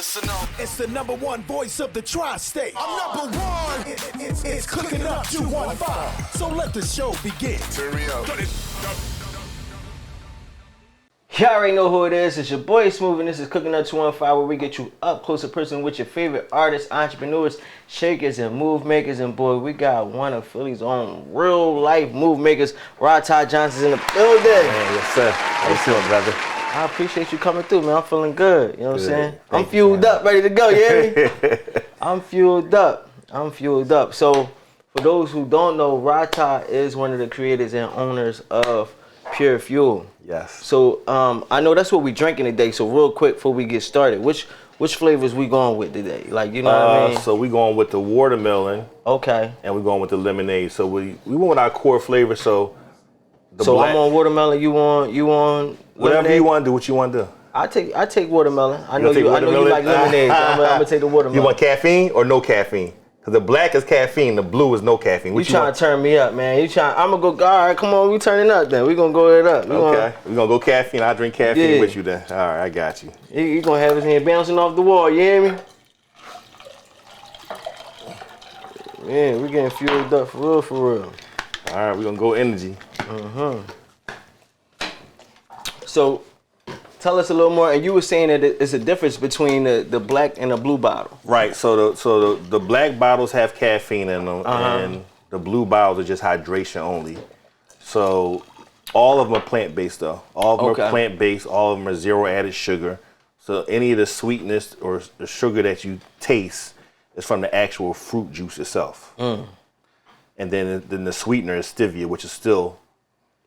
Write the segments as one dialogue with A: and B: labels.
A: Listen up.
B: It's the number one voice of the tri-state. I'm number one. It's Cooking Up 215. So let the show begin.
A: Turn me up.
C: Y'all already know who it is. It's your boy Smooth, and this is Cooking Up 215, where we get you up close and personal with your favorite artists, entrepreneurs, shakers, and move makers. And boy, we got one of Philly's own real life move makers, Ra-Tah Johnson, in the building.
D: Man, yes, sir. How you feeling, brother?
C: I appreciate you coming through, man. I'm feeling good. You know what I'm saying?
D: Thank
C: I'm fueled up, ready to go. You hear me? I'm fueled up. So, for those who don't know, Ra-Tah is one of the creators and owners of Pure Fuel.
D: Yes.
C: So I know that's what we drinking today. So real quick before we get started, which flavors we going with today? Like, you know what I mean?
D: So we going with the watermelon.
C: Okay.
D: And we going with the lemonade. So we went with our core flavor. So
C: I'm on watermelon. You on
D: whatever
C: lemonade?
D: you want to do. What you want to do?
C: I take watermelon. I know
D: take
C: you
D: watermelon?
C: like lemonade. So I'm gonna take the watermelon.
D: You want caffeine or no caffeine? Because the black is caffeine, the blue is no caffeine.
C: You trying to turn me up, man? I'm gonna go. All right, come on, we turning up then. We gonna go it up.
D: Okay, we gonna go caffeine. I'll drink caffeine with you then. All right, I got you.
C: You gonna have his hand bouncing off the wall. You hear me? Yeah, we getting fueled up for real.
D: All right, we gonna go energy.
C: So, tell us a little more. And you were saying that it's a difference between the black and the blue bottle.
D: Right. So the black bottles have caffeine in them, and the blue bottles are just hydration only. So all of them are plant-based though. All of them are plant-based. All of them are zero added sugar. So any of the sweetness or the sugar that you taste is from the actual fruit juice itself. And then the sweetener is stevia, which is still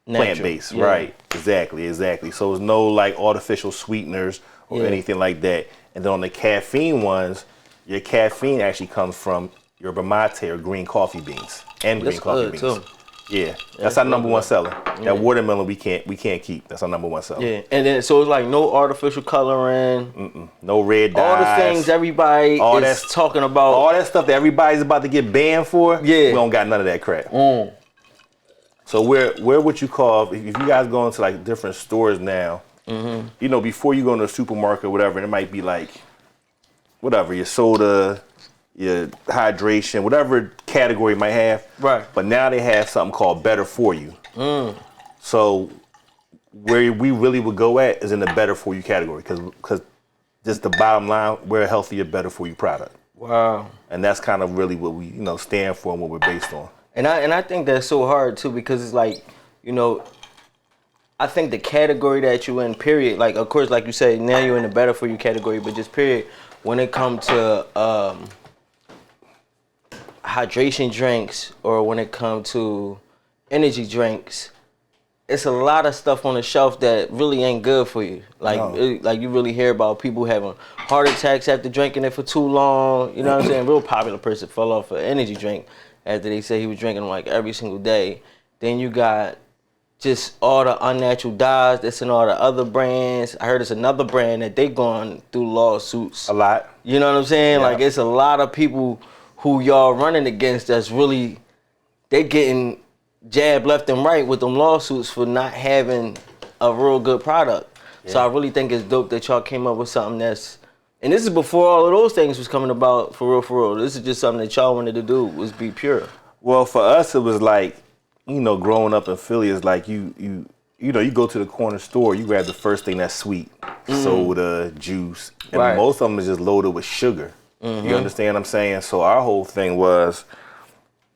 D: plant-based, right? Exactly. So there's no like artificial sweeteners or anything like that. And then on the caffeine ones, your caffeine actually comes from yerba mate or green coffee beans and green coffee beans. Too. Yeah, that's our number one seller. That watermelon we can't keep. That's our number one seller.
C: Yeah, and then so it's like no artificial coloring,
D: no red dyes.
C: All the things everybody is talking about.
D: All that stuff that everybody's about to get banned for.
C: Yeah,
D: we don't got none of that crap. So where would you call if you guys go into like different stores now? You know, before you go into a supermarket or whatever, it might be like whatever your soda, your hydration, whatever category you might have. Right. But now they have something called better for you. So where we really would go at is in the better for you category because just the bottom line, we're a healthier, better for you product. Wow. And that's kind of really what we stand for and what we're based on.
C: And I think that's so hard too because it's like, I think the category that you're in, period, like of course, like you said, now you're in the better for you category, but just period, when it comes to hydration drinks or when it comes to energy drinks, it's a lot of stuff on the shelf that really ain't good for you. Like, like you really hear about people having heart attacks after drinking it for too long. You know what I'm saying? Real popular person fell off an energy drink after they say he was drinking them like every single day. Then you got just all the unnatural dyes that's in all the other brands. I heard it's another brand that they going through lawsuits.
D: A lot.
C: You know what I'm saying? Yeah. Like it's a lot of people who y'all running against that's really, they getting jabbed left and right with them lawsuits for not having a real good product. Yeah. So I really think it's dope that y'all came up with something that's, and this is before all of those things was coming about for real. This is just something that y'all wanted to do, was be pure.
D: Well, for us, it was like, growing up in Philly, is like you go to the corner store, you grab the first thing that's sweet, soda, juice, and most of them is just loaded with sugar. You understand what I'm saying? So our whole thing was,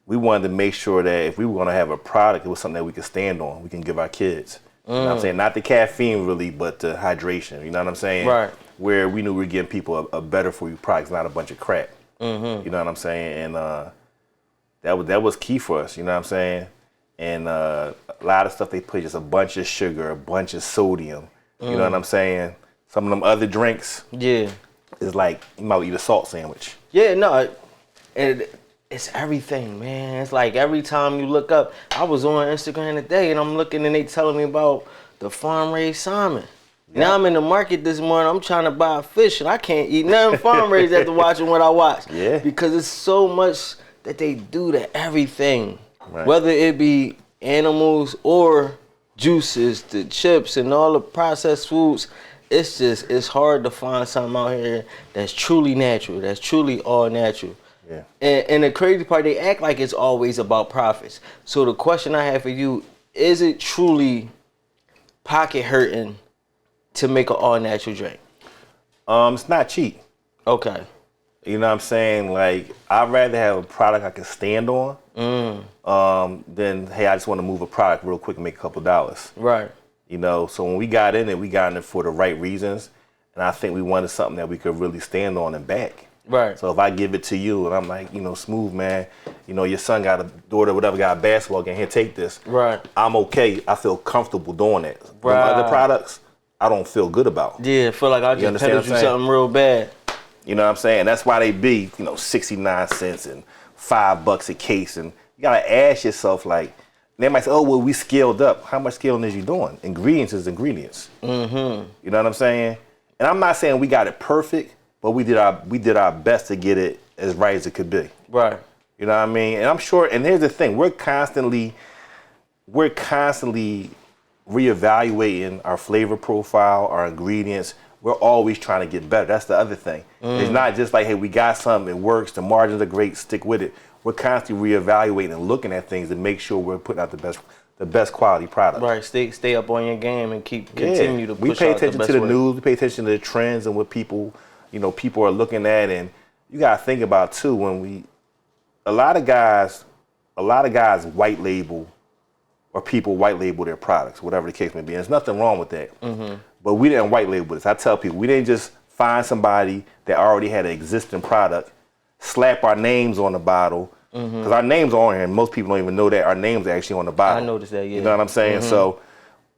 D: we wanted to make sure that if we were going to have a product, it was something that we could stand on, we can give our kids. You know what I'm saying? Not the caffeine really, but the hydration. You know what I'm saying? Right. Where we knew we were giving people a better for you product, not a bunch of crap. You know what I'm saying? And that was key for us. You know what I'm saying? And a lot of stuff they put just a bunch of sugar, a bunch of sodium. You know what I'm saying? Some of them other drinks. Yeah. It's like you might eat a salt sandwich.
C: Yeah, no, it's everything, man. It's like every time you look up, I was on Instagram today and I'm looking and they telling me about the farm-raised salmon. Yeah. Now I'm in the market this morning, I'm trying to buy fish and I can't eat nothing farm-raised after watching what I watch. Yeah. Because it's so much that they do to everything. Right. Whether it be animals or juices, the chips and all the processed foods, it's hard to find something out here that's truly natural, that's truly all natural.
D: Yeah.
C: And the crazy part, they act like it's always about profits. So the question I have for you, is it truly pocket hurting to make an all natural drink?
D: It's not cheap.
C: Okay.
D: You know what I'm saying? Like, I'd rather have a product I can stand on than, hey, I just want to move a product real quick and make a couple dollars.
C: Right.
D: You know, so when we got in it for the right reasons. And I think we wanted something that we could really stand on and back.
C: Right.
D: So if I give it to you and I'm like, Smooth, man, your son got a daughter, whatever, got a basketball game, here, take this.
C: Right.
D: I'm okay. I feel comfortable doing it.
C: Right.
D: Other products, I don't feel good about.
C: Yeah, I feel like I just peddled you something real bad.
D: You know what I'm saying? That's why they be, 69 cents and $5 a case. And you got to ask yourself, like, they might say, oh, well, we scaled up. How much scaling is you doing? Ingredients is ingredients. Mm-hmm. You know what I'm saying? And I'm not saying we got it perfect, but we did our best to get it as right as it could be.
C: Right.
D: You know what I mean? And I'm sure, and here's the thing, we're constantly reevaluating our flavor profile, our ingredients. We're always trying to get better. That's the other thing. It's not just like, hey, we got something, it works, the margins are great, stick with it. We're constantly reevaluating and looking at things to make sure we're putting out the best quality product.
C: Right. Stay up on your game and continue to push
D: We pay
C: out
D: attention
C: the
D: to the
C: best
D: news, we pay attention to the trends and what people are looking at. And you gotta think about too, when a lot of guys white label, or people white label their products, whatever the case may be. And there's nothing wrong with that. Mm-hmm. But we didn't white label this. I tell people, we didn't just find somebody that already had an existing product, slap our names on the bottle, because our names are on here, and most people don't even know that our names are actually on the bottle.
C: I noticed that, yeah.
D: You know what I'm saying? Mm-hmm. So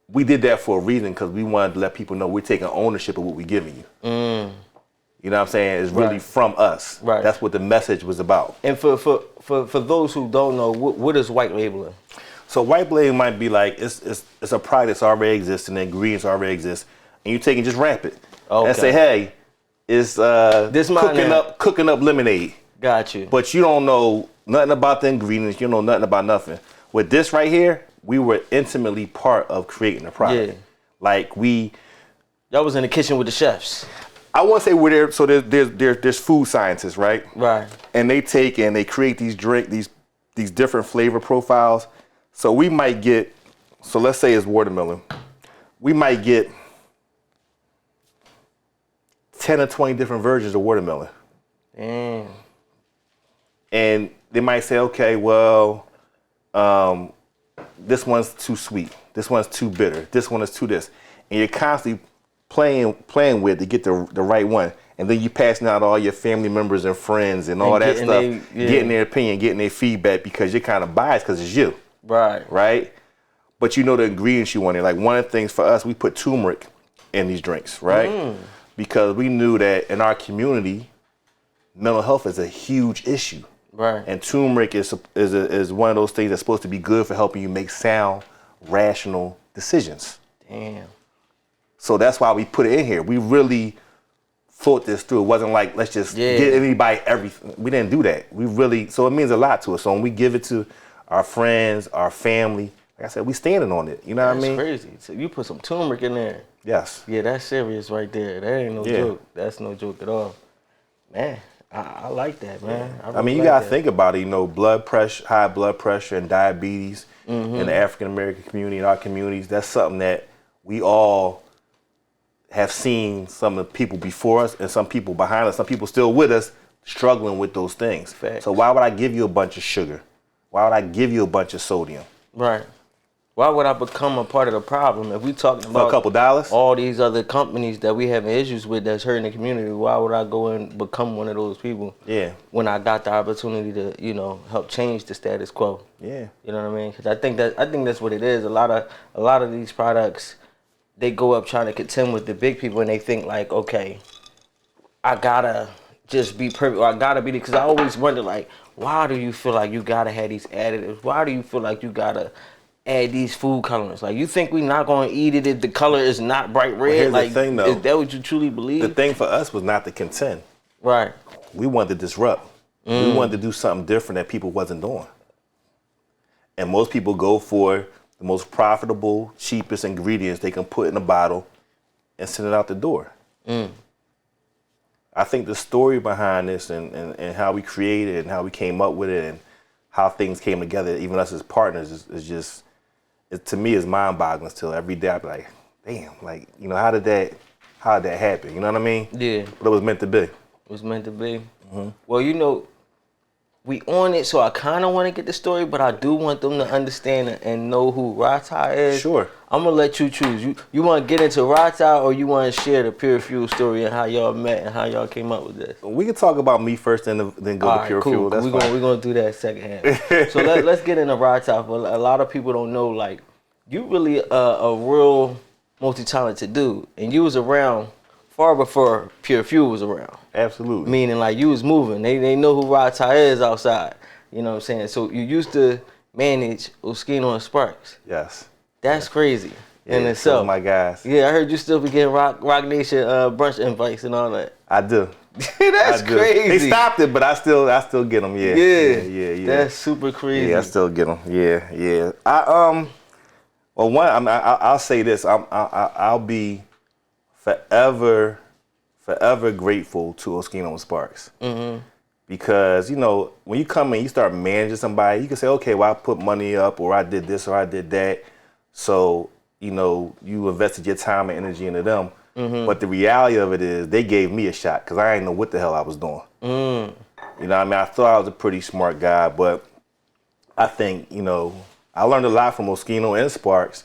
D: we did that for a reason, because we wanted to let people know we're taking ownership of what we're giving you. You know what I'm saying? It's really from us.
C: Right.
D: That's what the message was about.
C: And for those who don't know, what is white labeling?
D: So white labeling might be like, it's a product that's already exists and the ingredients already exist, and you take and just wrap it. Okay. And say, hey, it's cooking up lemonade.
C: Got you.
D: But you don't know nothing about the ingredients, you don't know nothing about nothing. With this right here, we were intimately part of creating the product. Yeah. Like
C: y'all was in the kitchen with the chefs.
D: I want to say we're there. So there's food scientists, right?
C: Right.
D: And they take and they create these different flavor profiles. So we might get, so let's say it's watermelon. We might get 10 or 20 different versions of watermelon.
C: Damn.
D: And they might say, okay, well, this one's too sweet. This one's too bitter. This one is too this. And you're constantly playing with to get the right one. And then you passing out all your family members and friends and all that stuff, getting their opinion, getting their feedback, because you're kind of biased because it's you.
C: Right.
D: Right? But you know the ingredients you want in. Like, one of the things for us, we put turmeric in these drinks, right? Because we knew that in our community, mental health is a huge issue.
C: Right.
D: And turmeric is one of those things that's supposed to be good for helping you make sound, rational decisions.
C: Damn.
D: So that's why we put it in here. We really thought this through. It wasn't like, let's just get anybody everything. We didn't do that. So it means a lot to us. So when we give it to our friends, our family, like I said, we standing on it. You know what I mean?
C: That's crazy. So you put some turmeric in there.
D: Yes.
C: Yeah, that's serious right there. That ain't no joke. That's no joke at all. Man, I like that, man.
D: Yeah. I mean, you gotta think about it. Blood pressure, high blood pressure, and diabetes in the African American community, in our communities. That's something that we all have seen. Some of the people before us and some people behind us, some people still with us, struggling with those things.
C: Facts.
D: So why would I give you a bunch of sugar? Why would I give you a bunch of sodium?
C: Right. Why would I become a part of the problem if we talking about
D: for a couple dollars?
C: All these other companies that we having issues with that's hurting the community? Why would I go and become one of those people?
D: Yeah.
C: When I got the opportunity to, help change the status quo.
D: Yeah.
C: You know what I mean? Because I think that's what it is. A lot of these products, they go up trying to contend with the big people, and they think like, okay, I gotta just be perfect. Or I gotta be, because I always wonder, like, why do you feel like you gotta have these additives? Why do you feel like you gotta add these food colorants? Like, you think we not gonna eat it if the color is not bright red?
D: Well, here's
C: like,
D: the thing, though.
C: Is that what you truly believe?
D: The thing for us was not to contend.
C: Right.
D: We wanted to disrupt. We wanted to do something different that people wasn't doing. And most people go for the most profitable, cheapest ingredients they can put in a bottle and send it out the door. I think the story behind this and how we created it and how we came up with it and how things came together, even us as partners, is just, to me, is mind-boggling still. Every day I be like, damn, like, you know, how did that happen? You know what I mean?
C: Yeah.
D: But it was meant to be.
C: It was meant to be. Well, you know, we on it, so I kind of want to get the story, but I do want them to understand and know who Ra-Tah is.
D: Sure.
C: I'm gonna let you choose. You want to get into Ra-Tah, or you want to share the Pure Fuel story and how y'all met and how y'all came up with this?
D: We can talk about me first and then go to Pure Fuel. That's fine.
C: We're gonna do that second hand. So let's get into Ra-Tah. But a lot of people don't know, like, you really a real multi-talented dude, and you was around far before Pure Fuel was around.
D: Absolutely.
C: Meaning, like, you was moving. They know who Ra-Tah is outside. You know what I'm saying? So you used to manage Oskino and Sparks.
D: Yes.
C: That's crazy in itself.
D: Those my guys.
C: Yeah, I heard you still be getting Rock Nation brunch invites and all that.
D: I do.
C: That's crazy.
D: They stopped it, but I still get them. Yeah. Yeah.
C: That's super crazy.
D: Yeah, I still get them. Yeah. I'll say this. I'll be forever grateful to Oskino and Sparks. Because, you know, when you come in, you start managing somebody, you can say, okay, well, I put money up, or I did this, or I did that. So, you know, you invested your time and energy into them. But the reality of it is they gave me a shot because I didn't know what the hell I was doing. You know what I mean? I thought I was a pretty smart guy, but I think, you know, I learned a lot from Oskino and Sparks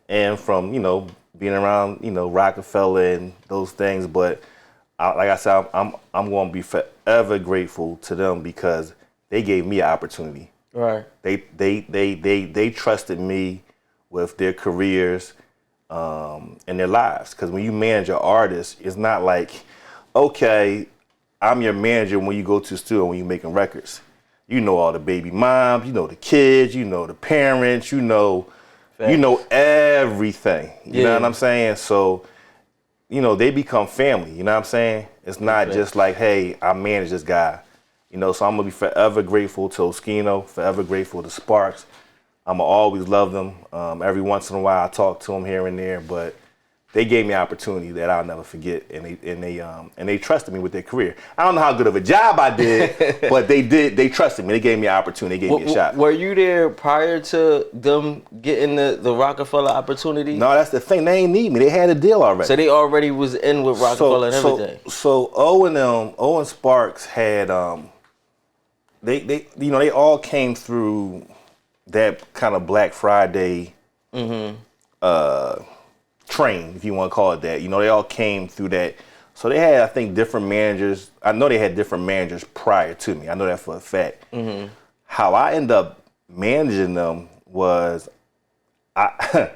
D: and from, you know, being around, you know, Rockefeller and those things. But like I said, I'm going to be forever grateful to them because they gave me an opportunity.
C: Right.
D: They trusted me with their careers and their lives. Because when you manage an artist, it's not like, okay, I'm your manager when you go to the studio when you're making records. You know all the baby moms, you know the kids, you know the parents, you know everything. You know what I'm saying? So, you know, they become family. You know what I'm saying? It's not just like, hey, I manage this guy. You know, so I'm going to be forever grateful to Oskino, forever grateful to Sparks. I'm going to always love them. Every once in a while I talk to them here and there, but they gave me an opportunity that I'll never forget, and they trusted me with their career. I don't know how good of a job I did, but they did. They trusted me. They gave me an opportunity. They gave me a shot.
C: Were you there prior to them getting the Rockefeller opportunity?
D: No, that's the thing. They ain't need me. They had a deal already.
C: So they already was in with Rockefeller and everything.
D: So O and Sparks had they all came through that kind of Black Friday train, if you want to call it that. You know, they all came through that. So they had, I think, different managers. I know they had different managers prior to me. I know that for a fact. How I ended up managing them was I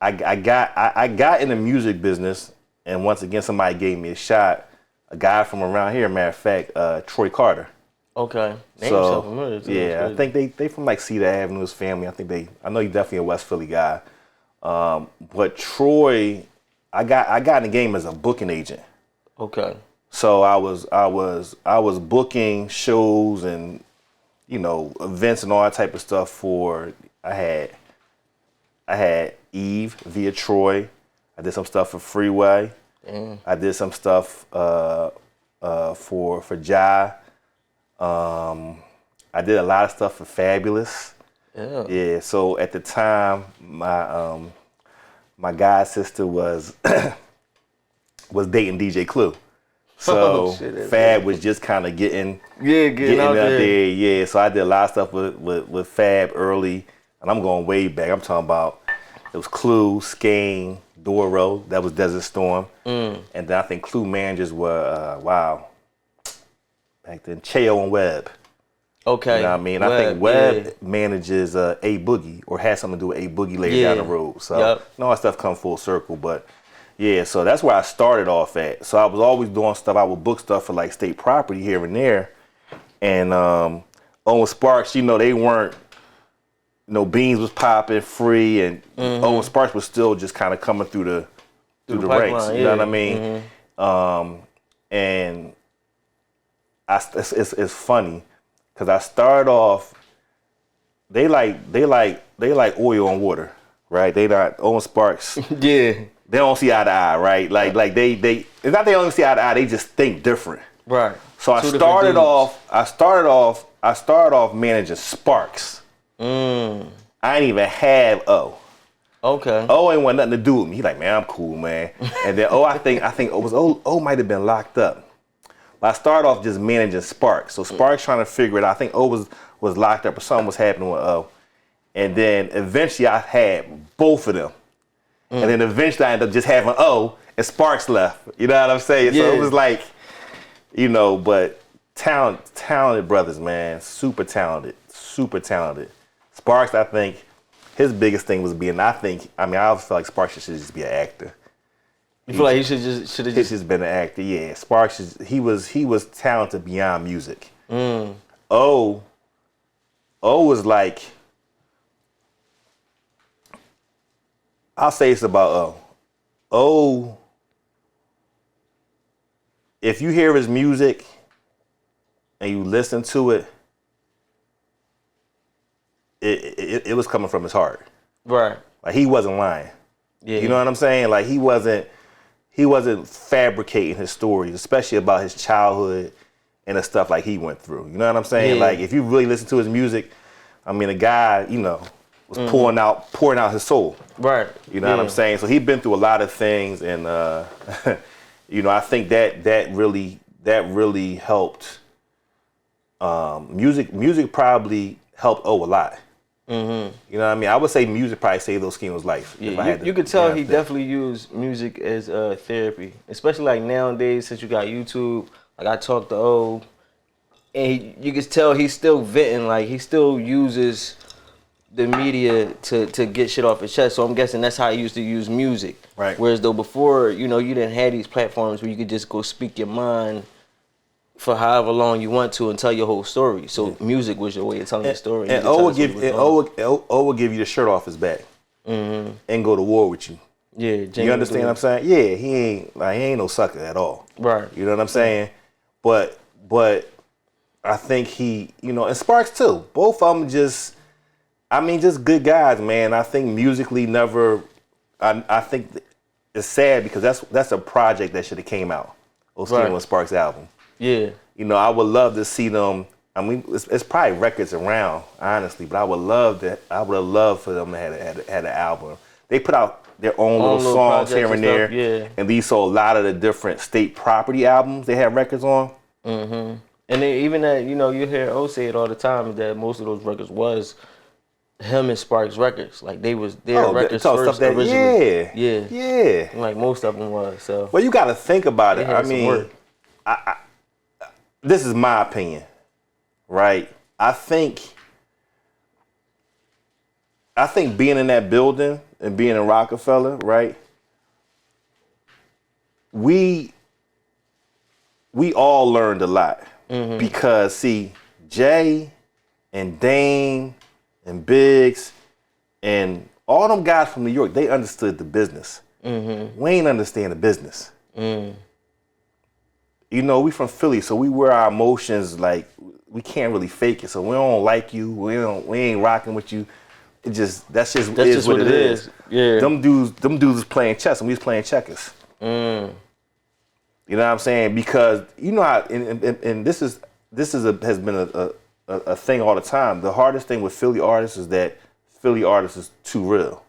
D: got in the music business, and once again somebody gave me a shot. A guy from around here, matter of fact, Troy Carter.
C: Okay. Name
D: So
C: yourself familiar too.
D: yeah, I think they from like Cedar Avenue, his family. I know he's definitely a West Philly guy. But Troy, I got in the game as a booking agent.
C: Okay.
D: So I was booking shows and, you know, events and all that type of stuff for. I had Eve via Troy. I did some stuff for Freeway. I did some stuff for Jai. I did a lot of stuff for Fabulous. Yeah. So at the time, my god sister was dating DJ Clue. So Fab was just kind of getting out there. Yeah. So I did a lot of stuff with Fab early, and I'm going way back. I'm talking about it was Clue, Skane, Doro. That was Desert Storm, and then I think Clue managers were back then Cheo and Webb.
C: Okay.
D: You know what I mean? I think Webb manages A Boogie, or has something to do with A Boogie later down the road. So all that stuff come full circle. But yeah, so that's where I started off at. So I was always doing stuff. I would book stuff for like state property here and there. And Owen Sparks, you know, they weren't, you know, Beans was popping free, and Owen Sparks was still just kind of coming through the ranks. You know what I mean? And it's funny. Cause I started off, they like oil and water, right? They not Owen Sparks. They they don't see eye to eye, right? Like they it's not they don't see eye to eye, they just think different.
C: Right.
D: So I started off managing Sparks. I didn't even have O.
C: Okay.
D: O ain't want nothing to do with me. He like, man, I'm cool, man. And then I think O might have been locked up. But I started off just managing Sparks. So Sparks trying to figure it out. I think O was locked up or something was happening with O. And then eventually I had both of them. And then eventually I ended up just having O and Sparks left. You know what I'm saying? Yeah. So it was like, you know, but talented brothers, man. Super talented. Sparks, I think, his biggest thing was being, I always feel like Sparks should just be an actor.
C: You feel like he should have
D: just been an actor, yeah. Sparks, he was talented beyond music. O was like, I'll say this about O. O, if you hear his music and you listen to it, it was coming from his heart.
C: Right.
D: Like he wasn't lying. Yeah. You know what I'm saying? Like he wasn't fabricating his stories, especially about his childhood and the stuff like he went through. You know what I'm saying? Yeah. Like if you really listen to his music, I mean, the guy, you know, was pouring out his soul. Right. You know what I'm saying? So he'd been through a lot of things, and you know, I think that really helped. Music probably helped O a lot. You know what I mean? I would say music probably saved those Scheme's life.
C: Yeah, you could tell he definitely used music as therapy, especially like nowadays since you got YouTube. Like I talked to O, and you could tell he's still venting. Like he still uses the media to get shit off his chest. So I'm guessing that's how he used to use music. Right. Whereas though before, you know, you didn't have these platforms where you could just go speak your mind for however long you want to and tell your whole story. So music was your way of telling your story.
D: And O would give you the shirt off his back and go to war with you. Yeah, you understand what I'm saying? Yeah, he ain't no sucker at all. Right. You know what I'm saying? But I think he, you know, and Sparks too. Both of them just good guys, man. I think musically never. I think it's sad because that's a project that should have came out. Scheme and Sparks album. Yeah. You know, I would love to see them. I mean, it's probably records around, honestly, but I would have loved for them to had an album. They put out their own little songs here and there, yeah. And these sold a lot of the different state property albums they had records on.
C: And then even that, you know, you hear O say it all the time that most of those records was him and Sparks records. Like they was their records first originally. Yeah. Like most of them was. So.
D: Well, you got to think about it. I mean, this is my opinion, right? I think being in that building and being in Rockefeller, right? We all learned a lot because see, Jay and Dame and Biggs and all them guys from New York, they understood the business. We ain't understand the business. You know, we from Philly, so we wear our emotions like we can't really fake it. So we don't like you. We ain't rocking with you. That's just what it is. Yeah. Them dudes was playing chess and we was playing checkers. You know what I'm saying? Because you know how and this has been a thing all the time. The hardest thing with Philly artists is that Philly artists is too real.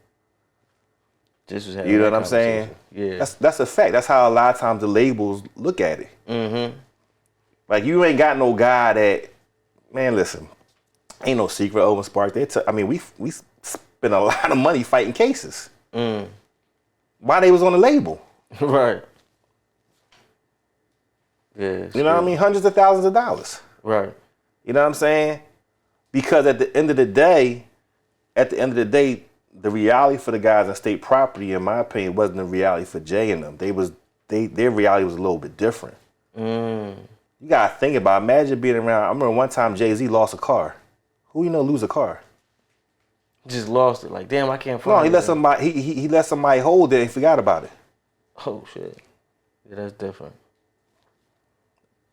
D: You know what I'm saying? Yeah. That's a fact. That's how a lot of times the labels look at it. Like you ain't got no guy that, man, listen, ain't no secret over Spark. We spent a lot of money fighting cases. Why they was on the label? Right. Yeah. You know what I mean? Hundreds of thousands of dollars. Right. You know what I'm saying? Because at the end of the day, the reality for the guys in state property, in my opinion, wasn't the reality for Jay and them. Their reality was a little bit different. You gotta think about it. Imagine being around. I remember one time Jay-Z lost a car. Who you know lose a car?
C: Just lost it. Like, damn, I can't find it.
D: No, he let somebody he let somebody hold it and forgot about it.
C: Oh shit. Yeah, that's different.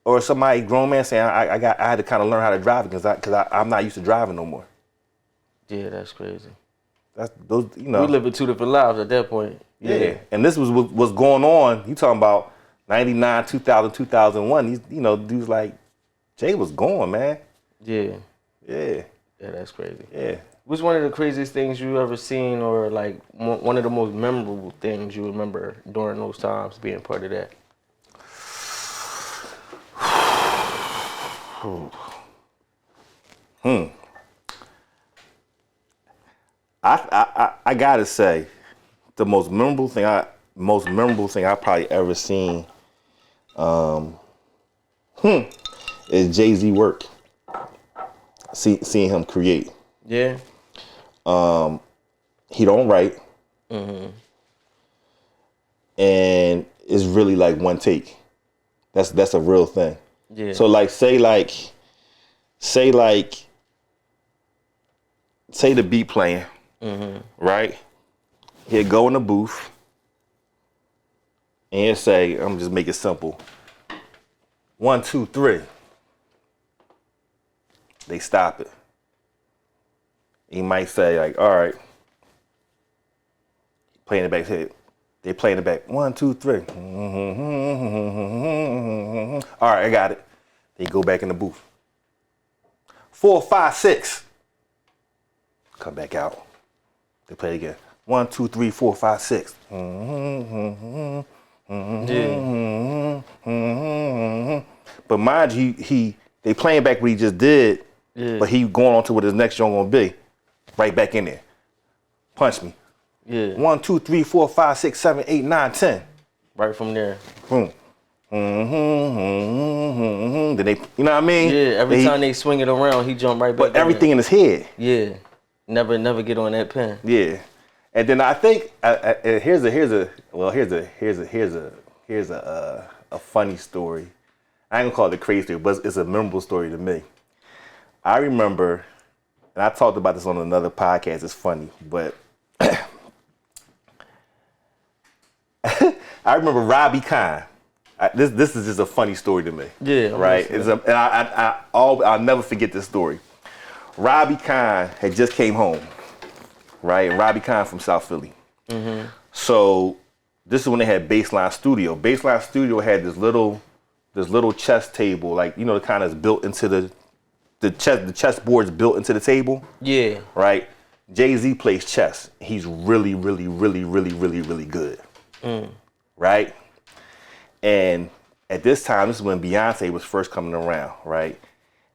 D: Or somebody grown man saying I had to kind of learn how to drive it because I'm not used to driving no more.
C: Yeah, that's crazy.
D: That's those. You know,
C: we living two different lives at that point.
D: Yeah. And this was what's going on. You talking about 99, 2000, 2001. These, you know, dudes like Jay was gone, man.
C: Yeah.
D: Yeah.
C: Yeah, that's crazy.
D: Yeah.
C: What's one of the craziest things you ever seen, or like one of the most memorable things you remember during those times being part of that?
D: I gotta say, the most memorable thing I probably ever seen, is Jay-Z work. Seeing him create.
C: Yeah.
D: He don't write. And it's really like one take. That's a real thing.
C: Yeah.
D: So like say the beat playing, right? He'll go in the booth and he'll say, I'm just make it simple. 1, 2, 3. They stop it. He might say like, all right, playing it back here. They playing it back. 1, 2, 3. All right, I got it. They go back in the booth. 4, 5, 6. Come back out. They play it again. 1, 2, 3, 4, 5, 6. But mind you, they playing back what he just did, but he going on to what his next song gonna be. Right back in there. Punch me.
C: Yeah.
D: 1, 2, 3, 4, 5, 6, 7, 8, 9, 10.
C: Right from there.
D: Boom. Then they, you know what I mean?
C: Yeah, every time they swing it around, he jump right back.
D: But everything in his head.
C: Yeah. Never get on that pen.
D: Yeah. And then I think here's a funny story. I ain't gonna call it a crazy story, but it's a memorable story to me. I remember, and I talked about this on another podcast. It's funny, but I remember Robbie Khan. This is just a funny story to me.
C: Yeah.
D: Right. I'll never forget this story. Robbie Khan had just came home. Right, and Robbie Khan from South Philly. So this is when they had Baseline Studio. Baseline Studio had this little chess table, like, you know, the kind of built into the chess boards built into the table. Yeah. Right. Jay-Z plays chess. He's really, really, really, really, really, really good. Right. And at this time, this is when Beyonce was first coming around. Right.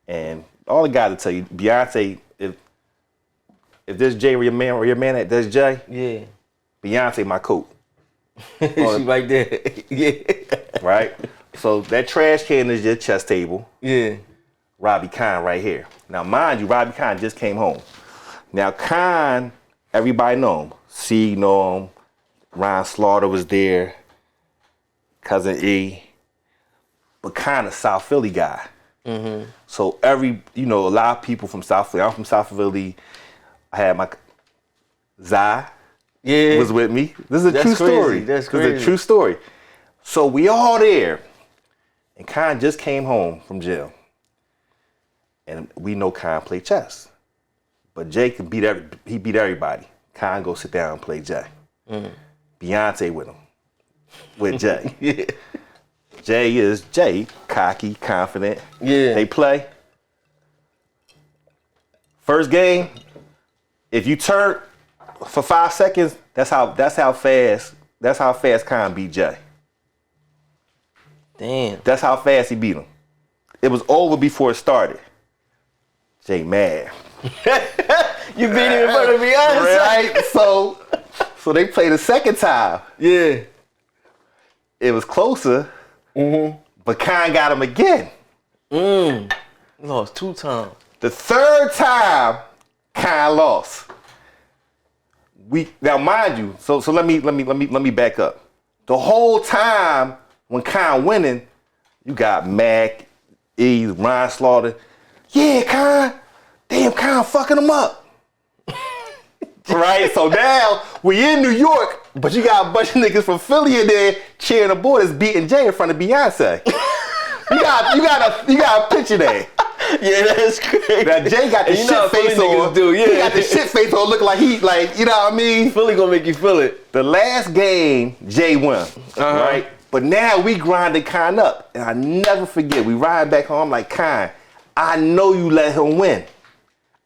D: And all I got to tell you, Beyonce. If there's Jay or your man, there's Jay. Yeah. Beyonce, my coat.
C: She right there. Yeah.
D: Right? So that trash can is your chess table.
C: Yeah.
D: Robbie Khan right here. Now, mind you, Robbie Khan just came home. Now, Khan, everybody know him. C know him. Ryan Slaughter was there. Cousin E. But Khan a South Philly guy. So a lot of people from South Philly. I'm from South Philly. I had my Zai was with me. This is a true story. That's crazy. This is a true story. So we all there. And Khan just came home from jail. And we know Khan play chess. But Jay can beat everybody. Khan go sit down and play Jay. Beyonce with him. With Jay. Yeah. Jay is Jay, cocky, confident. Yeah. They play. First game. If you turn for 5 seconds, that's how fast Khan beat Jay. Damn. That's how fast he beat him. It was over before it started. Jay mad.
C: You beat him in front of Beyonce.
D: Right? So they played the second time. Yeah. It was closer. But Khan got him again.
C: Lost 2 times.
D: The third time, Khan lost. Now mind you, so let me back up. The whole time when Khan winning, you got Mac, E, Ryan Slaughter. Yeah, Khan. Damn, Khan fucking him up. Right? So now we in New York, but you got a bunch of niggas from Philly in there cheering the boy that's beating Jay in front of Beyonce. You got a picture there.
C: Yeah, that's crazy.
D: Now Jay got the shit face on. He got the shit face on, looking like he like, you know what I mean?
C: Philly gonna make you feel it.
D: The last game, Jay won, right? But now we grinding Khan up, and I never forget. We ride back home like Khan. I know you let him win.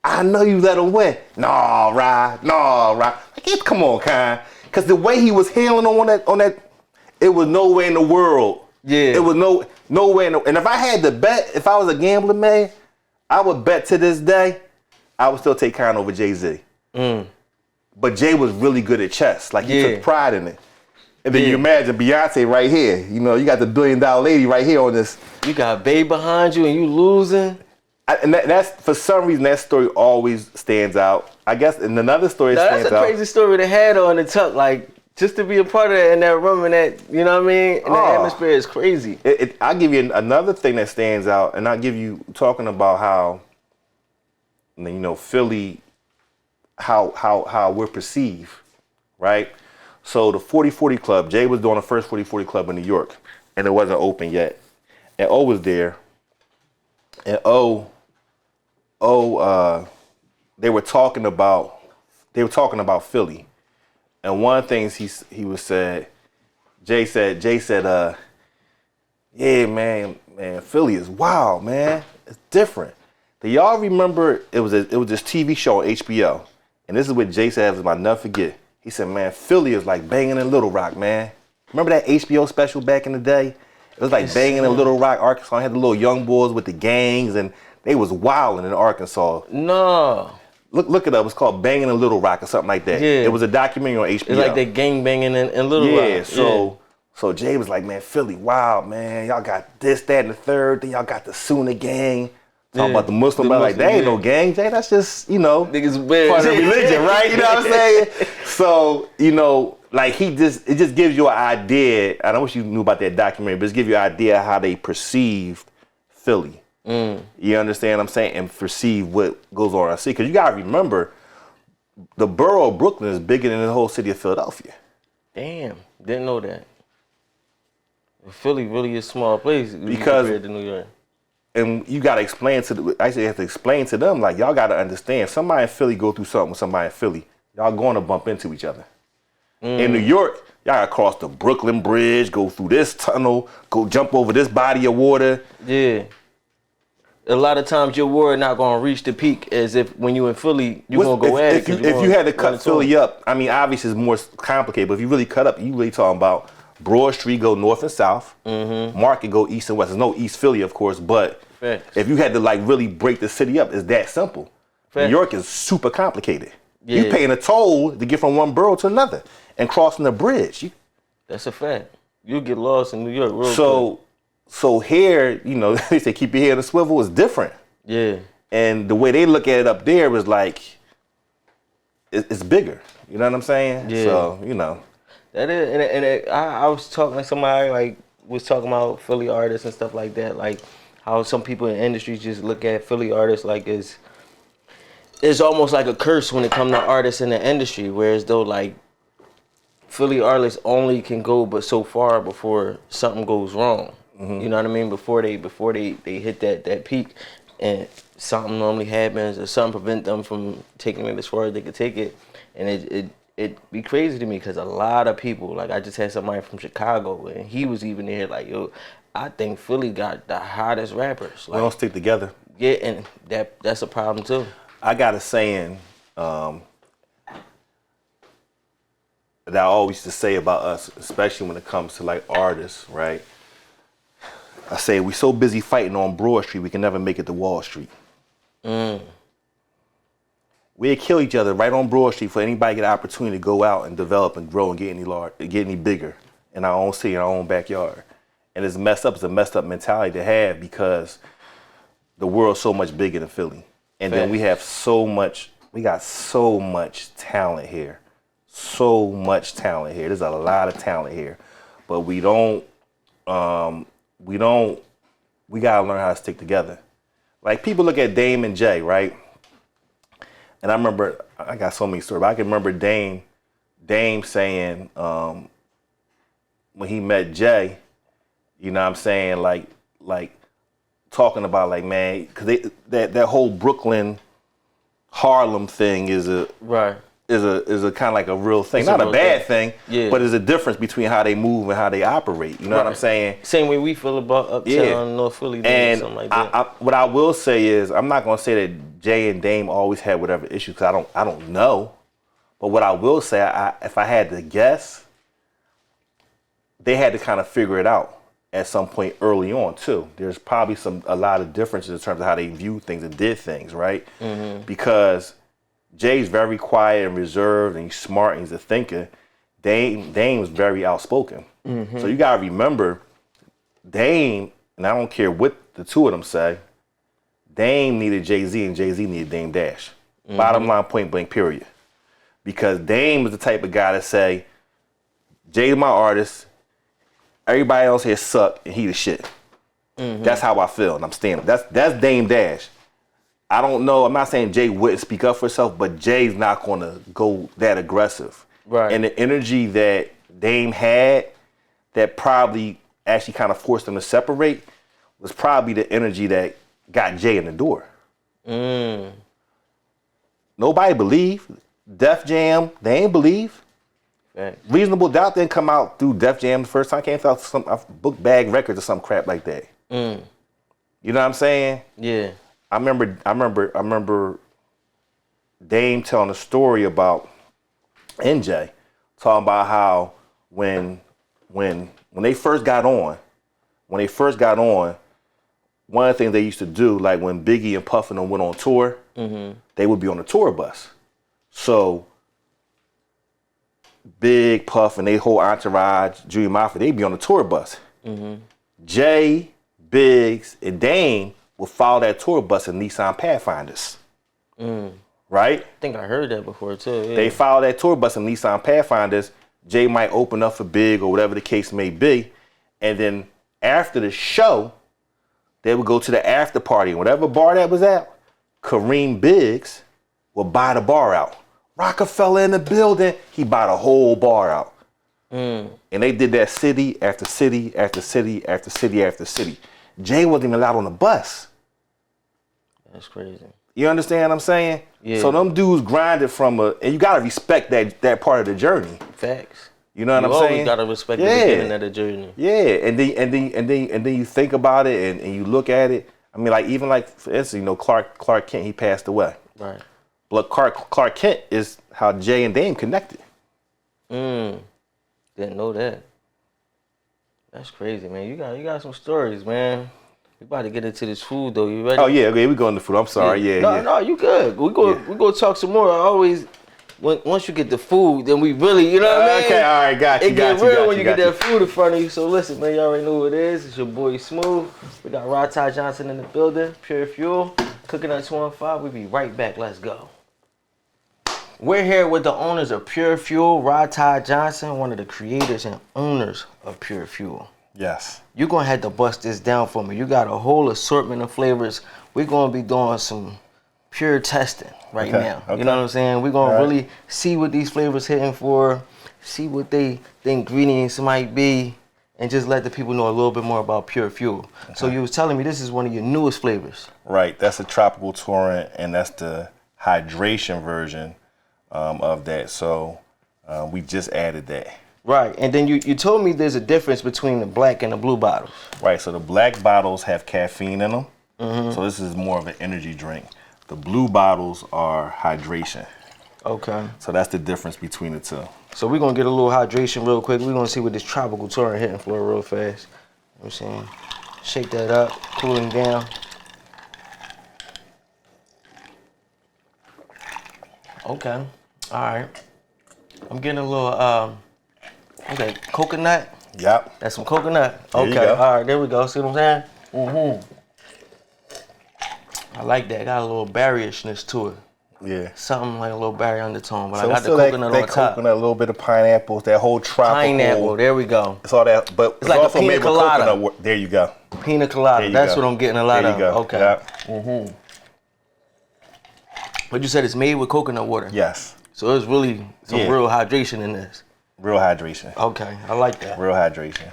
D: I know you let him win. Nah, Ra. Like, come on, Khan. Because the way he was handling on that, it was nowhere in the world.
C: Yeah.
D: It was nowhere in the, and if I had to bet, if I was a gambler, man, I would bet to this day, I would still take Khan over Jay-Z. But Jay was really good at chess. Like, he took pride in it. And then you imagine Beyonce right here. You know, you got the $1 billion lady right here on this.
C: You got Babe behind you and you losing.
D: And that's, for some reason, that story always stands out. I guess, and another story stands out.
C: That's a crazy story to have on the tuck. Like, just to be a part of that in that room and that, you know what I mean? And the atmosphere is crazy.
D: I'll give you another thing that stands out, and I'll give you, talking about how, you know, Philly, how we're perceived, right? So the 40/40 Club, Jay was doing the first 40/40 Club in New York, and it wasn't open yet. And O was there, and they were talking about Philly, and one of the things Jay said, yeah, man, Philly is wild, man. It's different. Do y'all remember it was this TV show on HBO, and this is what Jay said, I'll never forget. He said, man, Philly is like banging in Little Rock, man. Remember that HBO special back in the day? It was like banging in Little Rock, Arkansas. I had the little young boys with the gangs, and they was wilding in Arkansas.
C: No.
D: Look it up. It's called Banging in Little Rock or something like that.
C: Yeah.
D: It was a documentary on HBO.
C: It's like they gang banging in Little Rock.
D: Yeah, so Jay was like, man, Philly, wild, man. Y'all got this, that, and the third. Then y'all got the Sooner gang. Talking about the Muslim, but like, they ain't no gang, Jay. That's just, you know,
C: niggas weird.
D: Part of religion, right? You know what I'm saying? So, you know, like it just gives you an idea. I wish you knew about that documentary, but it gives you an idea of how they perceived Philly. You understand what I'm saying? And perceive what goes on. I see, because you gotta remember, the borough of Brooklyn is bigger than the whole city of Philadelphia.
C: Damn, didn't know that. Philly really is a small place
D: because
C: compared to New York.
D: And you gotta explain you have to explain to them, like, y'all gotta understand, somebody in Philly go through something with somebody in Philly, y'all going to bump into each other. In New York, y'all gotta cross the Brooklyn Bridge, go through this tunnel, go jump over this body of water.
C: Yeah. A lot of times your word not gonna reach the peak as if when you in Philly, you gonna go at it.
D: If you had to cut Philly up, I mean, obviously it's more complicated, but if you really cut up, you really talking about Broad Street go north and south, Market go east and west. There's no East Philly, of course, but if you had to like really break the city up, it's that simple. New York is super complicated. Yeah. You paying a toll to get from one borough to another and crossing the bridge.
C: That's a fact. You get lost in New York real quick.
D: So here, you know, they say keep your head on the swivel is different.
C: Yeah. And
D: the way they look at it up there is like, it's bigger. You know what I'm saying?
C: Yeah.
D: So, you know.
C: That is, I was talking to somebody, like, was talking about Philly artists and stuff like that, like how some people in the industry just look at Philly artists like it's almost like a curse when it comes to artists in the industry, whereas though like Philly artists only can go but so far before something goes wrong. You know what I mean? Before they hit that peak, and something normally happens or something prevent them from taking it as far as they could take it, and it be crazy to me because a lot of people, like I just had somebody from Chicago and he was even there like, yo, I think Philly got the hottest rappers. Like,
D: we don't stick together.
C: Yeah, and that's a problem too.
D: I got a saying that I always used to say about us, especially when it comes to like artists, right? I say, we so busy fighting on Broad Street, we can never make it to Wall Street. We'd kill each other right on Broad Street for anybody to get an opportunity to go out and develop and grow and get any bigger in our own city, in our own backyard. And it's messed up. It's a messed up mentality to have because the world's so much bigger than Philly. And then we got so much talent here. So much talent here. There's a lot of talent here. But we gotta learn how to stick together. Like people look at Dame and Jay, right? And I remember, I got so many stories, but I can remember Dame saying when he met Jay, you know what I'm saying, like talking about like, man, because that whole Brooklyn Harlem thing is a kind of like a real thing, not a bad thing, but there's a difference between how they move and how they operate. You know what I'm saying?
C: Same way we feel about Uptown, North Philly, and something like that.
D: What I will say is, I'm not gonna say that Jay and Dame always had whatever issues, because I don't know. But what I will say, if I had to guess, they had to kind of figure it out at some point early on too. There's probably a lot of differences in terms of how they view things and did things, right? Because Jay's very quiet and reserved, and he's smart, and he's a thinker. Dame was very outspoken. So you gotta remember, Dame, and I don't care what the two of them say, Dame needed Jay-Z and Jay-Z needed Dame Dash. Bottom line, point blank, period. Because Dame was the type of guy to say, Jay's my artist, everybody else here suck, and he the shit. That's how I feel, and I'm standing. That's Dame Dash. I don't know, I'm not saying Jay wouldn't speak up for himself, but Jay's not gonna go that aggressive.
C: Right.
D: And the energy that Dame had that probably actually kind of forced them to separate was probably the energy that got Jay in the door. Nobody believed. Def Jam, they ain't believe.
C: Right.
D: Reasonable Doubt didn't come out through Def Jam the first time. Came out some book bag records or some crap like that. You know what I'm saying?
C: Yeah.
D: I remember Dame telling a story about NJ, talking about how when they first got on, one of the things they used to do, like when Biggie and Puff and them went on tour, they would be on the tour bus. So Big, Puff, and they whole entourage, Junior Mafia, they'd be on the tour bus. Jay, Biggs, and Dame would follow that tour bus in Nissan Pathfinders. Right?
C: I think I heard that before too. Yeah.
D: They follow that tour bus in Nissan Pathfinders. Jay might open up for Big or whatever the case may be. And then after the show, they would go to the after party. And whatever bar that was at, Kareem Biggs would buy the bar out. Rockefeller in the building, he bought a whole bar out. And they did that city after city after city after city after city. Jay wasn't even allowed on the bus.
C: That's crazy.
D: You understand what I'm saying?
C: Yeah.
D: So them dudes grinded and you gotta respect that part of the journey.
C: Facts.
D: You know what I'm
C: saying? You
D: saying?
C: always gotta respect the beginning of the journey.
D: Yeah, and then you think about it and you look at it. I mean, like even like for instance, Clark Kent, he passed away.
C: Right.
D: But Clark Kent is how Jay and Dame connected.
C: Didn't know that. That's crazy, man. You got some stories, man. We about to get into this food though. You ready?
D: Oh yeah, okay, we going to food. I'm sorry.
C: No, you good. We go talk some more. I always once you get the food, then we really, you know what I mean?
D: Okay, all right, got you.
C: It get real when you get that food in front of you. So listen, man, you already know who it is. It's your boy Smooth. We got Ra-Tah Johnson in the building. Pure Fuel. Cooknupbookings. We'll be right back. Let's go. We're here with the owners of Pure Fuel, Ra-Tah Johnson, one of the creators and owners of Pure Fuel.
D: Yes.
C: You're going to have to bust this down for me. You got a whole assortment of flavors. We're going to be doing some pure testing now. Okay. You know what I'm saying? We're going to really see what these flavors hitting for, see what the ingredients might be, and just let the people know a little bit more about Pure Fuel. Okay. So you was telling me this is one of your newest flavors. Right.
D: That's a tropical torrent, and that's the hydration version of that. So we just added that.
C: Right, and then you told me there's a difference between the black and the blue bottles.
D: Right, so the black bottles have caffeine in them. So this is more of an energy drink. The blue bottles are hydration.
C: Okay.
D: So that's the difference between the two.
C: So we're going to get a little hydration real quick. We're going to see what this tropical torrent hitting for real fast. You know what I'm saying? Shake that up, cooling down. Okay, all right. I'm getting a little, okay, coconut.
D: Yep.
C: That's some coconut.
D: There
C: okay, all right, there we go. See what I'm saying? I like that. Got a little berryishness to it.
D: Yeah.
C: Something like a little berry undertone, but
D: so
C: I got the coconut on top.
D: Coconut, a little bit of pineapple, that whole tropical.
C: Pineapple, there we go.
D: It's all that, but
C: it's like
D: also
C: a pina
D: made
C: colada.
D: With coconut. There you go.
C: Pina colada. That's what I'm getting a lot of.
D: There you go.
C: Okay.
D: Yep.
C: But you said it's made with coconut water.
D: Yes.
C: So there's really some real hydration in this.
D: Real hydration.
C: Okay, I like that.
D: Real hydration.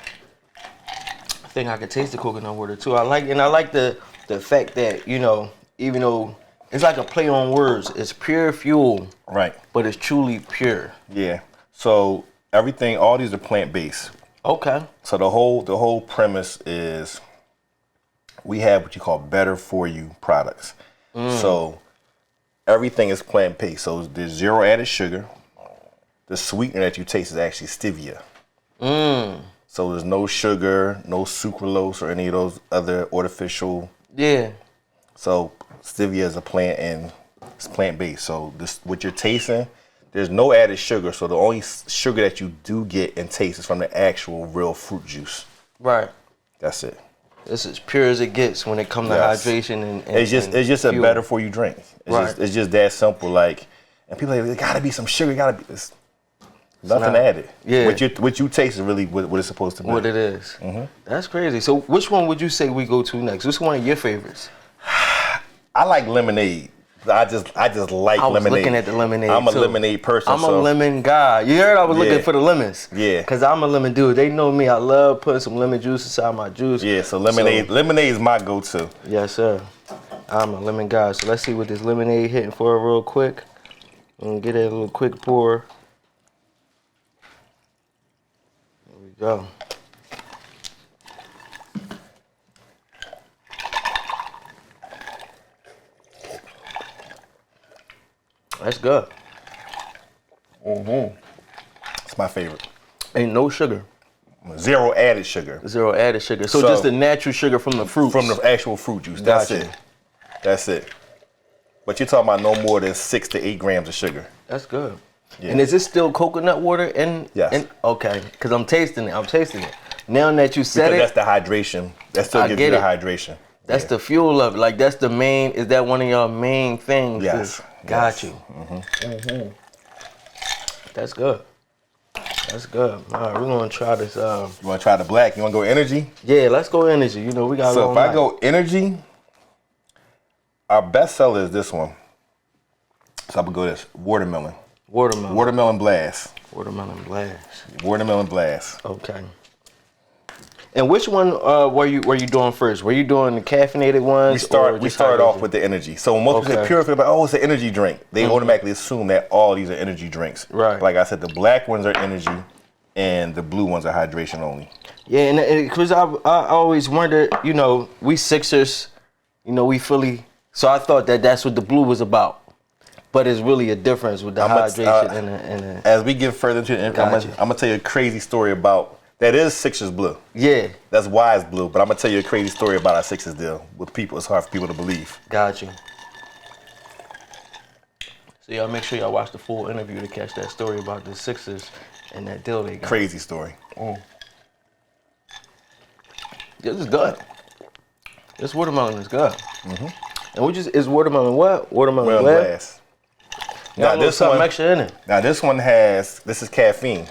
C: I think I could taste the coconut water too. I like the the fact that, you know, even though it's like a play on words, it's pure fuel.
D: Right.
C: But it's truly pure.
D: Yeah. So everything, all these are plant-based.
C: Okay.
D: So the whole premise is we have what you call better for you products. So everything is plant-based. So there's zero added sugar. The sweetener that you taste is actually stevia. So there's no sugar, no sucralose or any of those other artificial.
C: Yeah.
D: So stevia is a plant and it's plant-based. So this what you're tasting, there's no added sugar. So the only sugar that you do get and taste is from the actual real fruit juice.
C: Right.
D: That's it.
C: It's as pure as it gets when it comes to hydration and
D: it's just a
C: fuel.
D: better for you drink. It's just that simple. Like, and people are like, there gotta be some sugar. It's nothing added.
C: Yeah.
D: What you taste is really what it's supposed to be.
C: What it is. That's crazy. So which one would you say we go to next? Which one of your favorites?
D: I like lemonade. I just like lemonade.
C: I was looking at the lemonade.
D: I'm a lemonade person.
C: I'm a lemon guy. You heard I was looking for the lemons.
D: Yeah.
C: Cause I'm a lemon dude. They know me. I love putting some lemon juice inside my juice.
D: Yeah. So lemonade is my go-to.
C: Yes, sir. I'm a lemon guy. So let's see what this lemonade hitting for real quick. And get it a little quick pour. There we go. That's good.
D: It's my favorite.
C: Ain't no sugar.
D: Zero added sugar.
C: Zero added sugar. So just the natural sugar from the fruit.
D: From the actual fruit juice. That's it. That's it. But you're talking about no more than 6 to 8 grams of sugar.
C: That's good.
D: Yeah.
C: And is this still coconut water?
D: Yes.
C: Okay, because I'm tasting it. Now that you said
D: That's the hydration. That still gives you the hydration.
C: That's the fuel of it. Like, that's the main, is that one of your main things?
D: Yes.
C: Got you. That's good. That's good. All right, we're going to try this.
D: You want to try the black? You want to go energy?
C: Yeah, let's go energy. You know, we got
D: So if I go energy, our best seller is this one. So I'm going to go this. Watermelon. Watermelon blast.
C: Watermelon blast.
D: Watermelon blast.
C: Okay. And which one were you doing first? Were you doing the caffeinated ones?
D: We start off with the energy. So when most people say pure, they're like, oh, it's an energy drink. They automatically assume that all these are energy drinks.
C: Right.
D: Like I said, the black ones are energy, and the blue ones are hydration only.
C: Yeah, and because I always wondered, you know, we Sixers, you know, we Philly, so I thought that's what the blue was about. But it's really a difference with the hydration and the.
D: As we get further into it, I'm gonna tell you a crazy story about. That is Sixers blue.
C: Yeah.
D: That's why it's blue. But I'm gonna tell you a crazy story about our Sixers deal with people. It's hard for people to believe.
C: Got you. So y'all make sure y'all watch the full interview to catch that story about the Sixers and that deal they got.
D: Crazy story.
C: This is good. This watermelon is good. And is watermelon what? Watermelon glass.
D: Now this one
C: extra in it.
D: Now this is caffeine.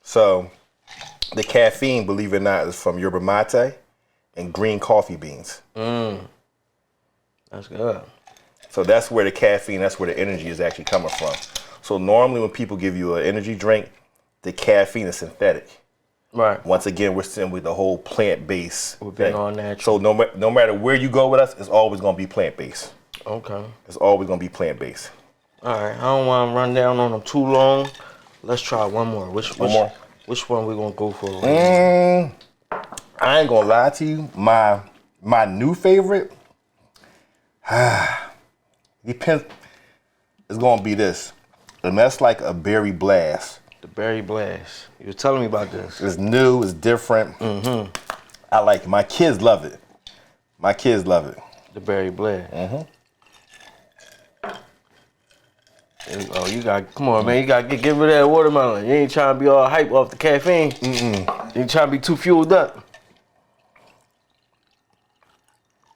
D: So the caffeine, believe it or not, is from yerba mate and green coffee beans.
C: That's good.
D: So that's where the caffeine, that's where the energy is actually coming from. So normally when people give you an energy drink, the caffeine is synthetic.
C: Right.
D: Once again, we're sitting with the whole plant-based thing.
C: All natural.
D: So no matter where you go with us, it's always going to be plant-based.
C: Okay.
D: It's always going to be plant-based.
C: All right. I don't want to run down on them too long. Let's try one more. Which one we going to go for?
D: I ain't going to lie to you. My new favorite, depends. It's going to be this. And that's like a berry blast.
C: The berry blast. You were telling me about this.
D: It's new. It's different. I like it. My kids love it.
C: The berry blast. Oh, you got, come on, man. You got to get rid of that watermelon. You ain't trying to be all hype off the caffeine. You ain't trying to be too fueled up.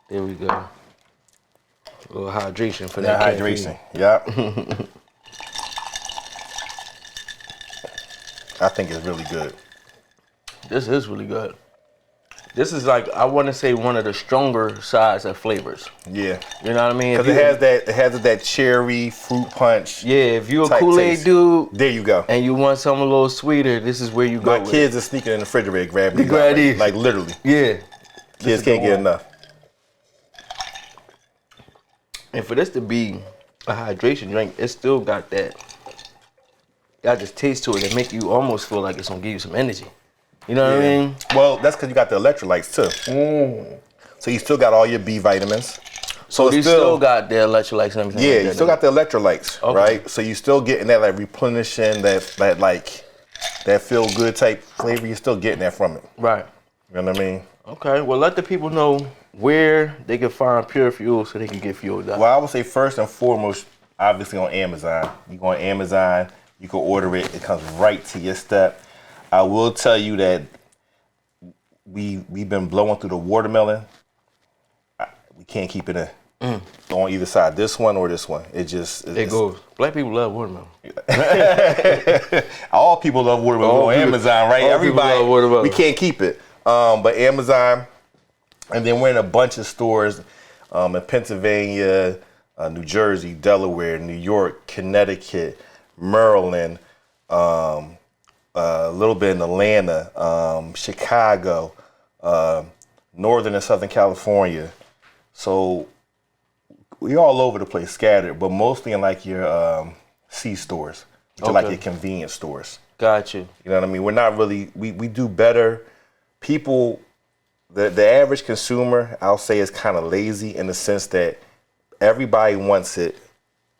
C: There we go. A little hydration for that
D: hydration. Yep. I think it's really good.
C: This is really good. This is like, I want to say, one of the stronger sides of flavors.
D: Yeah.
C: You know what I mean?
D: Because it has that cherry fruit punch.
C: Yeah, if you're a Kool-Aid dude.
D: There you go.
C: And you want something a little sweeter, this is where you go.
D: My kids are sneaking in the refrigerator grabbing
C: these.
D: Like literally.
C: Yeah.
D: Kids can't get enough.
C: And for this to be a hydration drink, it still got that just taste to it that make you almost feel like it's gonna give you some energy. You know what I mean?
D: Well, that's because you got the electrolytes too. So you still got all your B vitamins.
C: So you still got the electrolytes and everything.
D: Yeah,
C: like that,
D: you still got the electrolytes,
C: okay.
D: right? So you still getting that like replenishing, that feel good type flavor. You're still getting that from it.
C: Right.
D: You know what I mean?
C: Okay. Well, let the people know where they can find Pure Fuel so they can get fueled up.
D: Well, I would say first and foremost, obviously on Amazon. You go on Amazon, you can order it. It comes right to your step. I will tell you that we've been blowing through the watermelon. We can't keep it in. On either side, this one or this one. It goes.
C: Black people love watermelon.
D: All people love watermelon on Amazon, right? Everybody
C: love watermelon.
D: We can't keep it. But Amazon, and then we're in a bunch of stores in Pennsylvania, New Jersey, Delaware, New York, Connecticut, Maryland, a little bit in Atlanta, Chicago, Northern and Southern California. So we're all over the place, scattered, but mostly in like your C stores, which are like your convenience stores.
C: Got you.
D: You know what I mean? We're not really, we do better. People, the average consumer, I'll say, is kind of lazy in the sense that everybody wants it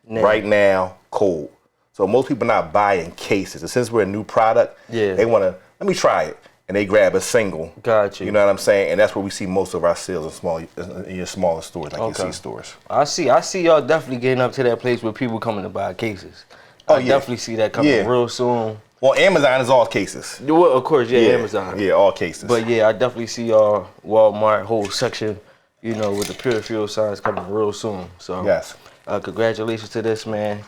D: right now, cold. So most people are not buying cases. And since we're a new product, they want to, let me try it. And they grab a single.
C: Got you.
D: You know what I'm saying? And that's where we see most of our sales in your smaller stores, like your C stores.
C: I see y'all definitely getting up to that place where people coming to buy cases. I definitely see that coming real soon.
D: Well, Amazon is all cases.
C: Well, of course, Amazon.
D: Yeah, all cases.
C: But yeah, I definitely see y'all Walmart whole section, you know, with the Pure Fuel signs coming real soon. So
D: yes.
C: Congratulations to this, man.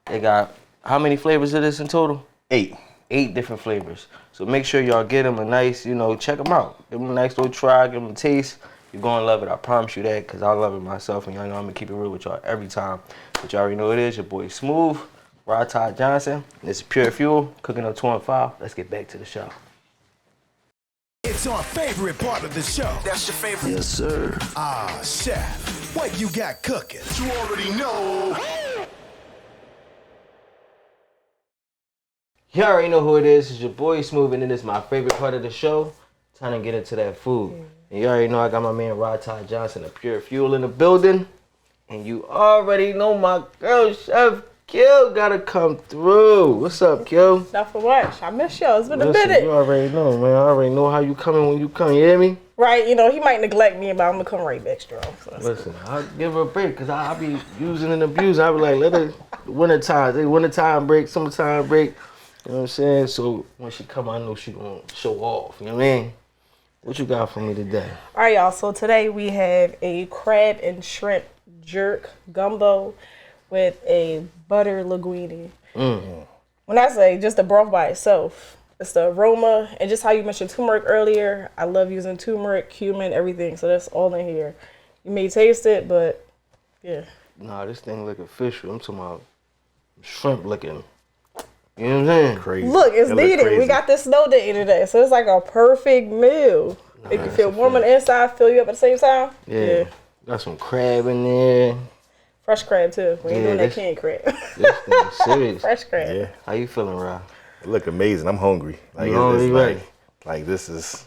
C: They got, how many flavors of this in total?
D: 8
C: different flavors. So make sure y'all get them a nice, check them out. Give them a nice little try, give them a taste. You're going to love it. I promise you that, because I love it myself. And y'all know I'm going to keep it real with y'all every time. But y'all already know it is. Your boy Smooth, Ra-Tah Johnson. This is Pure Fuel, cooking up 215. Let's get back to the show.
B: It's our favorite part of the show. That's your favorite?
C: Yes, sir.
B: Chef, what you got cooking? You already know.
C: You already know who it is. It's your boy Smooth, and it is my favorite part of the show. Time to get into that food. And you already know I got my man Ra-Tah Johnson of Pure Fuel in the building. And you already know my girl, Chef Q, gotta come through. What's up, Q?
A: Not for much. I miss y'all. It's been a minute.
C: You already know, man. I already know how you coming when you come. You hear me?
A: Right. He might neglect me, but I'm going to come right back strong. So
C: listen, I'll give her a break, because I'll be using and abusing. I'll be like, let her wintertime break, summertime break. You know what I'm saying? So when she come, I know she gonna show off. You know what I mean? What you got for me today?
A: All right, y'all. So today we have a crab and shrimp jerk gumbo with a butter linguine. When I say just the broth by itself, it's the aroma and just how you mentioned turmeric earlier. I love using turmeric, cumin, everything. So that's all in here. You may taste it, but yeah.
C: Nah, this thing look official. I'm talking about shrimp looking. You know what I'm saying?
D: Crazy.
A: Look, it's needed. We got this snow day today, so it's like a perfect meal. Make you feel warm on the inside, fill you up at the same time.
C: Yeah. Got some crab in there.
A: Fresh crab too. We ain't doing that canned crab.
C: This thing serious.
A: Fresh crab.
D: Yeah.
C: How you feeling, Rob?
D: It look amazing. I'm hungry. Like, this is,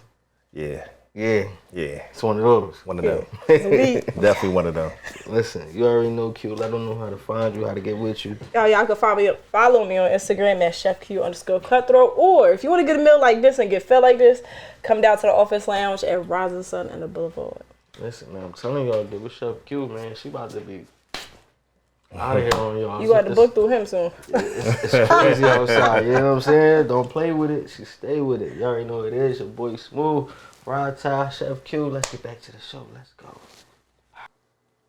D: yeah.
C: It's one of those.
D: One of them. Definitely one of them.
C: Listen, you already know Q. Let them know how to find you, how to get with you.
A: Y'all can follow me on Instagram at chefq_cutthroat. Or if you want to get a meal like this and get fed like this, come down to the office lounge at Rising Sun and the Boulevard.
C: Listen, man, I'm telling y'all, dude, with Chef Q, man, she about to be out of here on y'all.
A: You got to book through him soon.
C: It's crazy outside, you know what I'm saying? Don't play with it. She stay with it. You already know what it is. Your boy Smooth, Ra-Tah, Chef Q. Let's get back to the show. Let's go.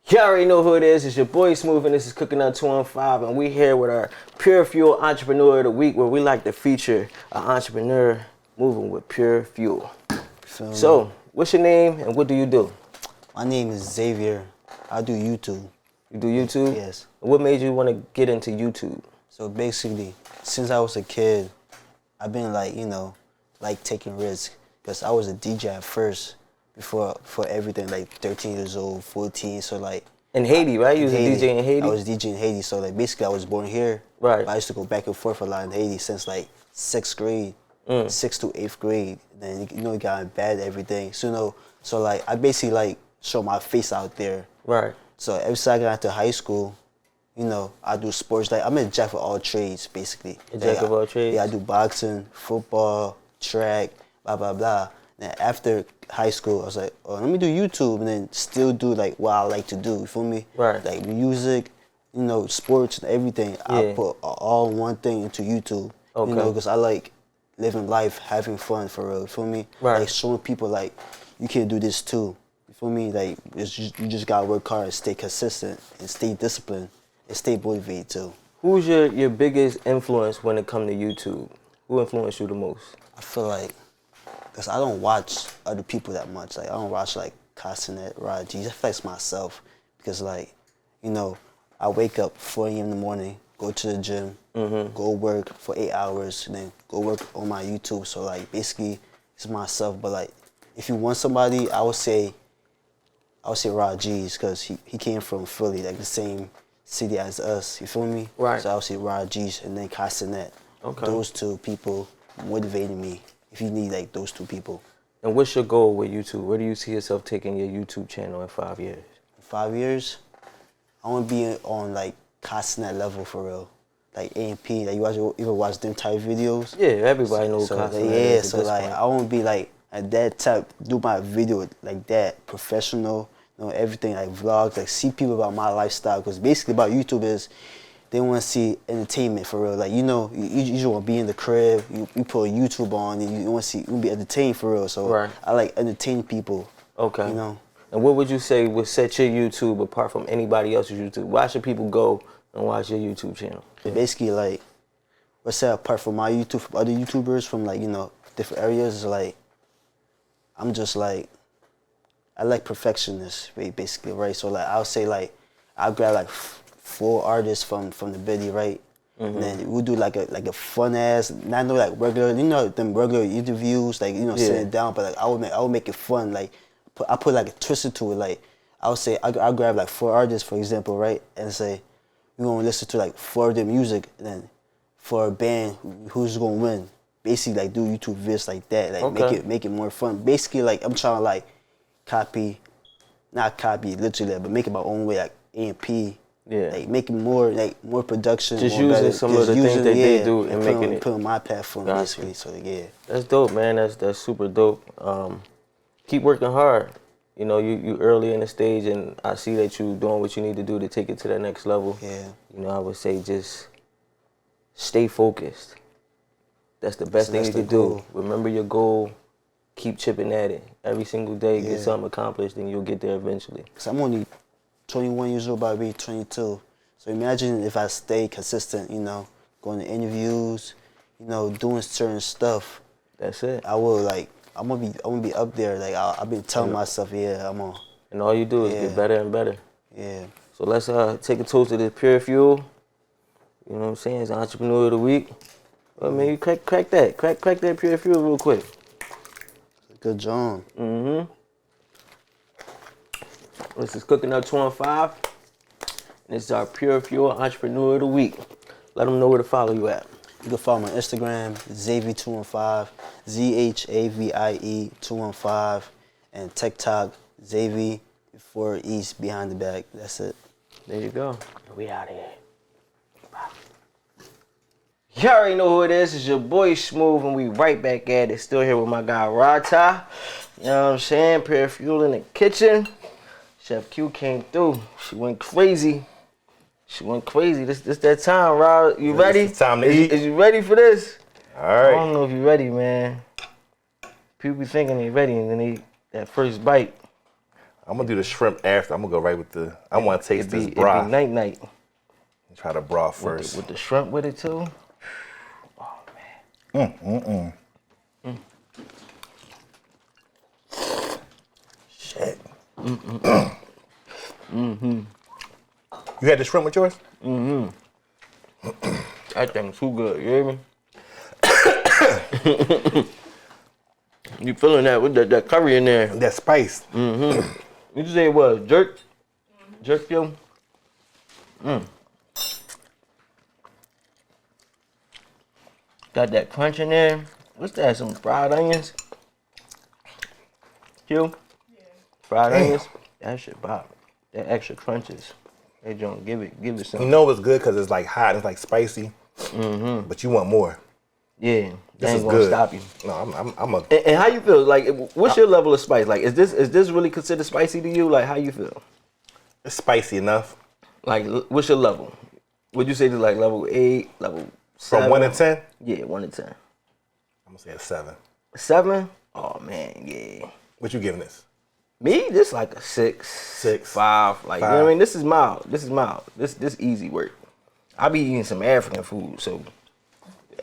C: You already know who it is. It's your boy Smooth, and this is Cooking Up 215, and we here with our Pure Fuel Entrepreneur of the Week, where we like to feature an entrepreneur moving with pure fuel. So, what's your name and what do you do?
E: My name is Xavier. I do YouTube.
C: You do YouTube?
E: Yes.
C: What made you want to get into YouTube?
E: So basically, since I was a kid, I've been like taking risks. Because I was a DJ at first, for everything, like 13 years old, 14. So like,
C: In Haiti, right? You was a DJ in Haiti?
E: I was DJ in Haiti, so like basically I was born here.
C: Right.
E: But I used to go back and forth a lot in Haiti since like 6th grade, 6th to 8th grade. Then it got bad everything. So like I basically like show my face out there.
C: Right.
E: So every time I got into high school, I do sports. Like I'm a jack of all trades, basically.
C: A jack of all trades?
E: Yeah, I do boxing, football, track, blah blah blah. Then after high school, I was like, oh, let me do YouTube and then still do like what I like to do. You feel me?
C: Right.
E: Like music, sports and everything.
C: Yeah.
E: I put all one thing into YouTube.
C: Okay.
E: Because I like living life, having fun for real. You feel me?
C: Right.
E: Like showing people like you can do this too. You feel me? Like you just gotta work hard and stay consistent and stay disciplined and stay motivated too.
C: Who's your biggest influence when it comes to YouTube? Who influenced you the most?
E: I feel like, cause I don't watch other people that much. Like I don't watch like Castanet, Ra-Tah. I flex myself because like, I wake up 4 a.m. in the morning, go to the gym, go work for 8 hours, and then go work on my YouTube. So like basically it's myself. But like if you want somebody, I would say Ra-Tah, cause he came from Philly, like the same city as us. You feel me?
C: Right.
E: So I would say Ra-Tah and then Castanet.
C: Okay.
E: Those two people motivated me. If you need like those two people.
C: And what's your goal with YouTube? Where do you see yourself taking your YouTube channel in 5 years?
E: In 5 years, I want to be on like Castanet level for real. Like A&P, like you ever watch them type videos?
C: Yeah, everybody knows Castanet.
E: Yeah, so like I want to be like at that type, do my video like that, professional, everything like vlogs, like see people about my lifestyle. Because basically about YouTube is, they want to see entertainment for real. Like, you just want to be in the crib, you put YouTube on, and you want to be entertained for real. So
C: right.
E: I like entertaining people.
C: Okay. And what would you say would set your YouTube apart from anybody else's YouTube? Why should people go and watch your YouTube channel?
E: Basically, like, what's set apart from my YouTube, from other YouTubers, from like, different areas, is like, I'm just like, I like perfectionists, basically, right? So like, I'll say like, I'll grab like 4 artists from the video, right? And then we'll do like a fun ass, not no like regular, them regular interviews, like sitting down, but like I would make it fun. Like I put like a twist into it. Like I would say I'll grab like 4 artists, for example, right? And say we're gonna listen to like 4 of their music, and then for a band, who's gonna win? Basically like do YouTube vids like that, like make it more fun. Basically like I'm trying to like not copy literally, but make it my own way, like A&P.
C: Yeah.
E: Like making more production.
C: Just
E: more
C: using
E: better.
C: some of the things that they do and making it.
E: Putting my platform
C: Gotcha.
E: basically. So yeah.
C: That's dope, man. That's super dope. Keep working hard. You early in the stage, and I see that you doing what you need to do to take it to that next level.
E: Yeah.
C: I would say just stay focused. That's the best thing you can
E: goal.
C: do. Remember your goal. Keep chipping at it. Every single day, get something accomplished, and you'll get there eventually.
E: Cause I'm only 21 years old, about to be 22. So imagine if I stay consistent, going to interviews, doing certain stuff.
C: That's it.
E: I will I'm gonna be up there. Like I've been telling myself, I'm on.
C: And all you do is get better and better.
E: Yeah.
C: So let's take a toast to this Pure Fuel. You know what I'm saying? It's Entrepreneur of the Week. Well, man, you crack that. Crack that Pure Fuel real quick.
E: Good job.
C: This is Cooking Up 215. And this is our Pure Fuel Entrepreneur of the Week. Let them know where to follow you at.
E: You can follow me on Instagram, Zavie215, ZHAVIE 215, and TikTok, Zavie 4 East behind the back. That's it.
C: There you go. We out of here. Bye. You already know who it is. It's your boy Smooth, and we right back at it. Still here with my guy Ra-Tah. You know what I'm saying? Pure Fuel in the kitchen. Chef Q came through. She went crazy. This that time, Rob. You ready?
D: It's time to eat.
C: Is you ready for this?
D: All right.
C: I don't know if you ready, man. People be thinking they ready, and then they that first bite.
D: I'm gonna do the shrimp after. I'm gonna go right with the. I want to taste this broth.
C: It be night.
D: Try the broth first.
C: With the shrimp with it too. Oh man.
D: Shit. You had the shrimp with yours?
C: That thing's too good, you hear me? You feeling that with that curry in there?
D: That spice.
C: You say it was jerk? Jerk yo. Got that crunch in there. What's that? Some fried onions? Q? Yeah. Fried onions? That shit pop. That extra crunches. Hey, John, give it some.
D: You know it's good because it's like hot, it's like spicy. Mm-hmm. But you want more.
C: Yeah,
D: this
C: ain't
D: is
C: gonna
D: good.
C: stop you.
D: No, I'm a.
C: And how you feel? Like, what's your level of spice? Like, is this really considered spicy to you? Like, how you feel?
D: It's spicy enough.
C: Like, what's your level? Would you say this like level 8, level 7?
D: From 1 to 10?
C: Yeah, 1 to 10.
D: I'm gonna say a 7.
C: 7? Oh man, yeah.
D: What you giving this?
C: Me, this like a 6, 5. Like, you know what I mean? This is mild. This easy work. I be eating some African food, so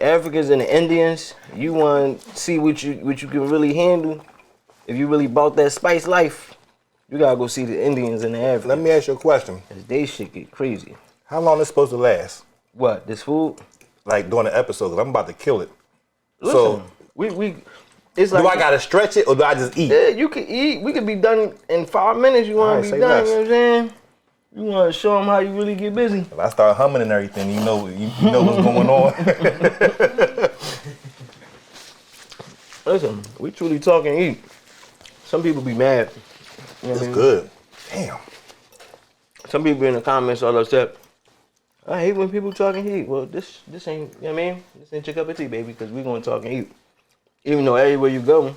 C: Africans and the Indians, you want to see what you can really handle. If you really bought that spice life, you gotta go see the Indians and the Africans.
D: Let me ask you a question.
C: 'Cause they shit get crazy.
D: How long is supposed to last?
C: What, this food?
D: Like during the episode, 'cause I'm about to kill it.
C: Listen,
D: So
C: we it's like,
D: do I gotta stretch it or do I just eat?
C: yeah, you can eat. We could be done in 5 minutes. You want to
D: Alright,
C: be
D: say
C: done?
D: less.
C: You know what I'm saying? You want to show them how you really get busy.
D: If I start humming and everything, you know what's going on.
C: Listen, we truly talk and eat. Some people be mad. You know what
D: It's
C: I mean?
D: good. Damn.
C: Some people in the comments all upset. I hate when people talk and eat. Well, this ain't, you know what I mean? This ain't your cup of tea, baby, because we gonna talk and eat. Even though everywhere you go,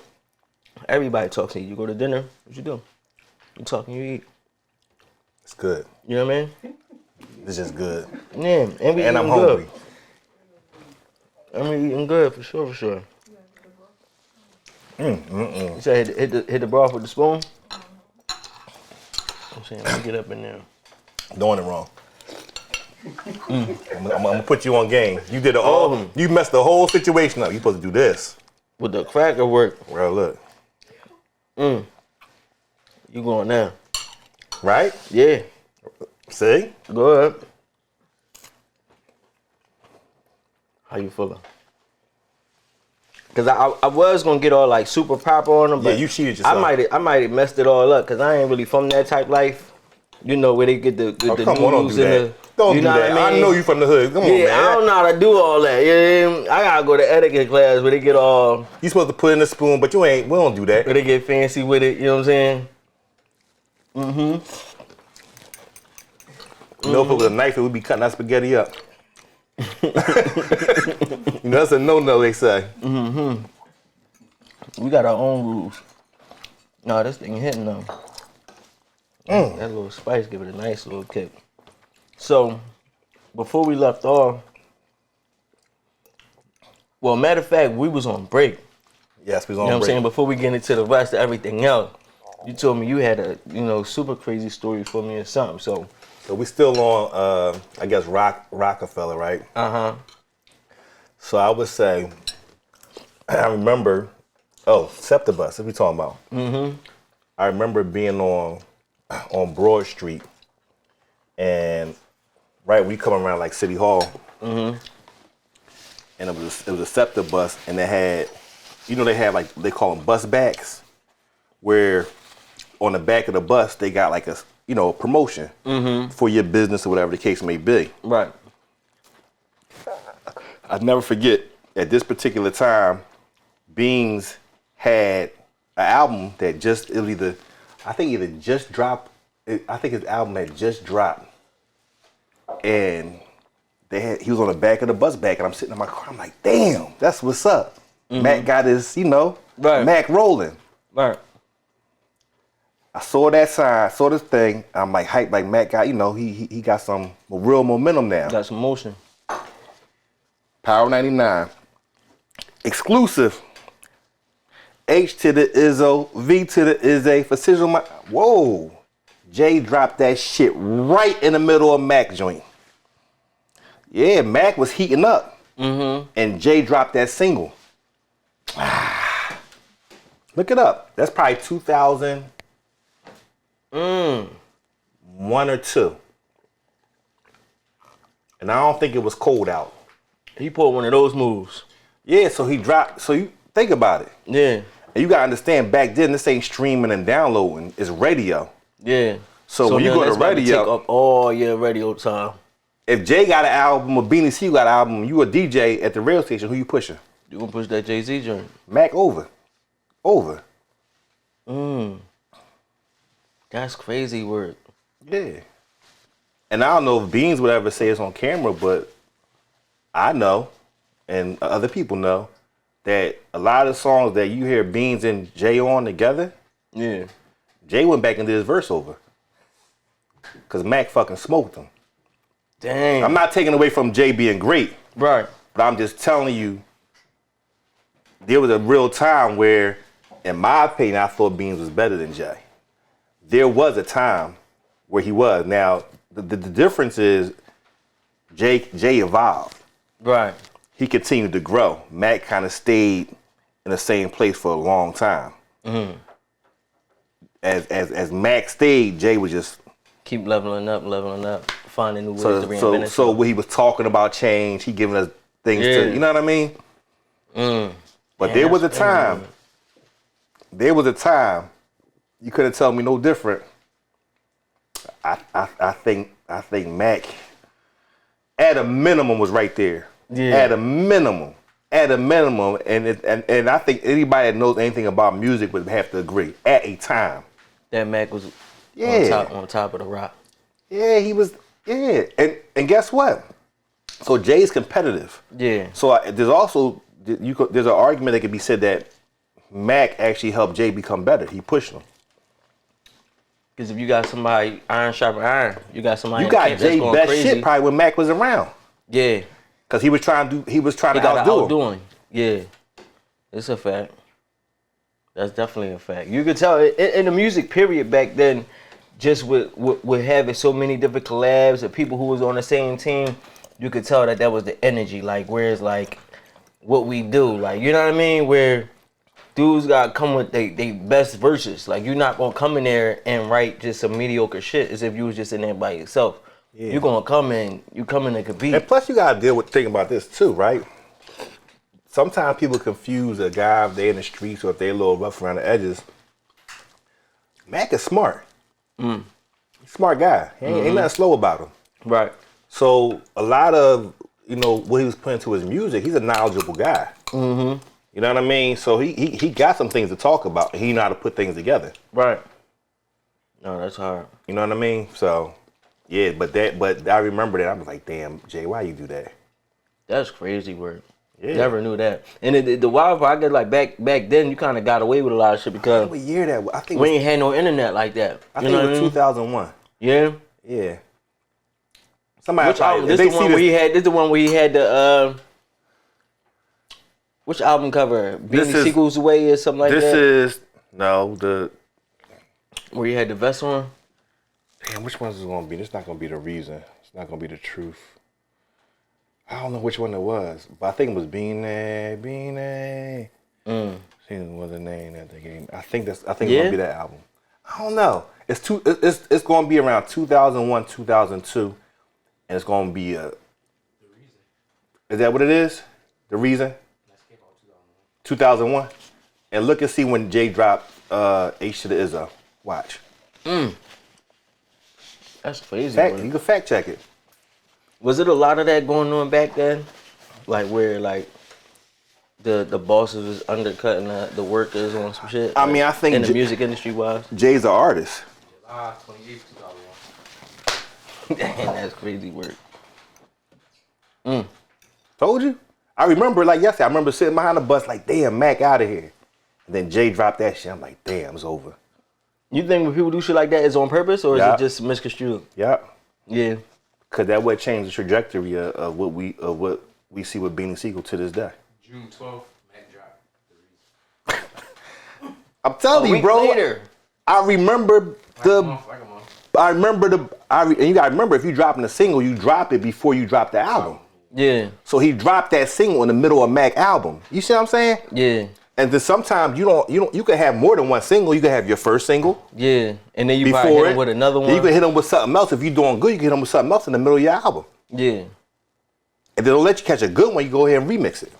C: everybody talks and eat. You go to dinner, what you do? You talk and you eat.
D: It's good.
C: You know what I mean?
D: It's just good.
C: Yeah, and we
D: And I'm
C: eating
D: hungry.
C: good. I'm eating good for sure. You said hit the broth with the spoon? I'm saying, let me get up in there.
D: Doing it wrong. I'm gonna put you on game. You did it all. You messed the whole situation up. You supposed to do this.
C: With the cracker work.
D: Well, look.
C: You going now.
D: Right?
C: Yeah.
D: See?
C: Go ahead. How you feeling? Cause I was gonna get all like super pop on them, but
D: Yeah, you cheated yourself.
C: I might have messed it all up, cause I ain't really from that type life. You know where they get the
D: Oh, come on, don't
C: noodles
D: do
C: and
D: that.
C: the.
D: Don't
C: you
D: do
C: know
D: that.
C: what I
D: I
C: mean?
D: know you from the hood. Come on, man.
C: Yeah, I don't know how to do all that. Yeah, I gotta go to etiquette class where they get all,
D: You supposed to put in a spoon, but you ain't. We don't do that.
C: where they get fancy with it. You know what I'm saying?
D: You know, if it was a knife, it would be cutting that spaghetti up. You know, that's a no-no, they say.
C: We got our own rules. No, this thing hitting though. That little spice give it a nice little kick. So, before we left off, well, matter of fact, we was on break.
D: Yes, we was on
C: You know what I'm
D: break.
C: saying? Before we get into the rest of everything else, you told me you had a, super crazy story for me or something. So
D: we still on, I guess, Rockefeller, right? So I would say, I remember, Septibus, what we talking about? I remember being on Broad Street, and right when you come around like City Hall, and it was a Septibus, and they had, they had like, they call them bus backs, where on the back of the bus they got like a promotion for your business or whatever the case may be.
C: right.
D: I'll never forget, at this particular time, Beans had an album that I think his album had just dropped. And he was on the back of the bus back, and I'm sitting in my car, I'm like, damn, that's what's up. Mac got his,
C: Right.
D: Mac rolling.
C: Right.
D: I saw that sign, saw this thing, I'm like hyped, like Mac got, he got some real momentum now.
C: Got some motion.
D: Power 99. Exclusive. H to the Izzo, V to the Izzy, for Sizzle my. Whoa. Jay dropped that shit right in the middle of Mac joint. Yeah, Mac was heating up. And Jay dropped that single. Look it up. That's probably 2001 or 2. And I don't think it was cold out.
C: He pulled one of those moves.
D: Yeah, so he dropped. So you think about it.
C: Yeah.
D: And you gotta understand, back then, this ain't streaming and downloading. It's radio.
C: Yeah.
D: So when you go to radio,
C: take up all your radio time.
D: If Jay got an album or Beanie C got an album, you a DJ at the radio station, who you pushing?
C: You gonna push that Jay-Z joint?
D: Mac over.
C: That's crazy word.
D: Yeah. And I don't know if Beans would ever say it's on camera, but I know, and other people know, that a lot of songs that you hear Beans and Jay on together,
C: Yeah.
D: Jay went back and did his verse over. Because Mac fucking smoked him.
C: Damn.
D: I'm not taking away from Jay being great.
C: Right.
D: But I'm just telling you, there was a real time where, in my opinion, I thought Beans was better than Jay. There was a time where he was. Now, the difference is Jay evolved.
C: Right.
D: He continued to grow. Mac kind of stayed in the same place for a long time.
C: Mm-hmm.
D: As Mac stayed, Jay was just
C: keep leveling up, finding new ways to reinvent himself.
D: So when he was talking about change, he giving us things to, you know what I mean? But there was a time. There was a time. You couldn't tell me no different. I think Mac, at a minimum, was right there.
C: Yeah.
D: At a minimum, and I think anybody that knows anything about music would have to agree. At a time,
C: that Mac was on top of the rock.
D: Yeah, he was. Yeah, and guess what? So Jay's competitive.
C: Yeah.
D: So there's also there's an argument that could be said that Mac actually helped Jay become better. He pushed him.
C: Because if you got somebody iron sharper iron, you got somebody.
D: You got Jay best crazy shit probably when Mac was around.
C: Yeah.
D: Because he was trying to outdo him.
C: Yeah. It's a fact. That's definitely a fact. You could tell in the music period back then, just with having so many different collabs of people who was on the same team, you could tell that was the energy. Like, whereas like what we do, like, you know what I mean? Where dudes gotta come with they best verses. Like, you're not gonna come in there and write just some mediocre shit as if you was just in there by yourself. Yeah. You're gonna come in to compete.
D: And plus you gotta deal with thinking about this too, right? Sometimes people confuse a guy if they're in the streets or if they're a little rough around the edges. Mac is smart. Smart guy. Ain't nothing slow about him.
C: Right.
D: So a lot of, what he was putting to his music, he's a knowledgeable guy. Mm-hmm. You know what I mean? So he got some things to talk about. He know how to put things together.
C: Right. No, that's hard.
D: You know what I mean? So yeah, but I remember that. I was like, damn, Jay, why you do that?
C: That's crazy work.
D: Yeah.
C: Never knew that. And the wild part, I get like back then, you kind of got away with a lot of shit because
D: what year that was? I think
C: we ain't had no internet like that.
D: I think it was 2001.
C: Yeah.
D: Yeah. Somebody
C: which album? This the one where he had the which album cover? Beanie Siegel's Way or something like that.
D: This is the
C: where he had the vest on.
D: Damn, which one is it gonna be? It's not gonna be The Reason. It's not gonna be The Truth. I don't know which one it was, but I think it was Beanie. See what the name that they gave me. I think it's gonna be that album. I don't know. It's gonna be around 2001, 2002, and it's gonna be The Reason. Is that what it is? The Reason. 2001. And look and see when Jay dropped H to the Izzo. Watch.
C: That's crazy.
D: You can fact check it.
C: Was it a lot of that going on back then? Like where like the bosses was undercutting the workers on some shit?
D: I mean, I think
C: in the music industry wise.
D: Jay's an artist.
B: July 28th, 2001.
C: Damn, that's crazy work.
D: Told you. I remember like yesterday. I remember sitting behind the bus like, damn, Mac out of here. And then Jay dropped that shit. I'm like, damn, it's over.
C: You think when people do shit like that, it's on purpose or is it just misconstrued?
D: Yep.
C: Yeah.
D: Cause that would change the trajectory of what we see with Beanie Siegel to this day.
B: June 12th, Mac dropped.
D: I'm telling you, bro.
C: Later.
D: I remember and you gotta remember if you dropping a single, you drop it before you drop the album.
C: Yeah.
D: So he dropped that single in the middle of Mac album. You see what I'm saying?
C: Yeah.
D: And then sometimes you can have more than one single. You can have your first single.
C: Yeah. And then you probably hit him with another one.
D: Then you can hit him with something else. If you're doing good, you can hit him with something else in the middle of your album.
C: Yeah.
D: And then they'll let you catch a good one, you go ahead and remix it.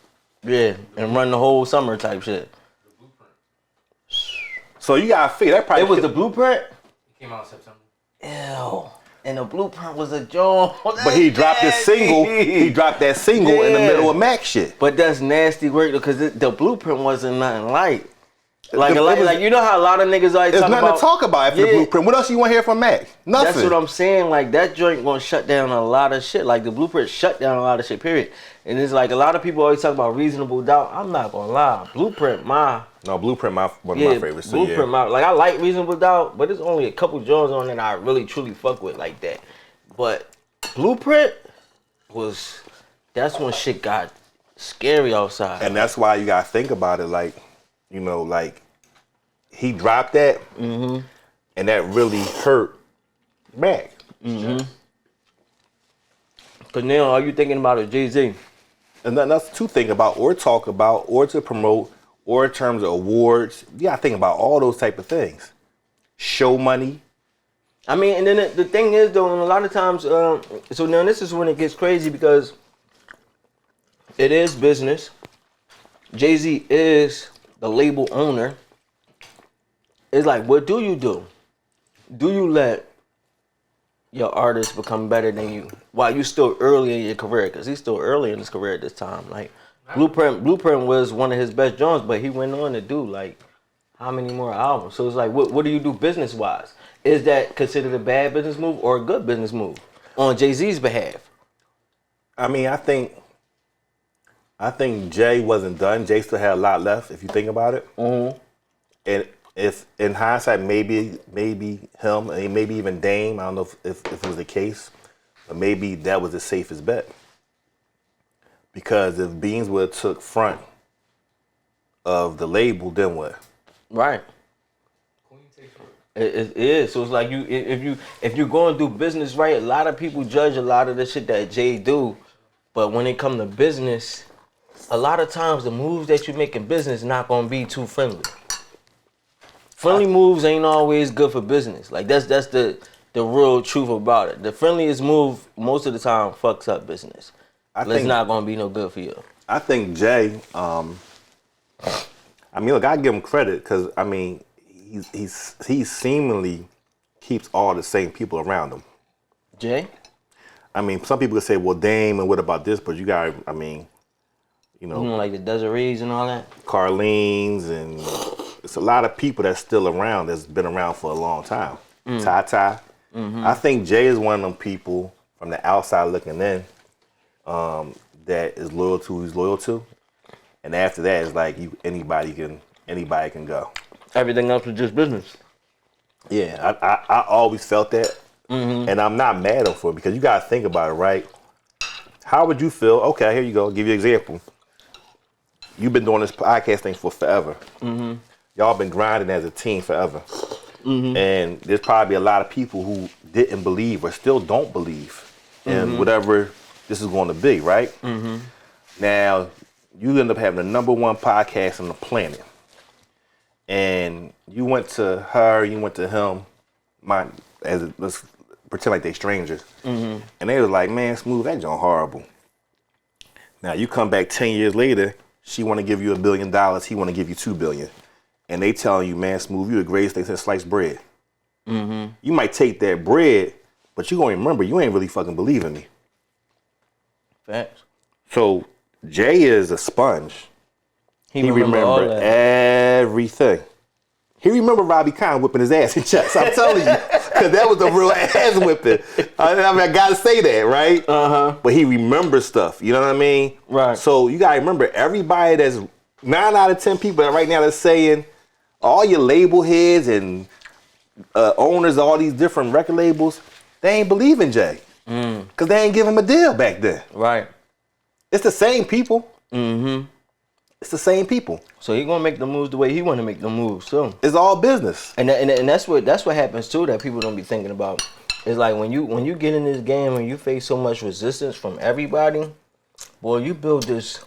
C: Yeah. And run the whole summer type shit.
B: The Blueprint.
D: So you gotta figure that probably
C: It was the Blueprint?
B: It came out in September.
C: Ew. And the Blueprint was a joint.
D: But he dropped the single. He dropped that single in the middle of Mac shit.
C: But that's nasty work because the Blueprint wasn't nothing light. Like, you know how a lot of niggas always talk about. There's nothing
D: to talk about after the Blueprint. What else you want to hear from Mac? Nothing.
C: That's what I'm saying. Like, that joint gonna shut down a lot of shit. Like, the Blueprint shut down a lot of shit, period. And it's like a lot of people always talk about Reasonable Doubt. I'm not gonna lie. Blueprint, one of my favorites. So Blueprint, like, I like Reasonable Doubt, but there's only a couple joints on it I really truly fuck with like that. But Blueprint that's when shit got scary outside.
D: And that's why you gotta think about it, like, you know, like, he dropped that, and that really hurt Mac.
C: Because now all you thinking about is Jay-Z.
D: And nothing else to think about or talk about or to promote or in terms of awards. You gotta think about all those type of things. Show money.
C: I mean, and then the thing is, though, and a lot of times, so now this is when it gets crazy because it is business. Jay-Z is the label owner. It's like, what do you do? Do you let your artist become better than you while you still early in your career? Because he's still early in his career at this time. Like, Blueprint was one of his best joints, but he went on to do, like, how many more albums? So it's like, what do you do business-wise? Is that considered a bad business move or a good business move on Jay-Z's behalf?
D: I mean, I think Jay wasn't done. Jay still had a lot left, if you think about it. And if in hindsight, maybe him, and maybe even Dame, I don't know if it was the case, but maybe that was the safest bet. Because if Beans would have took front of the label, then what?
C: Right. It is. So it's like if you're going to do business right, a lot of people judge a lot of the shit that Jay do, but when it come to business, a lot of times the moves that you make in business not gonna be too friendly. Friendly moves ain't always good for business. Like that's the real truth about it. The friendliest move most of the time fucks up business. It's not gonna be no good for you.
D: I think Jay, I mean, look, I give him credit because I mean, he seemingly keeps all the same people around him.
C: Jay?
D: I mean, some people could say, well, Dame, and what about this? But you got, I mean, you know,
C: like the Desirees and all that?
D: Carlene's, and it's a lot of people that's still around, that's been around for a long time. Tata. I think Jay is one of them people from the outside looking in that is loyal to who he's loyal to. And after that, it's like anybody can go.
C: Everything else is just business.
D: Yeah, I always felt that. And I'm not mad at him for it because you got to think about it, right? How would you feel? Okay, here you go. I'll give you an example. You've been doing this podcast thing for forever. Y'all been grinding as a team forever. And there's probably a lot of people who didn't believe or still don't believe in whatever this is going to be, right? Now, you end up having the #1 podcast on the planet. And you went to her, you went to him, let's pretend like they strangers. And they was like, man, Smooth, that joint horrible. Now you come back 10 years later, she want to give you $1 billion, he want to give you $2 billion. And they telling you, man, Smooth, you the greatest thing since sliced bread. You might take that bread, but you gonna remember, you ain't really fucking believing me.
C: Facts.
D: So Jay is a sponge. He remember everything. He remember Robbie Khan whipping his ass in chess. I'm telling you, because that was a real ass whipping. I mean, I gotta say that, right? But he remembers stuff. You know what I mean?
C: Right.
D: So you gotta remember, everybody that's 9 out of 10 people that right now that's saying, all your label heads and owners of all these different record labels, they ain't believing Jay, because they ain't give him a deal back then.
C: Right.
D: It's the same people. It's the same people.
C: So he gonna make the moves the way he want to make the moves too.
D: It's all business.
C: And that's what happens too that people don't be thinking about. It's like when you get in this game and you face so much resistance from everybody, boy, you build this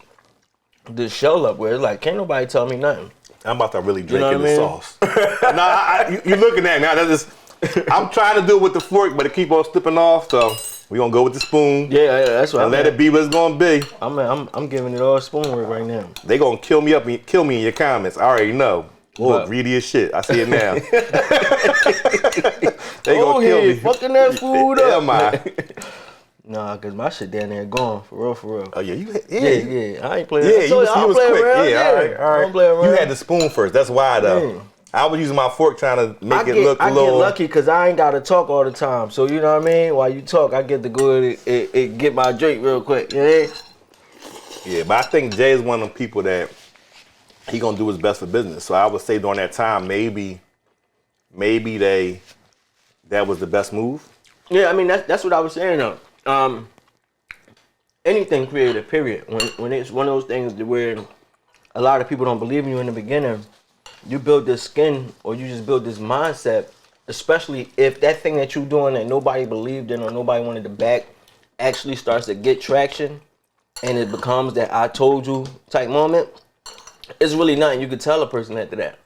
C: shell up where it's like can't nobody tell me nothing.
D: I'm about to really drink in the sauce. You looking at me now. That's just, I'm trying to do it with the fork, but it keep on slipping off. So we gonna go with the spoon.
C: Yeah, that's what.
D: And let it be what it's gonna be.
C: I'm giving it all spoon work right now.
D: They gonna kill me in your comments. I already know. Oh, greedy as shit. I see it now. They gonna kill me.
C: Fucking that food up.
D: Am I?
C: Nah, cause my shit down there gone for real.
D: Oh yeah,
C: Yeah. I ain't playing.
D: Yeah, you was quick.
C: Around.
D: Yeah, all right.
C: I don't play around.
D: You had the spoon first. That's why though.
C: Yeah.
D: I was using my fork trying to make it look a little.
C: I get lucky because I ain't gotta talk all the time. So you know what I mean. While you talk, I get to go and get my drink real quick. Yeah.
D: Yeah, but I think Jay is one of them people that he gonna do his best for business. So I would say during that time, maybe that was the best move.
C: Yeah, I mean that's what I was saying though. Anything creative, period. When it's one of those things where a lot of people don't believe in you in the beginning, you build this skin or you just build this mindset, especially if that thing that you're doing that nobody believed in or nobody wanted to back actually starts to get traction and it becomes that I told you type moment, it's really nothing you could tell a person after that.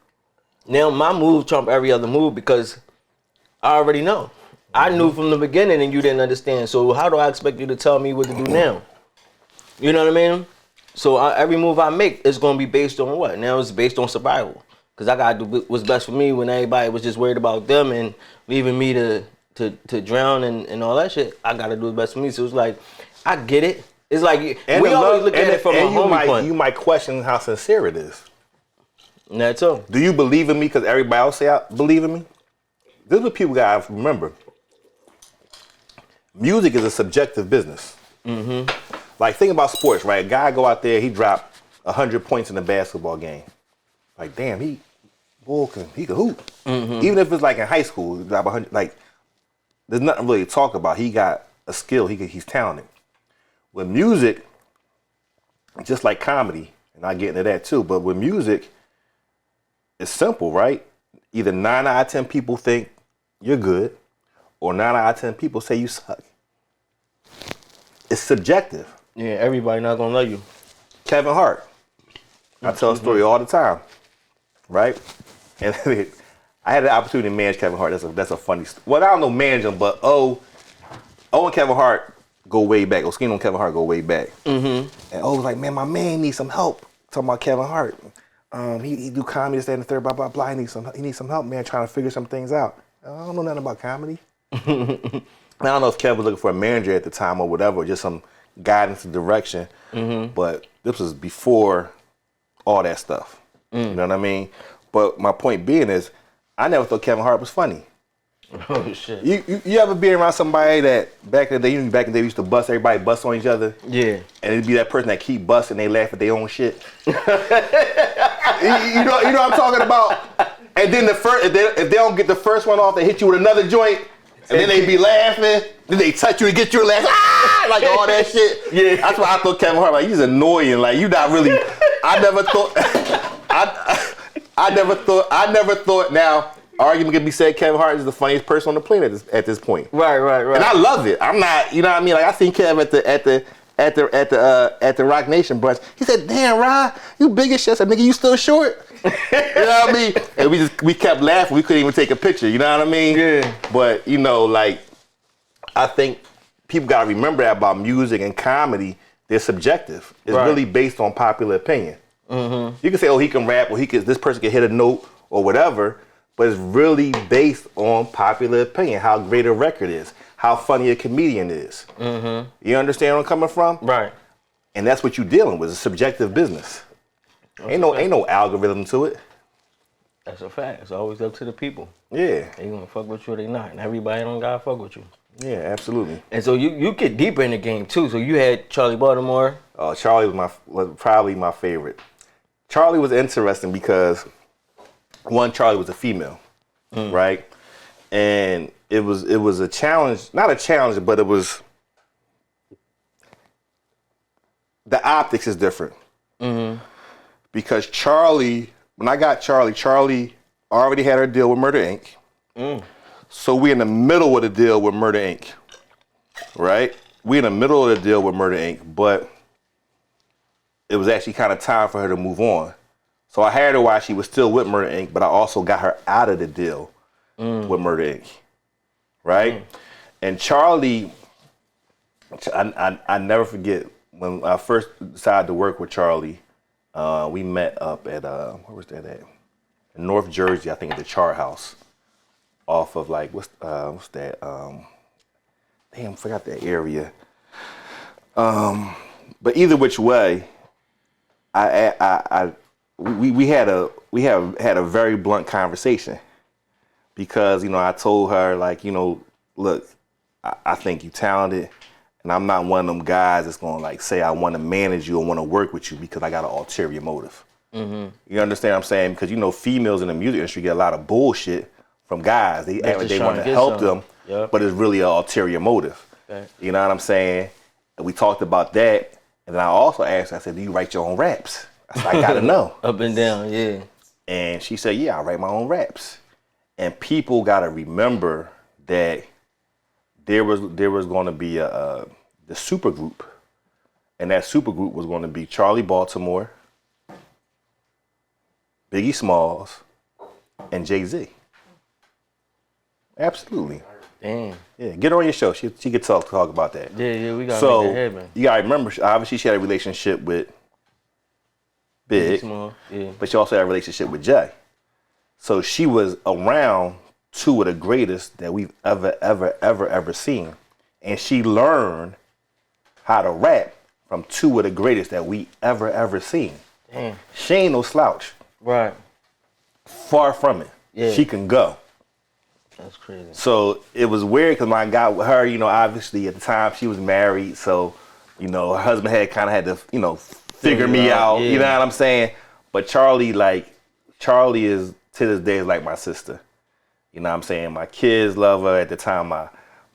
C: Now my move trump every other move because I already know. I knew from the beginning and you didn't understand. So how do I expect you to tell me what to do now? You know what I mean? So every move I make is going to be based on what? Now it's based on survival. Because I got to do what's best for me when everybody was just worried about them and leaving me to drown and all that shit. I got to do what's best for me. So it's like, I get it. It's like, and we always look at it from a homie point.
D: You might question how sincere it is.
C: That's all.
D: Do you believe in me because everybody else say I believe in me? This is what people got to remember. Music is a subjective business. Mm-hmm. Like, think about sports, right? A guy go out there, he dropped 100 points in a basketball game. Like, damn, he can hoop. Mm-hmm. Even if it's like in high school, he drop 100. Like, there's nothing really to talk about. He got a skill. He's talented. With music, just like comedy, and I get into that too. But with music, it's simple, right? Either 9 out of 10 people think you're good, or 9 out of 10 people say you suck. It's subjective.
C: Yeah, everybody not gonna love you.
D: Kevin Hart. I tell a story all the time, right? And I had the opportunity to manage Kevin Hart. That's a funny story. Well, I don't know manage him, but and Kevin Hart go way back. Oskino and Kevin Hart go way back. Mm-hmm. And was like, man, my man needs some help. Talking about Kevin Hart. He do comedy, this, that, and the third, blah, blah, blah. He needs some help, man, trying to figure some things out. I don't know nothing about comedy. I don't know if Kevin was looking for a manager at the time or whatever, or just some guidance and direction. Mm-hmm. But this was before all that stuff. You know what I mean? But my point being is, I never thought Kevin Hart was funny.
C: Oh shit!
D: You ever be around somebody that back in the day, we used to bust, everybody bust on each other? Yeah. And it'd be that person that keep busting, they laugh at their own shit. you know what I'm talking about? And then if they don't get the first one off, they hit you with another joint, and then they be laughing. Then they touch you and get you and laugh, like all that shit. Yeah. That's why I thought Kevin Hart, like, he's annoying. Like, you not really. I never thought. Now, argument could be said, Kevin Hart is the funniest person on the planet at this point. Right. And I love it. I'm not, you know what I mean? Like, I seen Kev at the Rock Nation brunch. He said, "Damn, Ra, you big as shit." I said, "Nigga, you still short?" You know what I mean? And we kept laughing. We couldn't even take a picture. You know what I mean? Yeah. But like, I think people gotta remember that about music and comedy. They're subjective. It's really based on popular opinion. Mm-hmm. You can say, "Oh, he can rap," or this person can hit a note, or whatever. But it's really based on popular opinion, how great a record is, how funny a comedian is. Mm-hmm. You understand where I'm coming from? Right. And that's what you're dealing with, it's a subjective business. Ain't no algorithm to it.
C: That's a fact. It's always up to the people.
D: Yeah.
C: They gonna fuck with you or they not. And everybody don't gotta fuck with you.
D: Yeah, absolutely.
C: And so you get deeper in the game too. So you had Charlie Baltimore.
D: Oh, Charlie was probably my favorite. Charlie was interesting because one, Charlie was a female, right? And it was a challenge, not a challenge, but it was, the optics is different. Mm-hmm. Because Charlie, when I got Charlie already had her deal with Murder Inc. So we in the middle of the deal with Murder Inc. Right? We in the middle of the deal with Murder Inc. But it was actually kind of time for her to move on. So I had her while she was still with Murder Inc., but I also got her out of the deal with Murder Inc., right? And Charlie, I never forget, when I first decided to work with Charlie, we met up at, where was that at? In North Jersey, I think at the Chart House. off of like what's that? Damn, I forgot that area. But either which way, we had a very blunt conversation because I told her like look, I think you talented, and I'm not one of them guys that's gonna like say I want to manage you or want to work with you because I got an ulterior motive. Mm-hmm. You understand what I'm saying? Because females in the music industry get a lot of bullshit from guys. They act like they want to help them, but it's really an ulterior motive. Okay. You know what I'm saying? And we talked about that, and then I also asked, I said, do you write your own raps? I said, I gotta know.
C: Up and down, yeah.
D: And she said, yeah, I write my own raps. And people gotta remember that there was going to be the super group, and that super group was going to be Charlie Baltimore, Biggie Smalls, and Jay-Z. Absolutely.
C: Damn.
D: Yeah, get her on your show. She could talk about that.
C: Yeah, we gotta make that happen.
D: You gotta remember, obviously she had a relationship with Big, but she also had a relationship with Jay. So she was around two of the greatest that we've ever seen. And she learned how to rap from two of the greatest that we ever seen.
C: Damn.
D: She ain't no slouch.
C: Right.
D: Far from it. Yeah. She can go.
C: That's crazy.
D: So it was weird because when I got with her, obviously at the time she was married. So, her husband had to, figure me out. Yeah. You know what I'm saying? But Charlie is to this day is like my sister. You know what I'm saying? My kids love her. At the time,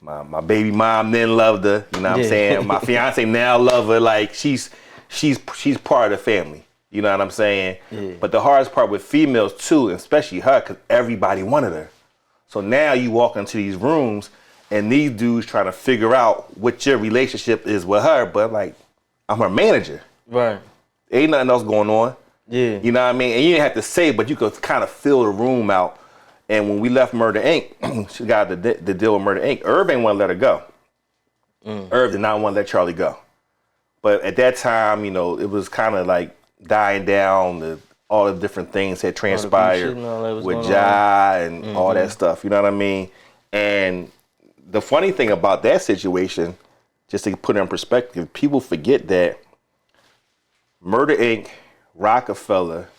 D: my baby mom then loved her. You know what I'm saying? My fiance now love her. Like she's part of the family. You know what I'm saying? Yeah. But the hardest part with females too, especially her, because everybody wanted her. So now you walk into these rooms and these dudes trying to figure out what your relationship is with her, but like, I'm her manager.
C: Right.
D: Ain't nothing else going on.
C: Yeah.
D: You know what I mean? And you didn't have to say it, but you could kind of fill the room out. And when we left Murder Inc., she got the deal with Murder Inc., Irv ain't want to let her go. Irv did not want to let Charlie go. But at that time, it was kind of like dying down, all the different things had transpired with Ja and all that stuff. You know what I mean? And the funny thing about that situation, just to put it in perspective, people forget that Murder Inc., Rockefeller,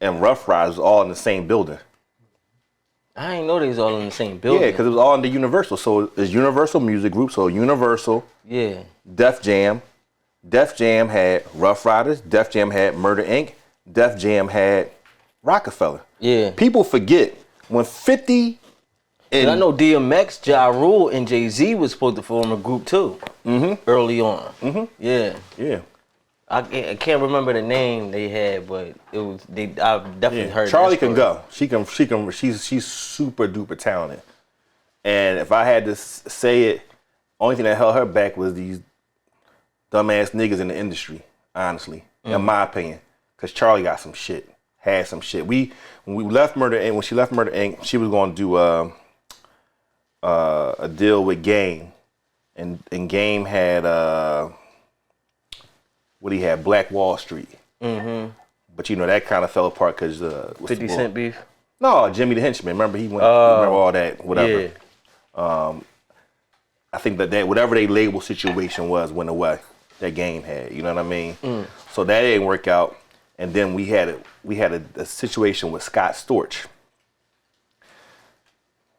D: and Rough Riders was all in the same building.
C: I didn't know they was all in the same building.
D: Yeah, because it was all under Universal. So it's Universal Music Group. So Universal, Def Jam. Def Jam had Rough Riders. Def Jam had Murder Inc. Def Jam had Rockefeller. Yeah. People forget when 50 and
C: I know DMX, Ja Rule, and Jay-Z was supposed to form a group too. Early on. Yeah. Yeah. I can't remember the name they had, but it was I've definitely heard.
D: Charlie can go. She's super duper talented. And if I had to say it, only thing that held her back was these dumbass niggas in the industry, honestly, in my opinion. Because Charlie got some shit, had some shit. When we left Murder Inc., when she left Murder Inc., she was going to do a deal with Game. And Game had, what he had, Black Wall Street. But that kind of fell apart because
C: 50 Cent beef?
D: No, Jimmy the Henchman. Remember he went, remember all that, whatever. Yeah. I think that whatever they label situation went away. That Game had, you know what I mean? So that didn't work out. And then we had a situation with Scott Storch.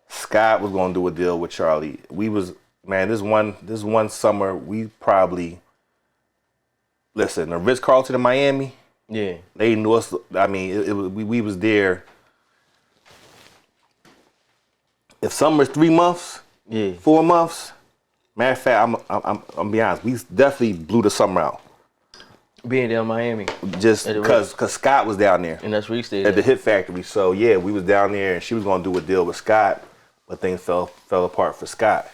D: Scott was going to do a deal with Charlie. This one summer we probably the Ritz-Carlton in Miami. Yeah, they knew us. I mean, we was there. If summer's 3 months, 4 months. Matter of fact, I'm be honest. We definitely blew the summer out.
C: Being down in Miami.
D: Just because Scott was down there.
C: And that's where he stayed.
D: At the Hit Factory. So, yeah, we was down there, and she was going to do a deal with Scott, but things fell apart for Scott.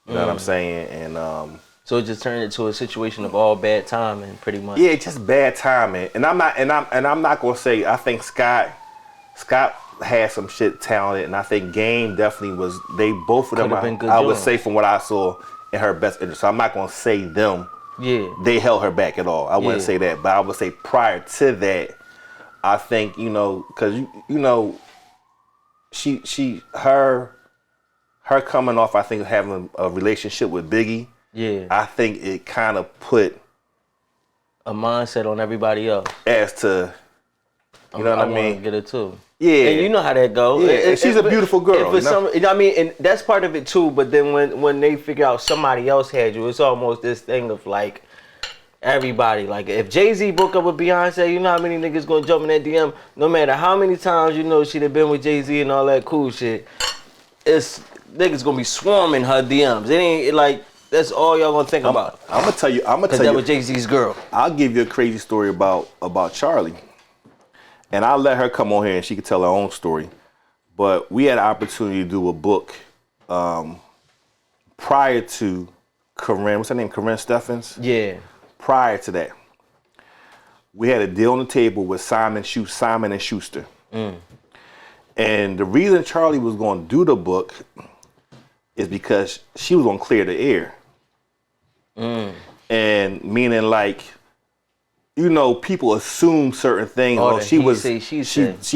D: You know what I'm saying? And
C: so it just turned into a situation of all bad timing, pretty much.
D: Yeah, just bad timing. And I'm not going to say, I think Scott had some shit talented, and I think Game definitely was, both of them, I would say from what I saw, in her best interest. So I'm not going to say them. Yeah. They held her back at all. I wouldn't say that. But I would say prior to that, I think, because, her coming off, I think, having a relationship with Biggie.
C: Yeah.
D: I think it kind of put
C: a mindset on everybody else
D: as to, you know what I mean?
C: Get it too.
D: Yeah.
C: And you know how that goes.
D: Yeah. And she's a beautiful girl.
C: I mean, and that's part of it too. But then when they figure out somebody else had you, it's almost this thing of like everybody. Like if Jay-Z broke up with Beyonce, you know how many niggas gonna jump in that DM? No matter how many times you know she'd have been with Jay-Z and all that cool shit, it's niggas gonna be swarming her DMs. It ain't like that's all y'all gonna think about.
D: I'm gonna tell you.
C: Cause that was Jay-Z's girl.
D: I'll give you a crazy story about Charlie. And I'll let her come on here and she can tell her own story. But we had an opportunity to do a book prior to Corinne. What's her name? Corinne Steffens?
C: Yeah.
D: Prior to that, we had a deal on the table with Simon and Schuster. And the reason Charlie was going to do the book is because she was going to clear the air. And meaning like, you know, people assume certain things.
C: Oh,
D: she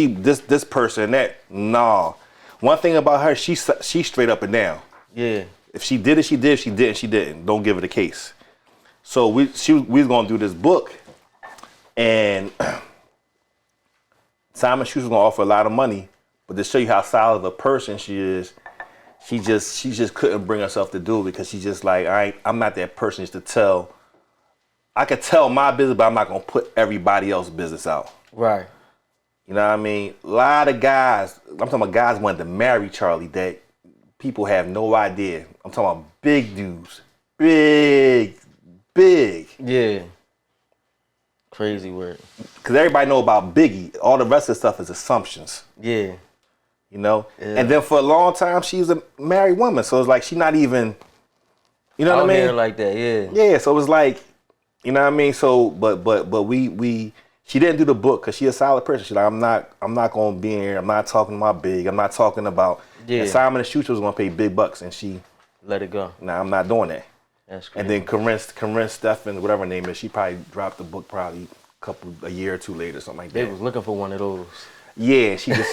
D: this person that. Nah. One thing about her, she straight up and down.
C: Yeah.
D: If she did it, she did. If she didn't, she didn't. Don't give it a case. So we was gonna do this book, and Simon Schuster was gonna offer a lot of money, but to show you how solid of a person she is, she just couldn't bring herself to do it because she's just like, I'm not that person just to tell. I could tell my business, but I'm not gonna put everybody else's business out.
C: Right.
D: You know what I mean? A lot of guys, I'm talking about guys wanted to marry Charlie that people have no idea. I'm talking about big dudes. Big.
C: Yeah. Crazy word.
D: Because everybody know about Biggie. All the rest of the stuff is assumptions.
C: Yeah.
D: You know?
C: Yeah.
D: And then for a long time, she was a married woman. So it's like she not even, you know what I mean?
C: Here like that, yeah.
D: Yeah, so it was like, you know what I mean? So, but we she didn't do the book because she's a solid person. She's like, I'm not going to be in here. I'm not talking about Big. I'm not talking about, and Simon and Schuster was going to pay big bucks. And she
C: let it go.
D: Nah, I'm not doing that.
C: That's crazy.
D: And then Corinne Steffens, whatever her name is, she probably dropped the book probably a year or two later, something like that.
C: They was looking for one of those.
D: Yeah, she just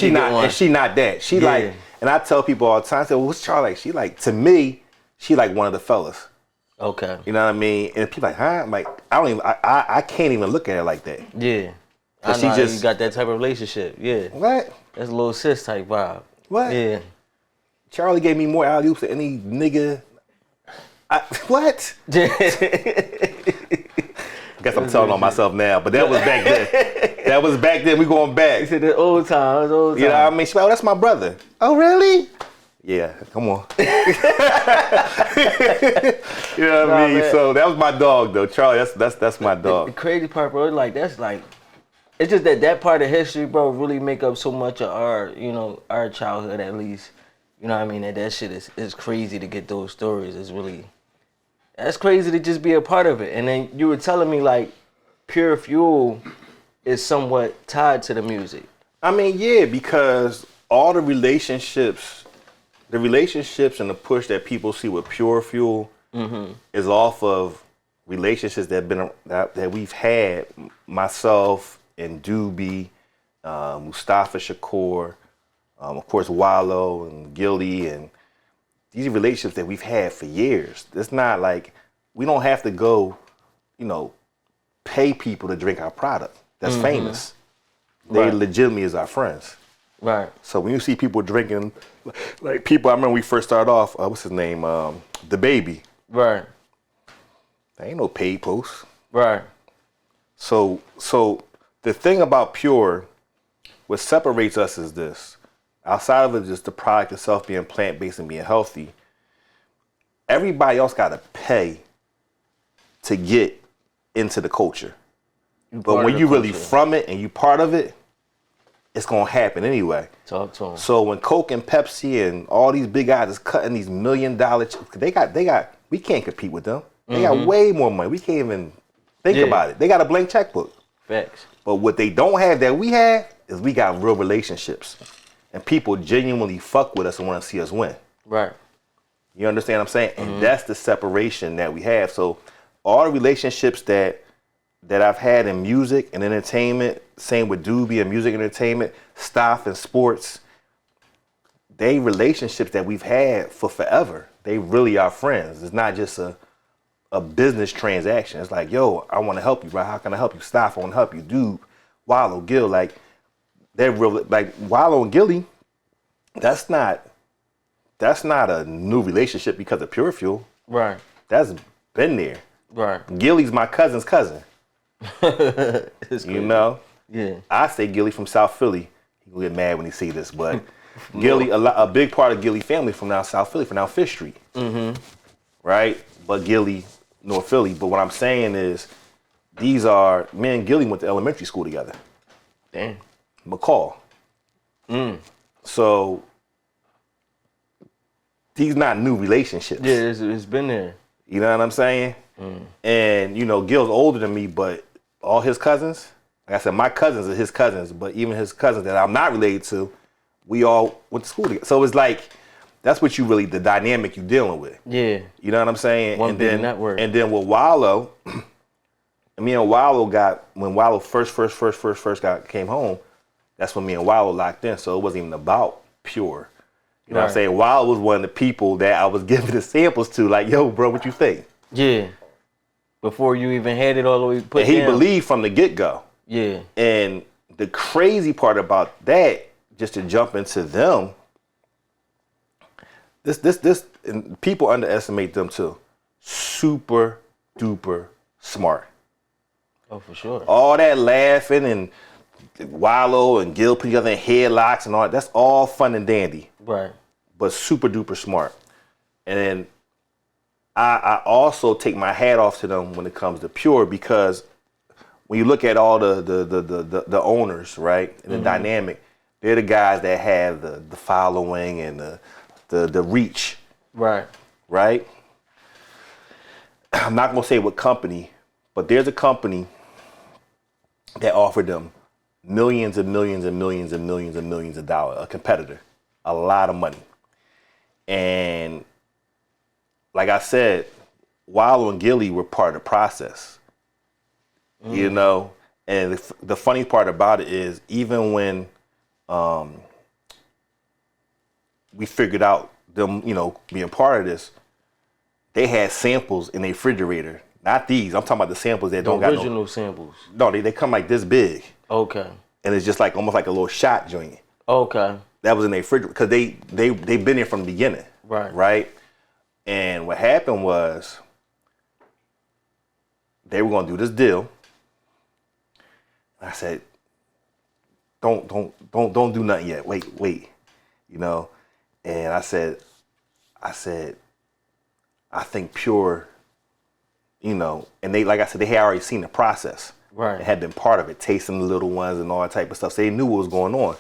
D: she not that. She like, and I tell people all the time, I say, well, what's Charlie like? She like, to me, she like one of the fellas.
C: Okay.
D: You know what I mean? And people like, huh? I'm like, I can't even look at her like that.
C: Yeah. I know she just you got that type of relationship. Yeah.
D: What?
C: That's a little sis type vibe.
D: What?
C: Yeah.
D: Charlie gave me more alley-oops than any nigga. What?
C: Guess
D: I'm telling on myself now, but that was back then. That was back then. We going back.
C: You said the old times,
D: You know what I mean? She's like, oh, that's my brother. Oh, really? Yeah, come on. You know what I mean? Man. So that was my dog, though. Charlie, that's my dog.
C: The crazy part, bro, like that's like, it's just that part of history, bro, really make up so much of our, you know, our childhood at least. You know what I mean? That shit is crazy to get those stories. It's really, that's crazy to just be a part of it. And then you were telling me like Pure Fuel is somewhat tied to the music.
D: I mean, yeah, because all the relationships and the push that people see with Pure Fuel is off of relationships that we've had, myself and Doobie, Mustafa Shakur, of course Wallo and Gillie, and these relationships that we've had for years. It's not like we don't have to go, you know, pay people to drink our product that's famous. They legitimately is our friends.
C: Right.
D: So when you see people drinking, like people, I remember we first started off, what's his name? The Baby.
C: Right.
D: There ain't no paid posts.
C: Right.
D: So the thing about Pure, what separates us is this. Outside of it, just the product itself being plant-based and being healthy, everybody else got to pay to get into the culture. But when you really from it and you part of it, it's gonna happen anyway.
C: Talk to them.
D: So when Coke and Pepsi and all these big guys is cutting these $1 million, they got. We can't compete with them. They got way more money. We can't even think about it. They got a blank checkbook.
C: Facts.
D: But what they don't have that we have is we got real relationships, and people genuinely fuck with us and want to see us win.
C: Right.
D: You understand what I'm saying? And that's the separation that we have. So all the relationships that I've had in music and entertainment, same with Doobie and music and entertainment, stuff and sports, they relationships that we've had for forever. They really are friends. It's not just a business transaction. It's like, yo, I want to help you, bro. How can I help you? Stop, I want to help you. Dude, Wallo, Gil, like, they're real, like, Wallo and Gillie, that's not a new relationship because of Pure Fuel.
C: Right.
D: That's been there.
C: Right.
D: Gillie's my cousin's cousin. You know?
C: Yeah.
D: I say Gillie from South Philly. He will get mad when he see this, but Gillie, a big part of Gillie family from down South Philly, from down Fifth Street. Mm-hmm. Right? But Gillie, North Philly. But what I'm saying is, me and Gillie went to elementary school together.
C: Damn.
D: McCall. So these not new relationships.
C: Yeah, it's been there.
D: You know what I'm saying? And, you know, Gil's older than me, but all his cousins, like I said, my cousins are his cousins, but even his cousins that I'm not related to, we all went to school together. So it's like, that's what the dynamic you're dealing with.
C: Yeah.
D: You know what I'm saying?
C: One big network.
D: And then with Wallo, me and Wallo when Wallo first came home, that's when me and Wallo locked in. So it wasn't even about Pure. You know what I'm saying? Wallo was one of the people that I was giving the samples to, like, yo, bro, what you think?
C: Yeah. Before you even had it all the way put
D: and he
C: down.
D: believed from the get-go.
C: Yeah.
D: And the crazy part about that, just to jump into them, this and people underestimate them too. Super duper smart.
C: Oh, for sure.
D: All that laughing and Wallo and Gil putting each other in headlocks and all that's all fun and dandy.
C: Right.
D: But super duper smart. And then I also take my hat off to them when it comes to Pure, because when you look at all the owners, right, and the dynamic, they're the guys that have the following and the reach.
C: Right.
D: Right? I'm not gonna say what company, but there's a company that offered them millions and millions and millions and millions and millions of dollars, a competitor, a lot of money. And like I said, Wallo and Gillie were part of the process, you know? And the funny part about it is, even when we figured out them, you know, being part of this, they had samples in their refrigerator. Not these, I'm talking about the samples that don't got no...
C: original samples.
D: No, they come like this big.
C: Okay.
D: And it's just like, almost like a little shot joint.
C: Okay.
D: That was in their refrigerator, because they've been there from the beginning.
C: Right.
D: Right? And what happened was, they were gonna do this deal. I said, don't do nothing yet. Wait, you know. And I said, I think Pure, you know, and they, like I said, they had already seen the process.
C: Right.
D: They had been part of it, tasting the little ones and all that type of stuff. So they knew what was going on.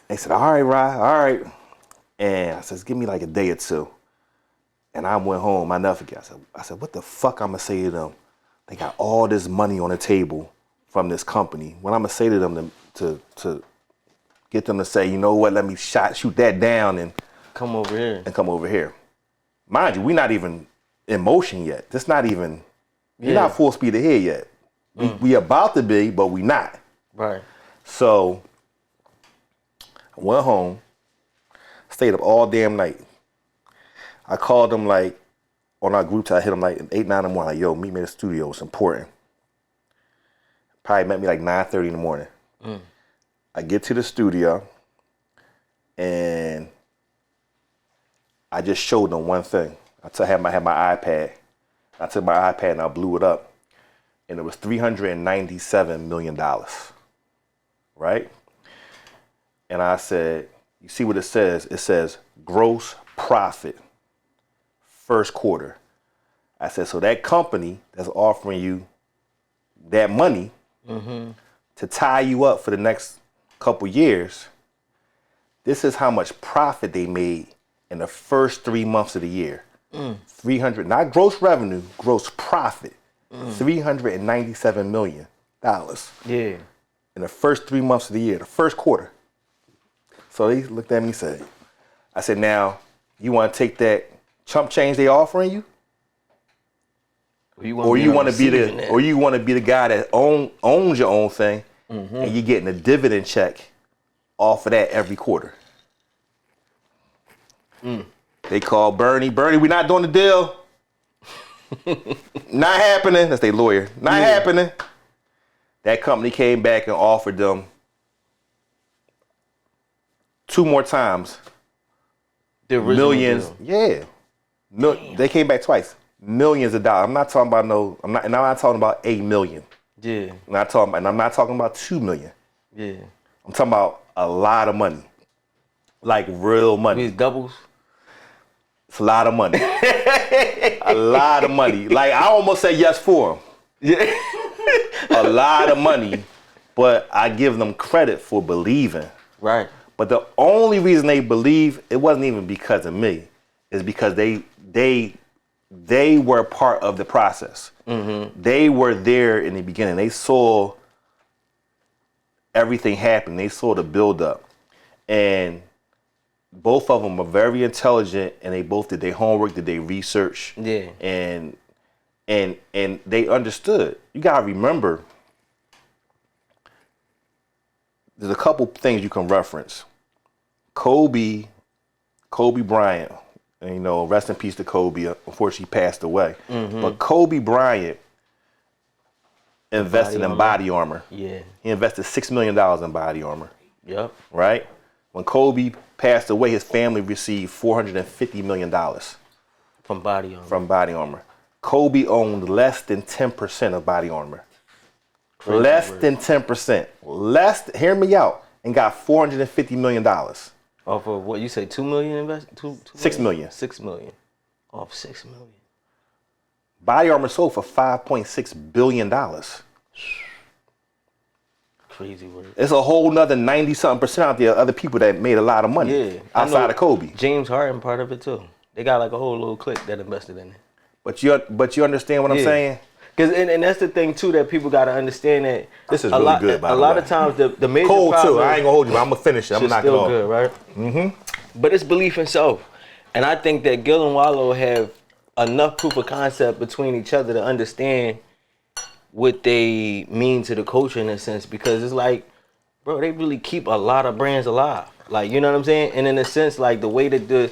D: They said, all right, Ra, all right. And I said, give me like a day or two. And I went home, I never forget. I said, what the fuck I'm gonna say to them? They got all this money on the table from this company. What I'm gonna say to them to get them to say, you know what, let me shoot that down and
C: come over here.
D: Mind you, we're not even in motion yet. That's not even, we're not full speed ahead yet. We about to be, but we not.
C: Right.
D: So I went home, stayed up all damn night. I called them like, on our group chat, I hit them like 8, 9 in the morning, like, yo, meet me in the studio, it's important. Probably met me like 9:30 in the morning. I get to the studio, and I just showed them one thing. I had my iPad. I took my iPad and I blew it up, and it was $397 million, right? And I said, you see what it says? It says gross profit, first quarter. I said, so that company that's offering you that money to tie you up for the next couple years, this is how much profit they made in the first 3 months of the year. 300, not gross revenue, gross profit. $397 million.
C: Yeah.
D: In the first 3 months of the year, the first quarter. So they looked at me and said, I said, now, you want to take that chump change they offering you? Or you want to be the guy that owns your own thing, and you're getting a dividend check off of that every quarter. They called Bernie. Bernie, we not doing the deal. Not happening. That's their lawyer. Not happening. That company came back and offered them 2 more times.
C: The original
D: Millions.
C: deal.
D: Yeah. They came back twice. Millions of dollars. I'm not talking about I'm not talking about $8 million.
C: Yeah.
D: I'm not talking about $2 million.
C: Yeah.
D: I'm talking about a lot of money. Like real money.
C: These doubles?
D: It's a lot of money. A lot of money. Like I almost said yes for them.
C: Yeah.
D: A lot of money, but I give them credit for believing.
C: Right.
D: But the only reason they believe, it wasn't even because of me. It's because they were part of the process. Mm-hmm. They were there in the beginning. They saw everything happen. They saw the build up. And both of them are very intelligent, and they both did their homework, did their research.
C: Yeah.
D: And they understood. You gotta remember, there's a couple things you can reference. Kobe Bryant, and, you know, rest in peace to Kobe. Unfortunately, he passed away. Mm-hmm. But Kobe Bryant invested in body armor.
C: Yeah.
D: He invested $6 million in body armor.
C: Yep.
D: Right? When Kobe passed away, his family received $450 million
C: From body armor.
D: from body armor. Kobe owned less than 10% of body armor.
C: Crazy
D: Less
C: word.
D: than 10%. Hear me out. And got $450 million.
C: Off of what you say, 2 million invest?
D: 6 million.
C: 6 million. Off 6 million.
D: Body armor sold for $5.6 billion.
C: Crazy word.
D: It's a whole nother 90-something% out there of other people that made a lot of money outside of Kobe.
C: James Harden part of it too. They got like a whole little clique that invested in it.
D: But you understand what I'm saying?
C: Cause and that's the thing too that people gotta understand that
D: this is really good. By the way,
C: a lot of times the major
D: cold
C: problem
D: too. I ain't gonna hold you, but I'm gonna finish it. I'm not
C: still
D: gonna.
C: Good, right? Mm-hmm. But it's belief in self, and I think that Gillie N Wallo have enough proof of concept between each other to understand what they mean to the culture in a sense. Because it's like, bro, they really keep a lot of brands alive. Like, you know what I'm saying? And in a sense, like the way that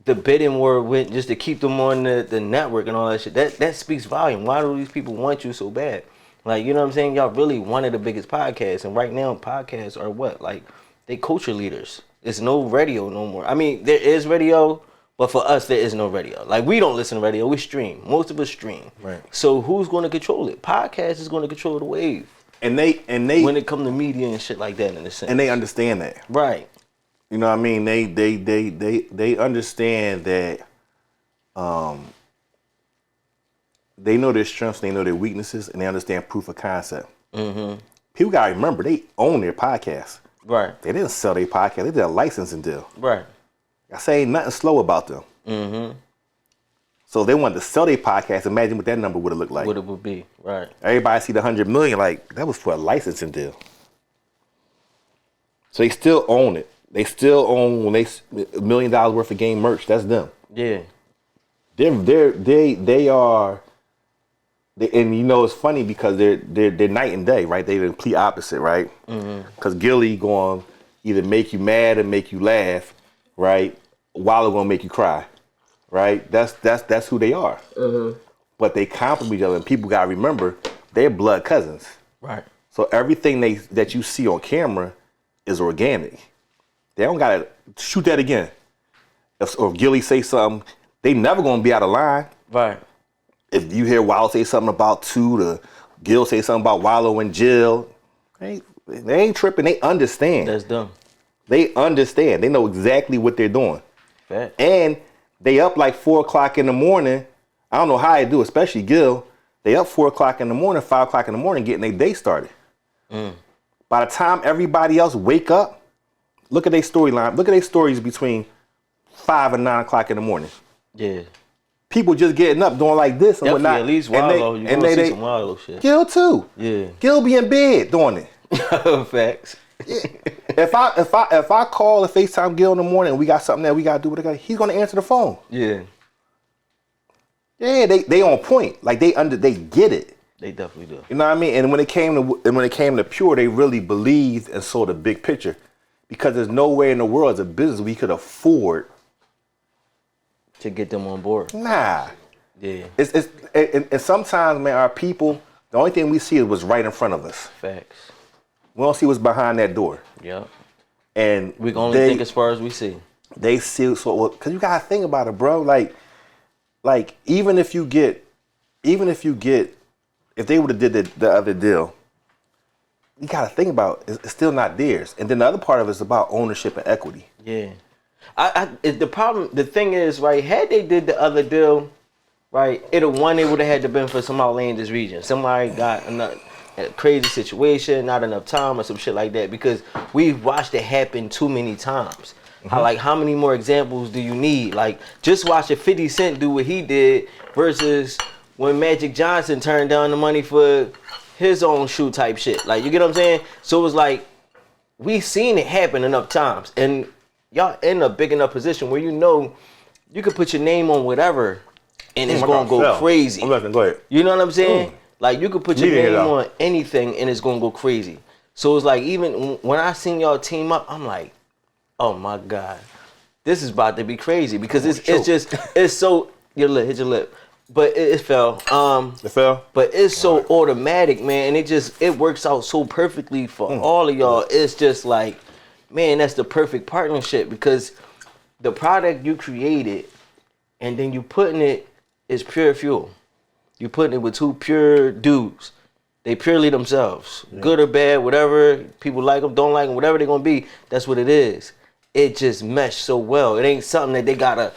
C: the bidding war went just to keep them on the network and all that shit. That speaks volume. Why do these people want you so bad? Like, you know what I'm saying? Y'all really one of the biggest podcasts. And right now, podcasts are what? Like, they culture leaders. There's no radio no more. I mean, there is radio, but for us, there is no radio. Like, we don't listen to radio. We stream. Most of us stream. Right. So who's going to control it? Podcast is going to control the wave. And they when it comes to media and shit like that in a sense.
D: And they understand that.
C: Right.
D: You know what I mean? They understand that they know their strengths, they know their weaknesses, and they understand proof of concept. Mm-hmm. People gotta remember, they own their podcast.
C: Right.
D: They didn't sell their podcast, they did a licensing deal.
C: Right.
D: I say ain't nothing slow about them. Mm-hmm. So if they wanted to sell their podcast, imagine what that number would have looked like.
C: What it would be, right.
D: Everybody see the 100 million, like, that was for a licensing deal. So they still own it. They still own when they $1 million worth of game merch. That's them.
C: Yeah.
D: They are, and you know it's funny because they're night and day, right? They're the complete opposite, right? Because Gillie going to either make you mad or make you laugh, right? Wallo going to make you cry, right? That's who they are. But they complement each other, and people got to remember they're blood cousins.
C: Right.
D: So everything that you see on camera is organic. They don't gotta shoot that again. If Gillie say something, they never gonna be out of line.
C: Right.
D: If you hear Wallo say something about two, to Gil say something about Wallo and Jill, they ain't tripping. They understand.
C: That's dumb.
D: They understand. They know exactly what they're doing.
C: Fact.
D: And they up like 4 o'clock in the morning. I don't know how they do, especially Gil. They up 4 o'clock in the morning, 5 o'clock in the morning, getting their day started. By the time everybody else wake up, look at their storyline. Look at their stories between 5 and 9 o'clock in the morning. Yeah. People just getting up, doing like this and whatnot.
C: At least Wallo, you gonna see some Wallo shit.
D: Gil too.
C: Yeah.
D: Gil be in bed doing it.
C: Facts.
D: Yeah. If I call or FaceTime Gil in the morning and we got something that we gotta do, he's gonna answer the phone. Yeah. Yeah, they on point. Like they get it.
C: They definitely do.
D: You know what I mean? And when it came to Pure, they really believed and saw the big picture. Because there's no way in the world as a business we could afford
C: to get them on board.
D: Nah.
C: Yeah.
D: And sometimes, man, our people, the only thing we see is what's right in front of us.
C: Facts.
D: We don't see what's behind that door.
C: Yep.
D: And
C: we can only think as far as we see.
D: They see, so, well, because you got to think about it, bro. Like even if they would have did the other deal, you got to think about it's still not theirs. And then the other part of it is about ownership and equity.
C: Yeah. The thing is, right, had they did the other deal, right, it would have had to been for some outlandish region. Somebody got a crazy situation, not enough time or some shit like that, because we've watched it happen too many times. How many more examples do you need? Like, just watch a 50 Cent do what he did versus when Magic Johnson turned down the money for his own shoe type shit. Like, you get what I'm saying? So it was like, we seen it happen enough times, and y'all in a big enough position where you know you could put your name on whatever and it's gonna go crazy.
D: I'm letting go ahead.
C: You know what I'm saying? Like, you could put your name on anything and it's gonna go crazy. So it's like, even when I seen y'all team up, I'm like, oh my God, this is about to be crazy, because it's so, hit your lip. But it fell.
D: It fell?
C: But it's so automatic, man, and it works out so perfectly for all of y'all. It's just like, man, that's the perfect partnership, because the product you created and then you putting it is pure fuel. You putting it with two pure dudes. They purely themselves. Yeah. Good or bad, whatever. People like them, don't like them, whatever they're going to be, that's what it is. It just meshed so well. It ain't something that they got to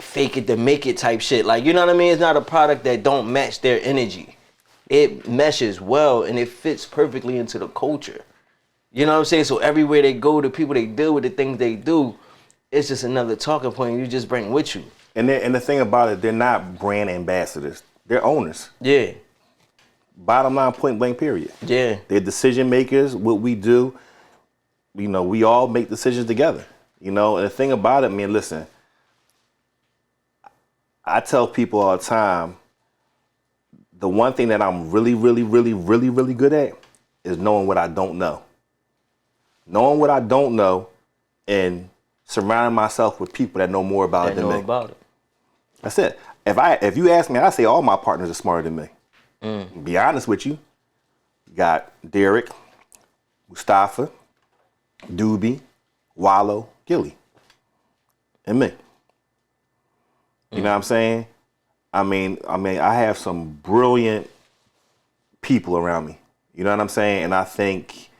C: fake it to make it type shit. Like, you know what I mean? It's not a product that don't match their energy. It meshes well and it fits perfectly into the culture. You know what I'm saying? So everywhere they go, the people they deal with, the things they do, it's just another talking point you just bring with you.
D: And the thing about it, they're not brand ambassadors. They're owners.
C: Yeah.
D: Bottom line, point blank, period.
C: Yeah.
D: They're decision makers. What we do, you know, we all make decisions together. You know, and the thing about it, man, listen, I tell people all the time, the one thing that I'm really, really, really, really, really good at is knowing what I don't know. Knowing what I don't know and surrounding myself with people that know more about it than me. That's it. If you ask me, I say all my partners are smarter than me. To be honest with you, you got Derek, Mustafa, Doobie, Wallo, Gillie, and me. You know what I'm saying? I mean, I have some brilliant people around me. You know what I'm saying? And I think,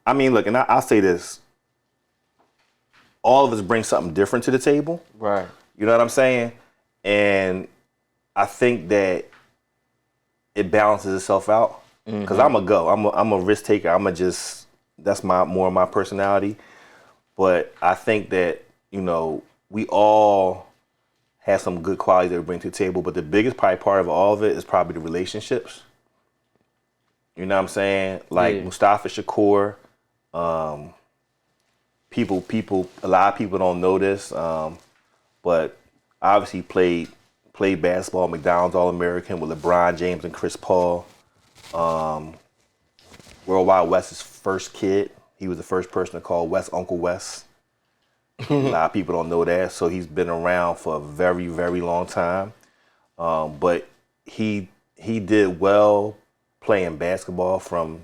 D: I mean, look, and I'll say this. All of us bring something different to the table.
C: Right. You
D: know what I'm saying? And I think that it balances itself out. Because I'm a risk taker. That's more of my personality. But I think that, you know, we all have some good qualities that we bring to the table. But the biggest probably part of all of it is probably the relationships. You know what I'm saying? Like Mustafa Shakur, people, a lot of people don't know this, but obviously played basketball, McDonald's All-American with LeBron James and Chris Paul. Worldwide West's first kid. He was the first person to call West Uncle West. A lot of people don't know that, so he's been around for a very, very long time. But he did well playing basketball, from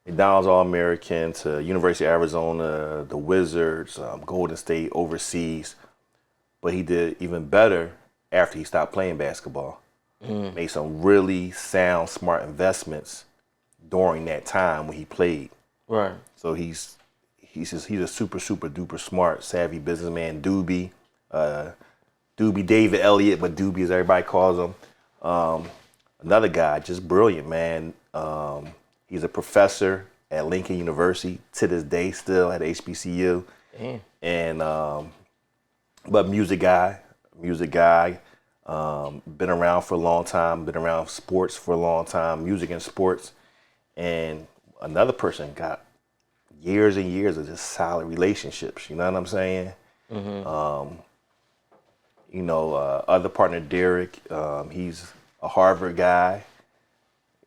D: McDonald's All-American to University of Arizona, the Wizards, Golden State, overseas. But he did even better after he stopped playing basketball. Made some really sound, smart investments during that time when he played.
C: Right.
D: So he's a super, super duper smart, savvy businessman. Doobie David Elliott, but Doobie as everybody calls him. Another guy, just brilliant, man. He's a professor at Lincoln University to this day, still at HBCU. Damn. And but music guy, been around for a long time, been around sports for a long time, music and sports. And another person got years and years of just solid relationships. You know what I'm saying? You know, other partner Derek, he's a Harvard guy.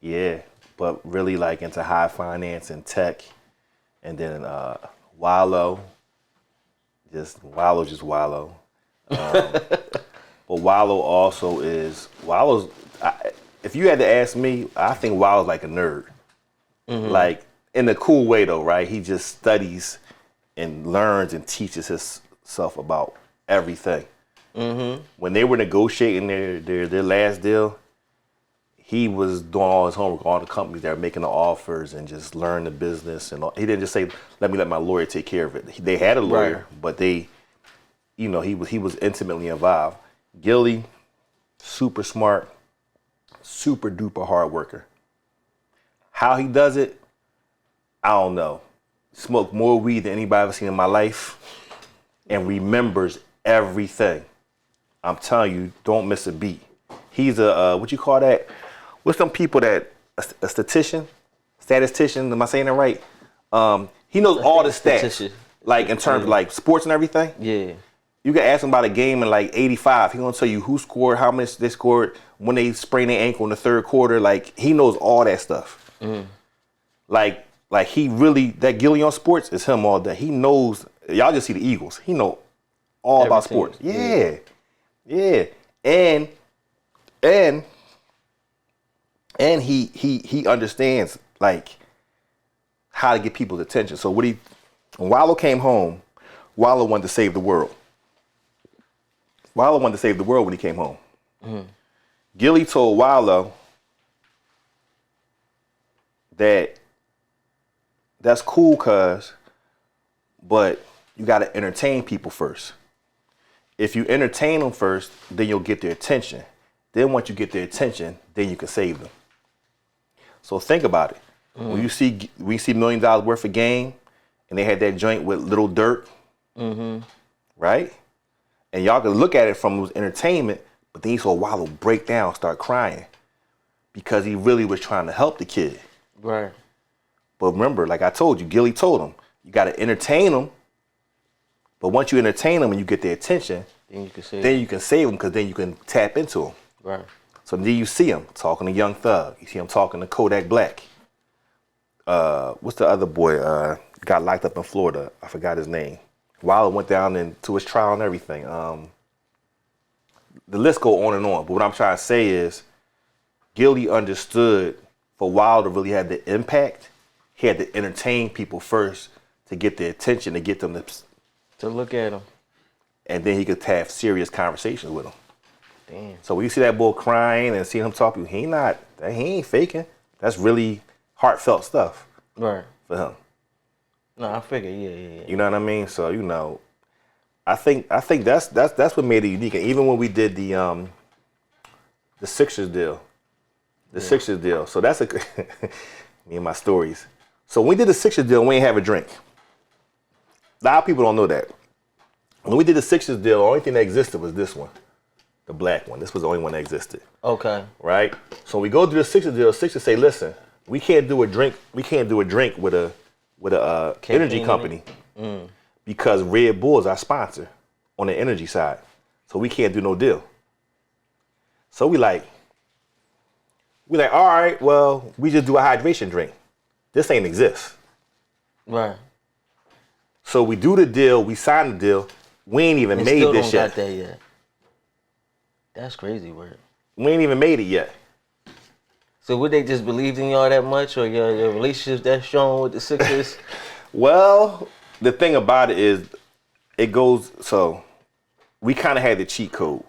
D: Yeah, but really like into high finance and tech. And then Wallo, just Wallo. But Wallo also is if you had to ask me, I think Wallo's like a nerd. Like in a cool way though, right? He just studies and learns and teaches himself about everything. When they were negotiating their last deal, he was doing all his homework, all the companies that were making the offers and just learn the business. And all. He didn't just say, let me let my lawyer take care of it. They had a lawyer, but they, you know, he was intimately involved. Gillie, super smart, super duper hard worker. How he does it, I don't know. Smoked more weed than anybody I've ever seen in my life and remembers everything. I'm telling you, don't miss a beat. He's a, what you call that? What's them people that, a statistician? Am I saying it right? He knows all the stats. Like in terms of like sports and everything. Yeah. You can ask him about a game in like 85. He's gonna tell you who scored, how much they scored, when they sprained their ankle in the third quarter. Like he knows all that stuff. Like he really, that Gillie on sports is him all day. He knows, y'all just see the Eagles. He know all about sports. Yeah. And he understands like how to get people's attention. So when Wallo came home, Wallo wanted to save the world. Wallo wanted to save the world when he came home. Gillie told Wallo that's cool, but you got to entertain people first. If you entertain them first, then you'll get their attention. Then once you get their attention, then you can save them. So think about it. When you see $1 million worth of game, and they had that joint with Lil Durk, right? And y'all can look at it from his entertainment, but then you saw Wallo break down, start crying, because he really was trying to help the kid. Right. But remember, like I told you, Gillie told him, you got to entertain them. But once you entertain them and you get their attention, then you can save them because then you can tap into them. Right. So then you see him talking to Young Thug. You see him talking to Kodak Black. What's the other boy? Got locked up in Florida. I forgot his name. Wallo went down into his trial and everything. The list go on and on. But what I'm trying to say is, Gillie understood for Wallo to really have the impact, he had to entertain people first to get their attention, to get them to look at him. And then he could have serious conversations with them. Damn. So when you see that boy crying and see him talking, he ain't faking. That's really heartfelt stuff. Right. For him. No, I figure, yeah. You know what I mean? So, you know, I think that's what made it unique. And even when we did the Sixers deal. Sixers deal. So that's me and my stories. So when we did the Sixers deal, we ain't have a drink. A lot of people don't know that. When we did the Sixers deal, the only thing that existed was this one, the black one. This was the only one that existed. Okay. Right? So we go through the Sixers deal. Sixers say, listen, we can't do a drink. We can't do a drink with a energy company because Red Bull is our sponsor on the energy side. So we can't do no deal. So we like, all right, well, we just do a hydration drink. This ain't exist. Right. So we do the deal, we sign the deal, we ain't even made this yet. Still don't got that yet. That's crazy word. We ain't even made it yet. So would they just believe in y'all that much, or your relationships that strong with the Sixers? Well, the thing about it is, it goes, so we kind of had the cheat code.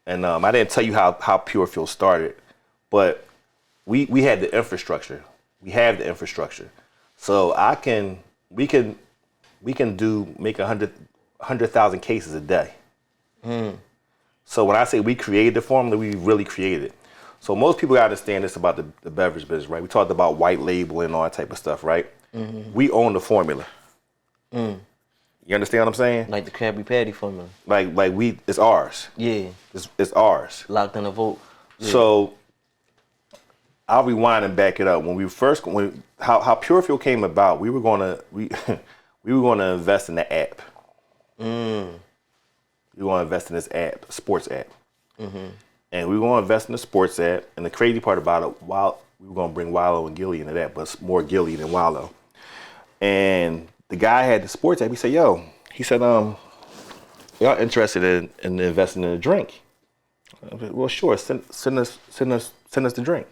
D: And I didn't tell you how Pure Fuel started, but we had the infrastructure. We have the infrastructure. So we can make 100,000 cases a day. So when I say we created the formula, we really created it. So most people gotta understand this about the beverage business, right? We talked about white label and all that type of stuff, right? We own the formula. You understand what I'm saying? Like the Krabby Patty formula. Like it's ours. Yeah. It's ours. Locked in a vote. Yeah. So I'll rewind and back it up. How Pure Fuel came about, we were gonna invest in the app. We were gonna invest in this app, sports app. And we were gonna invest in the sports app. And the crazy part about it, we were gonna bring Wallo and Gillie into that, but more Gillie than Wallo. And the guy had the sports app. He said, y'all interested in investing in a drink? I said, well, sure. Send us the drink.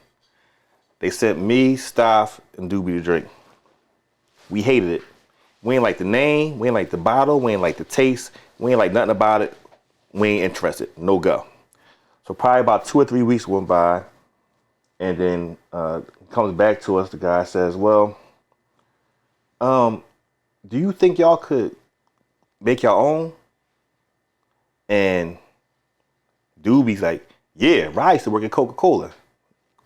D: They sent me, Staff, and Doobie the drink. We hated it. We ain't like the name. We ain't like the bottle. We ain't like the taste. We ain't like nothing about it. We ain't interested. No go. So probably about 2 or 3 weeks went by, and then comes back to us. The guy says, well, do you think y'all could make your own? And Doobie's like, yeah, I used to work at Coca-Cola.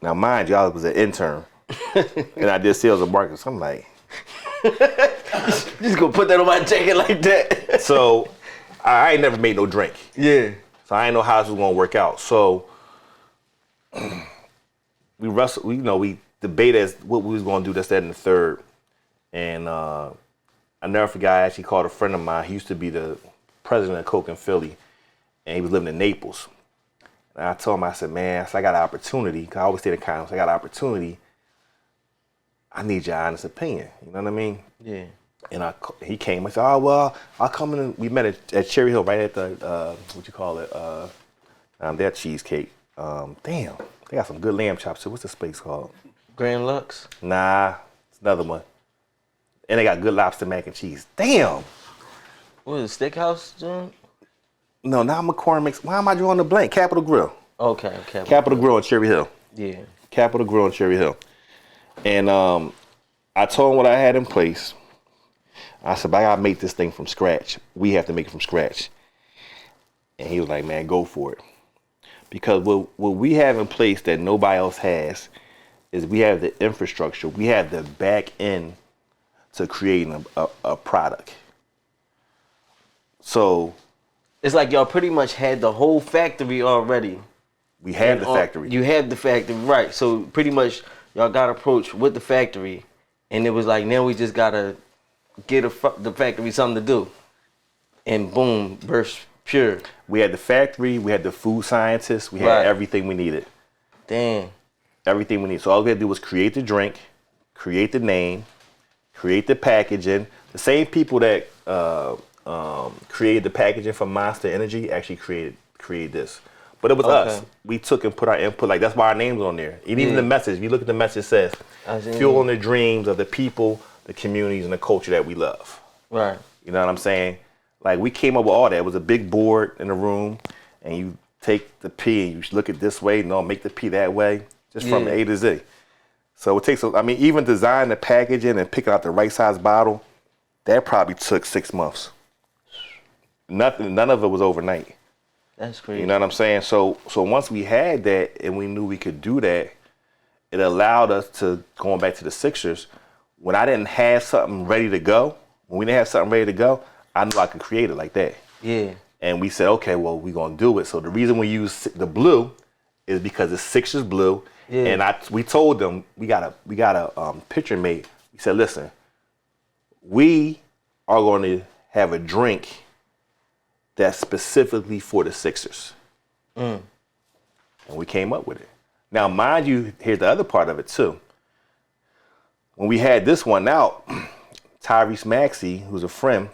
D: Now, mind you, I was an intern. And I did sales and marketing. So I'm like,
C: just gonna put that on my jacket like that.
D: So I ain't never made no drink.
C: Yeah.
D: So I ain't know how this was gonna work out. So we debated as what we was gonna do, this, that, and the third. And I never forgot, I actually called a friend of mine. He used to be the president of Coke in Philly, and he was living in Naples. And I told him, I said, man, I got an opportunity, because I always stay in comments, I got an opportunity. I need your honest opinion. You know what I mean?
C: Yeah.
D: And he came. I said, oh, well, I'll come in. We met at Cherry Hill, right at the, that cheesecake. Damn, they got some good lamb chops too. What's the place called?
C: Grand Lux?
D: Nah, it's another one. And they got good lobster mac and cheese. Damn.
C: What is it, Steakhouse, John?
D: No, not McCormick's. Why am I drawing the blank? Capitol Grill.
C: Okay.
D: Capitol Grill on Cherry Hill.
C: Yeah.
D: Capitol Grill on Cherry Hill. And I told him what I had in place. I said, but I gotta make this thing from scratch. We have to make it from scratch. And he was like, man, go for it. Because what we have in place that nobody else has is we have the infrastructure. We have the back end to creating a product. So
C: it's like y'all pretty much had the whole factory already.
D: We had the factory.
C: You had the factory, right. So pretty much y'all got approached with the factory, and it was like, now we just gotta get the factory something to do. And boom, burst pure.
D: We had the factory, we had the food scientists, we had everything we needed.
C: Damn.
D: Everything we need. So all we had to do was create the drink, create the name, create the packaging. The same people that created the packaging for Monster Energy actually created this. But it was us. We took and put our input. Like, that's why our name's on there. And even the message, if you look at the message, it says, fueling the dreams of the people, the communities, and the culture that we love.
C: Right.
D: You know what I'm saying? Like, we came up with all that. It was a big board in the room, and you take the P and you look at this way, make the P that way, just from A to Z. So it takes, even designing the packaging and picking out the right size bottle, that probably took 6 months. None of it was overnight.
C: That's crazy.
D: You know what I'm saying? So once we had that and we knew we could do that, it allowed us to, going back to the Sixers, when I didn't have something ready to go, when we didn't have something ready to go, I knew I could create it like that.
C: Yeah.
D: And we said, okay, well, we're going to do it. So the reason we use the blue is because it's Sixers blue. Yeah. And we told them we got a picture made. We said, listen, we are going to have a drink that's specifically for the Sixers. And we came up with it. Now, mind you, here's the other part of it too. When we had this one out, Tyrese Maxey, who's a friend,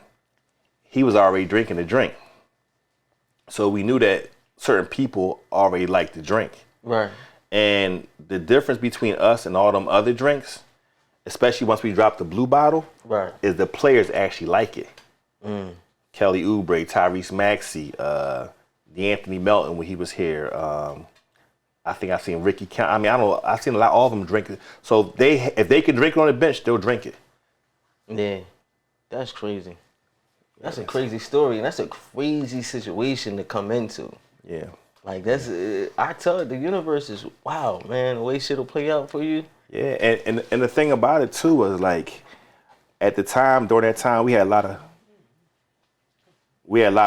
D: he was already drinking the drink. So we knew that certain people already liked the drink. Right. And the difference between us and all them other drinks, especially once we dropped the blue bottle, is the players actually like it. Kelly Oubre, Tyrese Maxey, DeAnthony Melton when he was here. I think I've seen Ricky Count. I don't know. I've seen all of them drink it. So if they can drink it on the bench, they'll drink it.
C: Yeah, that's crazy. That's a crazy story, and that's a crazy situation to come into. Yeah. Like, that's, I tell you, the universe is, wow, man, the way shit will play out for you.
D: Yeah, and the thing about it, too, was, like, at the time, during that time, we had a lot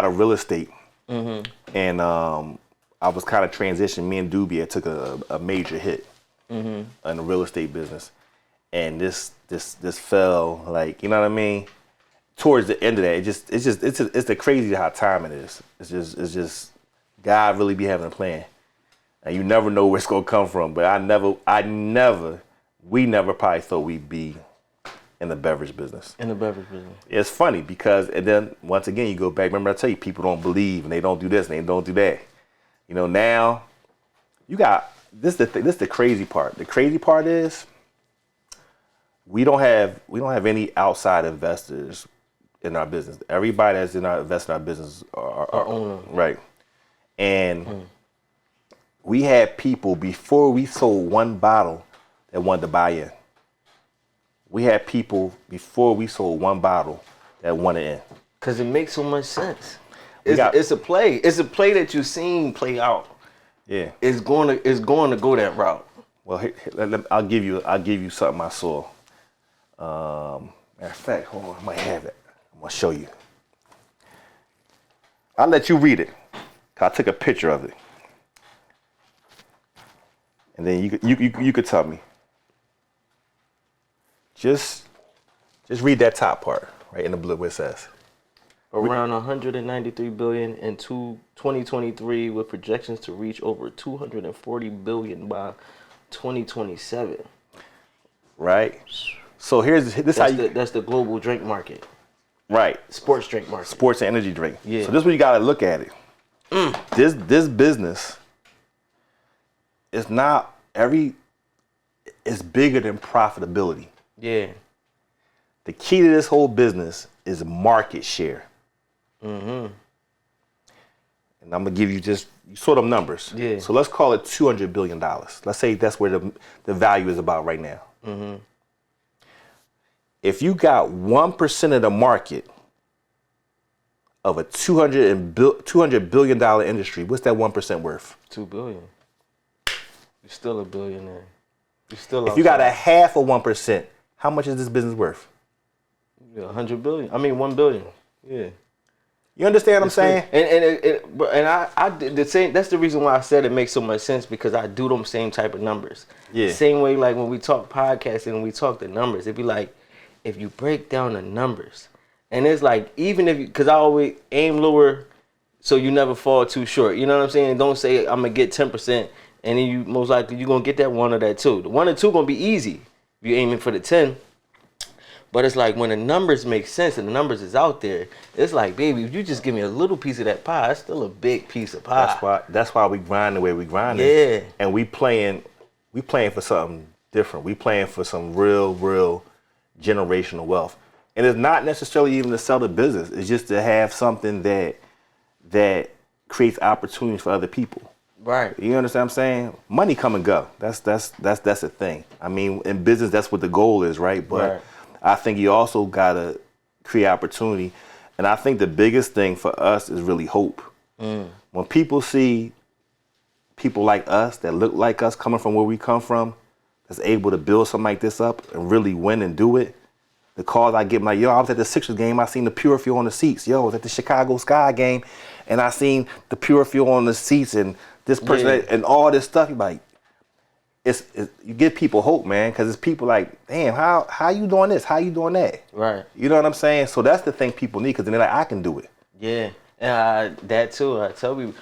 D: of real estate. And I was kind of transitioning. Me and Doobie had took a major hit in the real estate business. And this fell, like, you know what I mean? Towards the end of that, it's the crazy how time it is. It's just God really be having a plan, and you never know where it's gonna come from. But we never probably thought we'd be in the beverage business.
C: In the beverage business.
D: It's funny because, and then once again, you go back. Remember I tell you, people don't believe and they don't do this and they don't do that. You know, now you got this. This is the crazy part. The crazy part is we don't have any outside investors in our business. Everybody that's investing in our business are
C: owner.
D: Right. And we had people before we sold one bottle that wanted to buy in. We had people before we sold one bottle that wanted in.
C: Cause it makes so much sense. It's a play. It's a play that you've seen play out.
D: Yeah.
C: It's going to go that route.
D: Well, I'll give you something I saw. Matter of fact, hold on, I might have it. I'm gonna show you. I'll let you read it. I took a picture of it, and then you could tell me. Just read that top part right in the blue where it says.
C: Around 193 billion in 2023 with projections to reach over 240 billion by 2027.
D: Right. So that's
C: the global drink market.
D: Right.
C: Sports drink market.
D: Sports and energy drink.
C: Yeah.
D: So this is where you gotta look at it. This business is it's bigger than profitability.
C: Yeah.
D: The key to this whole business is market share. And I'm gonna give you just sort of numbers.
C: Yeah.
D: So let's call it $200 billion. Let's say that's where the value is about right now. If you got 1% of the market of a $200 billion industry, what's that 1% worth?
C: $2 billion. You're still a billionaire. You're still.
D: If you got a half of 1%, how much is this business worth?
C: Yeah, 100 billion. I mean 1 billion. Yeah.
D: You understand what I'm saying?
C: And I did the same. That's the reason why I said it makes so much sense, because I do them same type of numbers.
D: Yeah.
C: Same way like when we talk podcasting and we talk the numbers, it'd be like if you break down the numbers, and it's like even if because I always aim lower, so you never fall too short. You know what I'm saying? Don't say I'm gonna get 10%, and then you most likely you're gonna get that 1 or that 2. The 1 or 2 gonna be easy if you're aiming for the 10. But it's like when the numbers make sense and the numbers is out there, it's like, baby, if you just give me a little piece of that pie, it's still a big piece of pie.
D: That's why we grind the way we grind.
C: Yeah.
D: And we playing for something different. We playing for some real generational wealth. And it's not necessarily even to sell the business. It's just to have something that creates opportunities for other people.
C: Right.
D: You understand what I'm saying? Money come and go. That's a thing. I mean, in business, that's what the goal is, right? But
C: right.
D: I think you also gotta create opportunity, and I think the biggest thing for us is really hope. When people see people like us that look like us coming from where we come from, that's able to build something like this up and really win and do it. The calls I get, like, yo, I was at the Sixers game, I seen the Pure Fuel on the seats. Yo, I was at the Chicago Sky game, and I seen the Pure Fuel on the seats, and this person and all this stuff. You're like, you give people hope, man, because it's people like, damn, how you doing this? How you doing that?
C: Right.
D: You know what I'm saying? So that's the thing people need, because then they're like, I can do it.
C: Yeah. That too. I tell you,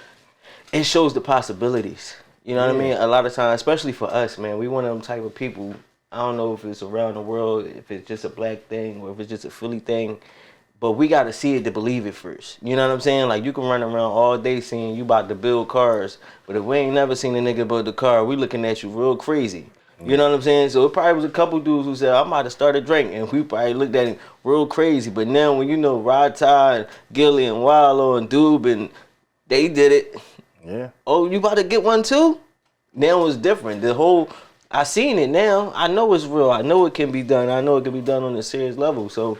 C: it shows the possibilities. You know what I mean? A lot of times, especially for us, man, we one of them type of people. I don't know if it's around the world, if it's just a black thing, or if it's just a Philly thing, but we got to see it to believe it first. You know what I'm saying? Like, you can run around all day saying you about to build cars, but if we ain't never seen a nigga build a car, we looking at you real crazy. You know what I'm saying? So it probably was a couple dudes who said, I'm about to start a drink, and we probably looked at him real crazy. But now when you know Ra-Tah and Gillie N Wallo and Doob, and they did it.
D: Yeah.
C: Oh, you about to get one too? Now it's different. I seen it now. I know it's real. I know it can be done. I know it can be done on a serious level. So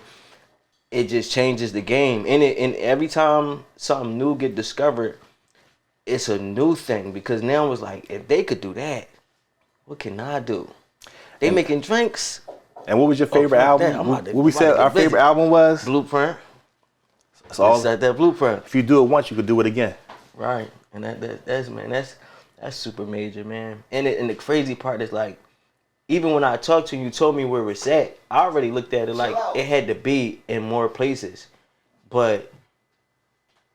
C: it just changes the game. And every time something new get discovered, it's a new thing, because now it's like, if they could do that, what can I do? They making drinks.
D: And what was your favorite album? What we said our favorite album was?
C: Blueprint.
D: It's all
C: at that Blueprint.
D: If you do it once, you could do it again.
C: Right. And that's super major, man. And the crazy part is, like, even when I talked to you, you told me where it's at. I already looked at it like it had to be in more places, but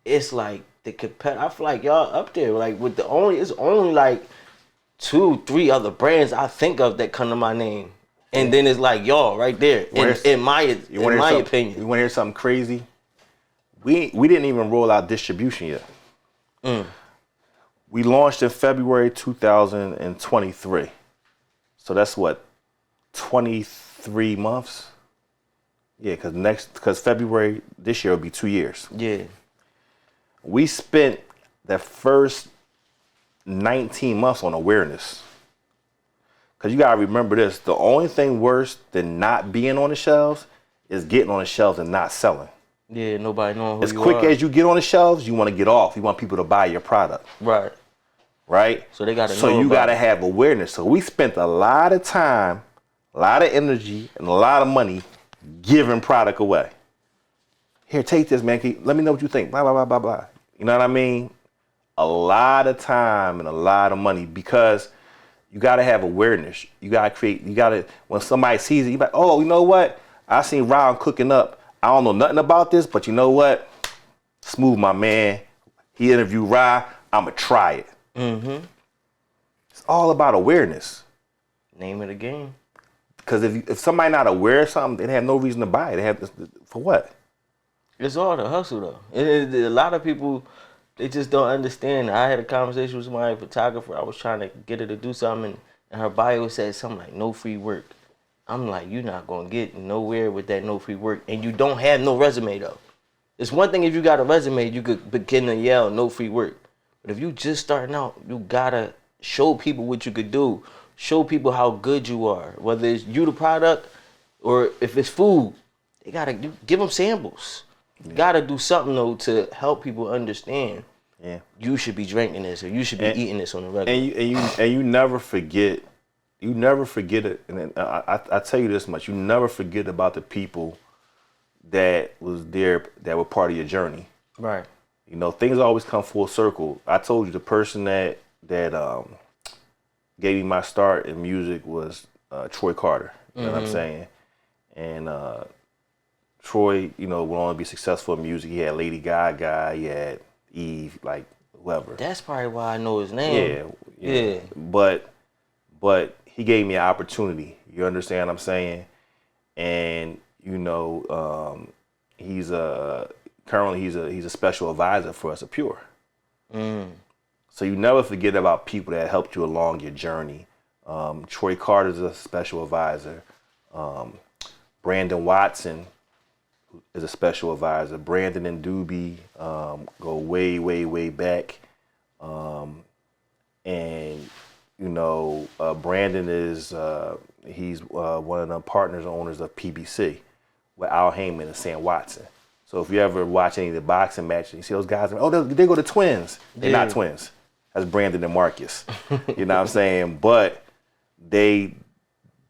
C: it's like I feel like y'all up there, like with it's only like 2-3 other brands I think of that come to my name And then it's like y'all right there. In my opinion.
D: You want to hear something crazy? We didn't even roll out distribution yet. We launched in February 2023. So that's what, 23 months? Yeah, because February this year will be 2 years.
C: Yeah.
D: We spent the first 19 months on awareness. Because you got to remember this, the only thing worse than not being on the shelves is getting on the shelves and not selling.
C: Yeah, nobody knowing who
D: as quick as you get on the shelves, you want to get off. You want people to buy your product. Right? So they got to know. So you got to have awareness. So we spent a lot of time, a lot of energy, and a lot of money giving product away. Here, take this, man. Let me know what you think. Blah, blah, blah, blah, blah. You know what I mean? A lot of time and a lot of money because you got to have awareness. You got to create, when somebody sees it, you're like, oh, you know what? I seen Ron cooking up. I don't know nothing about this, but you know what? Smooth, my man. He interviewed Ra. I'm going to try it. It's all about awareness.
C: Name of the game.
D: Because if somebody not aware of something, they have no reason to buy it. They have for what?
C: It's all the hustle, though. A lot of people, they just don't understand. I had a conversation with my photographer. I was trying to get her to do something, and her bio said something like, no free work. I'm like, you're not going to get nowhere with that no free work, and you don't have no resume, though. It's one thing if you got a resume, you could begin to yell, no free work. But if you just starting out, you got to show people what you could do. Show people how good you are, whether it's you the product or if it's food. They got to give them samples. You got to do something, though, to help people understand you should be drinking this or you should be eating this on the regular.
D: And you never forget. You never forget it. And I tell you this much. You never forget about the people that was there, that were part of your journey.
C: Right.
D: You know, things always come full circle. I told you the person that gave me my start in music was Troy Carter. You know what I'm saying? And Troy, you know, went on to be successful in music. He had Lady Gaga, he had Eve, like whoever.
C: That's probably why I know his name.
D: Yeah. But he gave me an opportunity. You understand what I'm saying? And you know, he's currently he's a special advisor for us at Pure. So you never forget about people that helped you along your journey. Troy Carter's a special advisor. Brandon Watson is a special advisor. Brandon and Doobie go way, way, way back. And you know, Brandon is he's one of the partners and owners of PBC with Al Heyman and Sam Watson. So if you ever watch any of the boxing matches, you see those guys, oh, they go to twins. They're not twins. That's Brandon and Marcus. You know what I'm saying? But they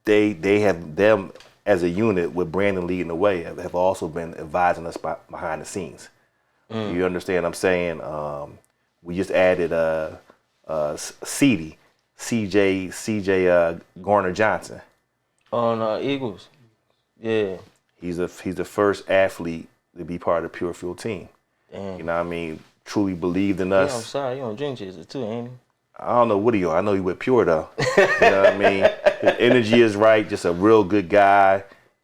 D: have them as a unit with Brandon leading the way have also been advising us behind the scenes. You understand what I'm saying? We just added CJ Garner Johnson
C: on Eagles. Yeah.
D: He's the first athlete to be part of the Pure Fuel team.
C: Damn.
D: You know what I mean? Truly believed in us.
C: Yeah, I'm sorry, you on drink chaser too, ain't he?
D: I don't know what he on. I know he with Pure though. You know what I mean? His energy is right. Just a real good guy.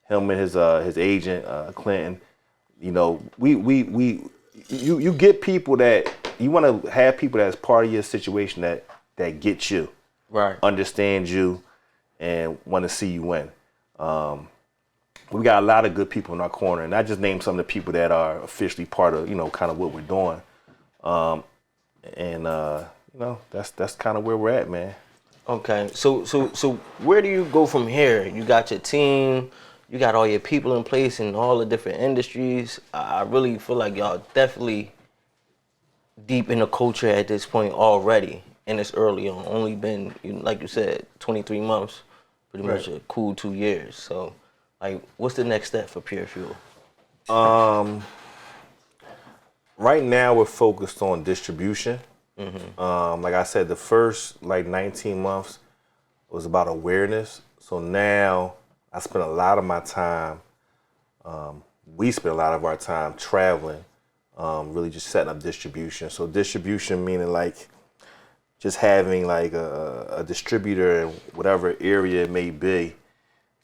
D: Him and his agent Clinton. You know, you get people that you want to have people that's part of your situation that get you,
C: right? Understand
D: you, and want to see you win. We got a lot of good people in our corner, and I just named some of the people that are officially part of, you know, kind of what we're doing. You know, that's kind of where we're at, man.
C: Okay, so where do you go from here? You got your team, you got all your people in place in all the different industries. I really feel like y'all definitely deep in the culture at this point already, and it's early on. Only been, like you said, 23 months, pretty much a cool 2 years. So, like, what's the next step for Pure Fuel?
D: Right now we're focused on distribution. Like I said, the first 19 months was about awareness. So now I spend a lot of my time, we spend a lot of our time traveling, really just setting up distribution. So distribution meaning like just having like a distributor in whatever area it may be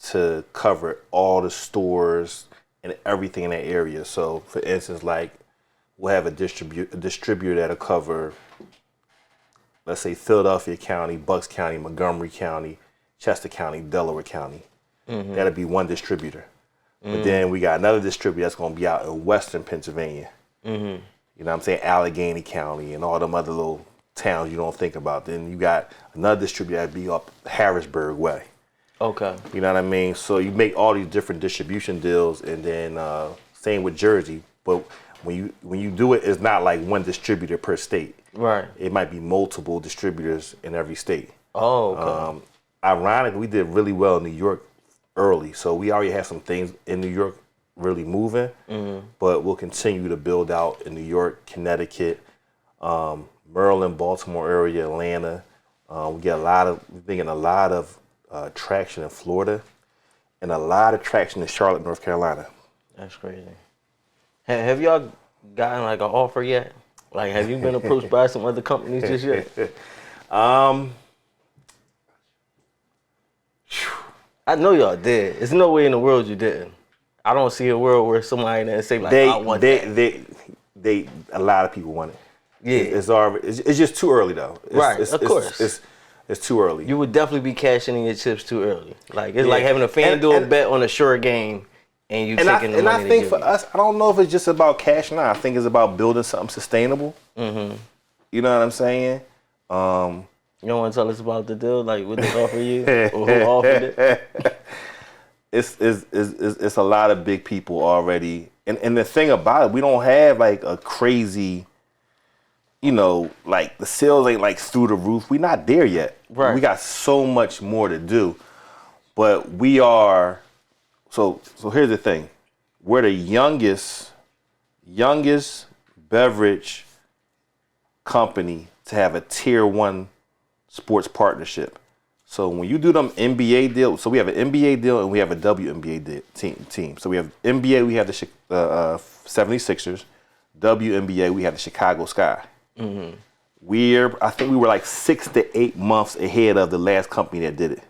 D: to cover all the stores and everything in that area. So, for instance, like we'll have a distributor that'll cover, let's say, Philadelphia County, Bucks County, Montgomery County, Chester County, Delaware County. That'll be one distributor. But then we got another distributor that's going to be out in Western Pennsylvania. You know what I'm saying? Allegheny County and all them other little towns you don't think about. Then you got another distributor that'd be up Harrisburg way.
C: Okay.
D: You know what I mean? So you make all these different distribution deals, and then same with Jersey. But when you do it, it's not like one distributor per state.
C: Right.
D: It might be multiple distributors in every state.
C: Oh, okay.
D: Ironically, we did really well in New York early, so we already have some things in New York really moving. But we'll continue to build out in New York, Connecticut, Maryland, Baltimore area, Atlanta. We're getting a lot of traction in Florida, and a lot of traction in Charlotte, North Carolina.
C: That's crazy. Have y'all gotten like an offer yet? Like, have you been approached by some other companies just yet? I know y'all did. There's no way in the world you didn't. I don't see a world where somebody that say like, I want that.
D: A lot of people want it.
C: Yeah.
D: It's just too early though.
C: Of course.
D: It's too early.
C: You would definitely be cashing in your chips too early. Like, it's like having a fan do a bet on a sure game and you taking the money.
D: And I think for us, I don't know if it's just about cashing out. I think it's about building something sustainable. You know what I'm saying?
C: You don't want to tell us about the deal, like what they offer you or who offered it?
D: It's a lot of big people already. And the thing about it, we don't have like a crazy, you know, like the sales ain't like through the roof. We're not there yet.
C: Right.
D: We got so much more to do. But we are, so here's the thing. We're the youngest beverage company to have a tier 1 sports partnership. So when you do them NBA deals, so we have an NBA deal and we have a WNBA team. So we have NBA, we have the 76ers. WNBA, we have the Chicago Sky. I think we were like 6 to 8 months ahead of the last company that did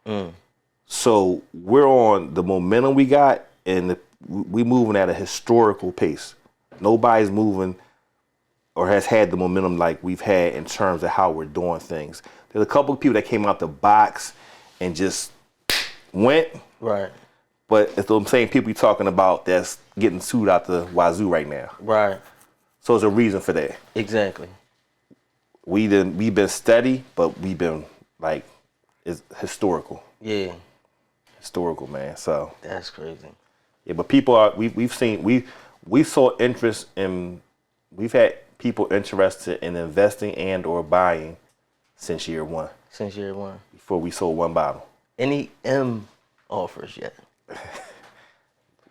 D: it. So we're on the momentum we got, and we moving at a historical pace. Nobody's moving or has had the momentum like we've had in terms of how we're doing things. There's a couple of people that came out the box and just went.
C: Right.
D: But it's the same people you're talking about that's getting sued out the wazoo right now.
C: Right.
D: So there's a reason for that.
C: Exactly.
D: We've been steady, but we've been like, it's historical.
C: Yeah.
D: Historical, man. So
C: that's crazy.
D: Yeah, but people are we saw interest in, we've had people interested in investing and or buying since year one.
C: Since year one.
D: Before we sold one bottle.
C: Any M offers yet?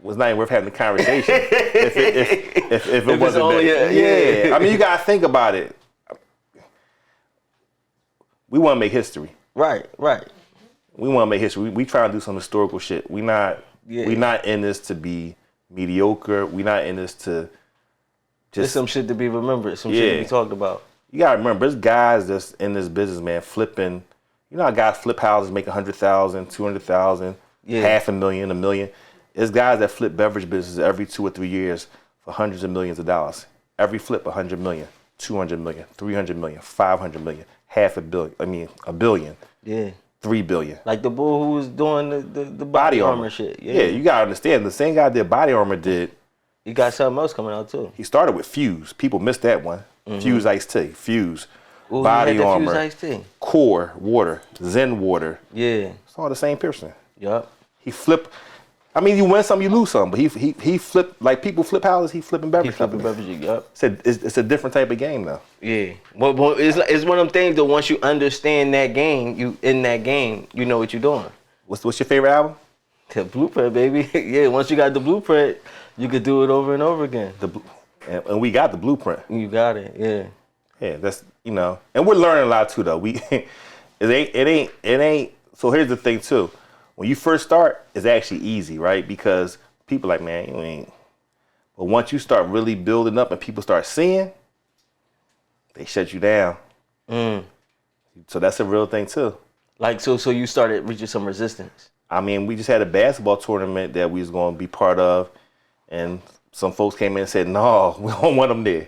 D: Was not even worth having the conversation if it wasn't
C: only
D: yeah. I mean, you gotta think about it. We want to make history.
C: Right.
D: We want to make history. We try to do some historical shit. We not in this to be mediocre. We not in this to just.
C: There's some shit to be remembered. Some shit to be talked about.
D: You gotta remember, there's guys that's in this business, man, flipping. You know how guys flip houses, make 100,000, 200,000, $500,000, $1 million. There's guys that flip beverage businesses every 2 or 3 years for hundreds of millions of dollars. Every flip, 100 million, 200 million, 300 million, 500 million, $500 million. I mean, $1 billion.
C: Yeah.
D: 3 billion.
C: Like the bull who was doing the body armor shit.
D: Yeah, you gotta understand, the same guy that did body armor did.
C: He got something else coming out too.
D: He started with Fuse. People missed that one. Fuse Iced Tea, Fuse,
C: Ooh,
D: body armor,
C: Fuse Iced Tea.
D: Core Water, Zen Water.
C: Yeah.
D: It's all the same person.
C: Yup.
D: He flipped. I mean, you win some, you lose some. But he flipped, like people flip houses, he flipping beverage.
C: He flipping beverage, yup.
D: It's a different type of game though.
C: Yeah. Well, it's one of them things that once you understand that game, you know what you're doing.
D: What's your favorite album?
C: The Blueprint, baby. Yeah, once you got the Blueprint, you could do it over and over again.
D: And we got the Blueprint.
C: You got it, yeah.
D: Yeah, that's, you know, and we're learning a lot too though. It ain't. So here's the thing too. When you first start, it's actually easy, right? Because people like, man, you ain't. But once you start really building up and people start seeing, they shut you down. So that's a real thing too.
C: Like, so you started reaching some resistance.
D: I mean, we just had a basketball tournament that we was going to be part of, and some folks came in and said, "No, we don't want them there."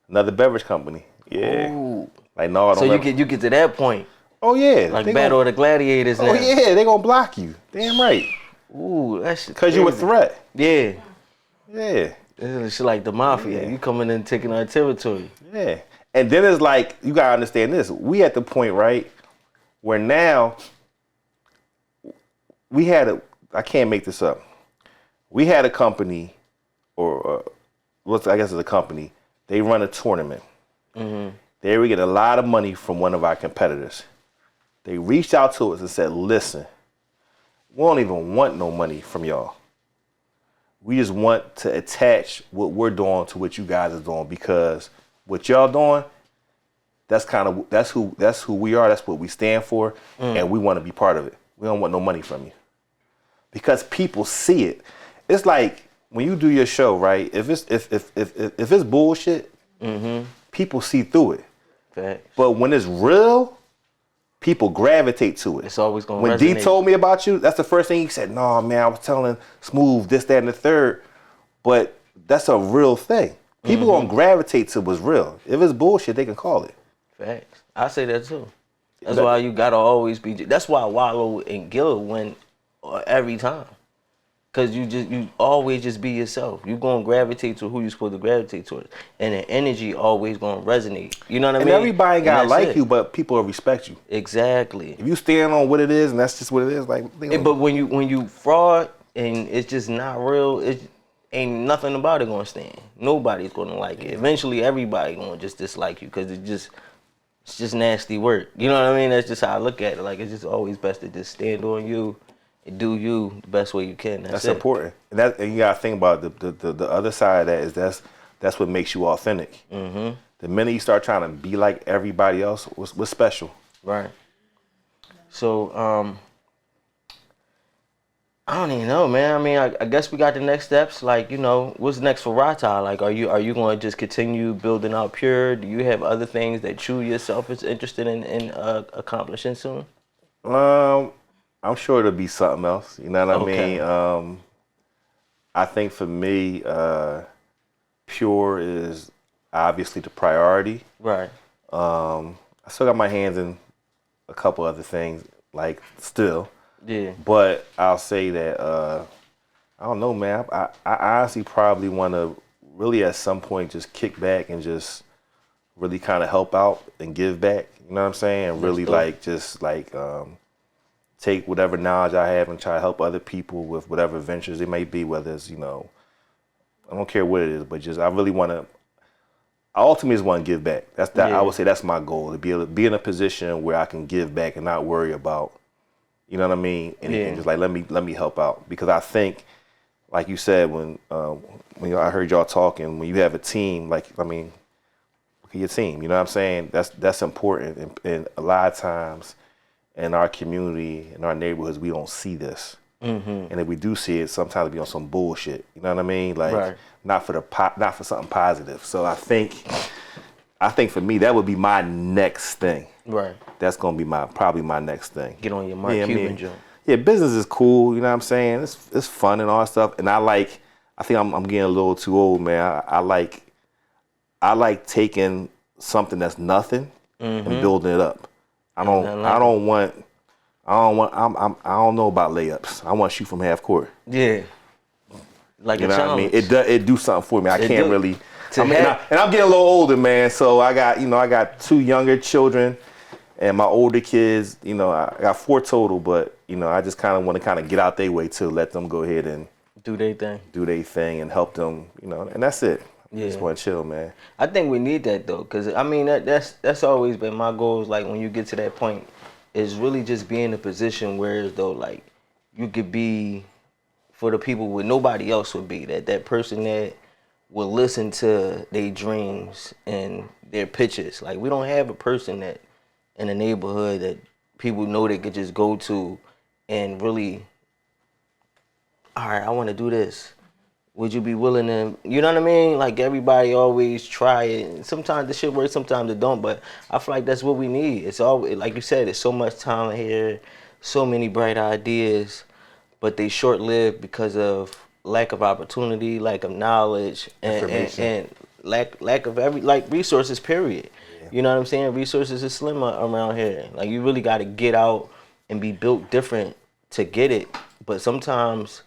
D: Another beverage company, yeah.
C: Ooh.
D: Like no, I don't.
C: So you get to that point.
D: Oh yeah,
C: Like Battle of the Gladiators.
D: Oh
C: now.
D: yeah, they gonna block you. Damn right.
C: Ooh, that's
D: because you a threat.
C: Yeah.
D: Yeah.
C: It's like the mafia. Yeah. You coming in taking our territory.
D: Yeah. And then it's like, you gotta understand this. We at the point, right, where now we had I can't make this up. We had a company, or I guess it's a company. They run a tournament. Mm-hmm. They would get a lot of money from one of our competitors. They reached out to us and said, "Listen, we don't even want no money from y'all. We just want to attach what we're doing to what you guys are doing, because what y'all doing, that's who we are. That's what we stand for, and we want to be part of it. We don't want no money from you, because people see it. It's like when you do your show, right? If it's bullshit, people see through it.
C: Facts.
D: But when it's real, people gravitate to it.
C: It's always going to
D: resonate. When D told me about you, that's the first thing he said. "No, man, I was telling Smooth this, that, and the third." But that's a real thing. People going to gravitate to what's real. If it's bullshit, they can call it.
C: Facts. I say that too. That's why you got to always be. That's why Wallo and Gillie win every time. Because you always just be yourself. You're going to gravitate to who you're supposed to gravitate towards. And the energy always going to resonate. You know what I mean?
D: And everybody got to like you, but people will respect you.
C: Exactly.
D: If you stand on what it is, and that's just what it is, like.
C: But when you fraud and it's just not real, it ain't nothing about it going to stand. Nobody's going to like it. Eventually, everybody going to just dislike you because it's just nasty work. You know what I mean? That's just how I look at it. Like, it's just always best to just stand on you. Do you the best way you can. That's
D: important, and you gotta think about the other side of that is that's what makes you authentic. Mm-hmm. The minute you start trying to be like everybody else, what's special?
C: Right. So I don't even know, man. I mean, I guess we got the next steps. Like, you know, what's next for Ra-Tah? Like, are you going to just continue building out Pure? Do you have other things that you yourself is interested in accomplishing soon?
D: I'm sure it'll be something else. You know what I mean? I think for me, Pure is obviously the priority.
C: Right.
D: I still got my hands in a couple other things, like still.
C: Yeah.
D: But I'll say that, I don't know, man. I honestly probably want to really at some point just kick back and just really kind of help out and give back. You know what I'm saying? And really take whatever knowledge I have and try to help other people with whatever ventures it may be, whether it's, you know, I don't care what it is, but just I really want to, I ultimately just want to give back. I would say that's my goal, to be able to be in a position where I can give back and not worry about, you know what I mean? And just like, let me help out. Because I think, like you said, when I heard y'all talking, when you have a team, like, I mean, look at your team, you know what I'm saying? That's important. And a lot of times, in our community, in our neighborhoods, we don't see this. Mm-hmm. And if we do see it, sometimes it be on some bullshit. You know what I mean? Like, not for something positive. So I think for me, that would be my next thing. Right. That's gonna be probably my next thing.
C: Get on your Mark Cuban joint.
D: Yeah, business is cool. You know what I'm saying? It's fun and all that stuff. And I think I'm getting a little too old, man. I like taking something that's nothing and building it up. I don't know about layups. I want to shoot from half court.
C: Yeah. Like,
D: you know
C: challenge.
D: what I mean? It do something for me. I can't really. And I'm getting a little older, man. So I got 2 younger children, and my older kids. You know, I got 4 total, but you know, I just kind of want to get out their way to let them go ahead and
C: do their thing
D: and help them. You know, and that's it.
C: Yeah.
D: Just want to chill, man.
C: I think we need that though, because I mean that's always been my goals. Like, when you get to that point, is really just be in a position where as though like you could be for the people where nobody else would be. That person that will listen to their dreams and their pitches. Like, we don't have a person that in the neighborhood that people know they could just go to and really, all right, I want to do this. Would you be willing to, you know what I mean? Like, everybody always try it. Sometimes the shit works, sometimes it don't, but I feel like that's what we need. It's all, like you said, there's so much talent here, so many bright ideas, but they short-lived because of lack of opportunity, lack of knowledge, and lack of resources. Period. Yeah. You know what I'm saying? Resources is slim around here. Like you really got to get out and be built different to get it. But sometimes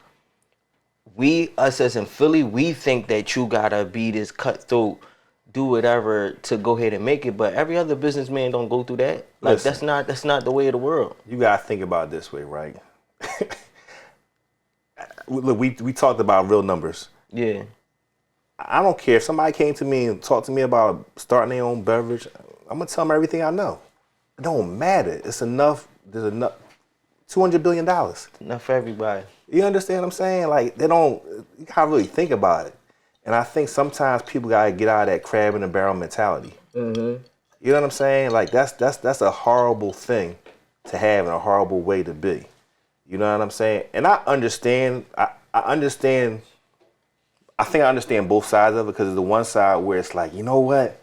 C: us as in Philly, we think that you gotta be this cutthroat, do whatever to go ahead and make it. But every other businessman don't go through that. Like listen, that's not the way of the world.
D: You gotta think about it this way, right? Look, we talked about real numbers.
C: Yeah.
D: I don't care if somebody came to me and talked to me about starting their own beverage. I'm gonna tell them everything I know. It don't matter. It's enough. There's enough. $200 billion.
C: Enough for everybody.
D: You understand what I'm saying? Like you gotta really think about it. And I think sometimes people gotta get out of that crab in the barrel mentality. Mm-hmm. You know what I'm saying? Like that's a horrible thing to have and a horrible way to be. You know what I'm saying? And I understand. I understand. I think I understand both sides of it because there's the one side where it's like, you know what?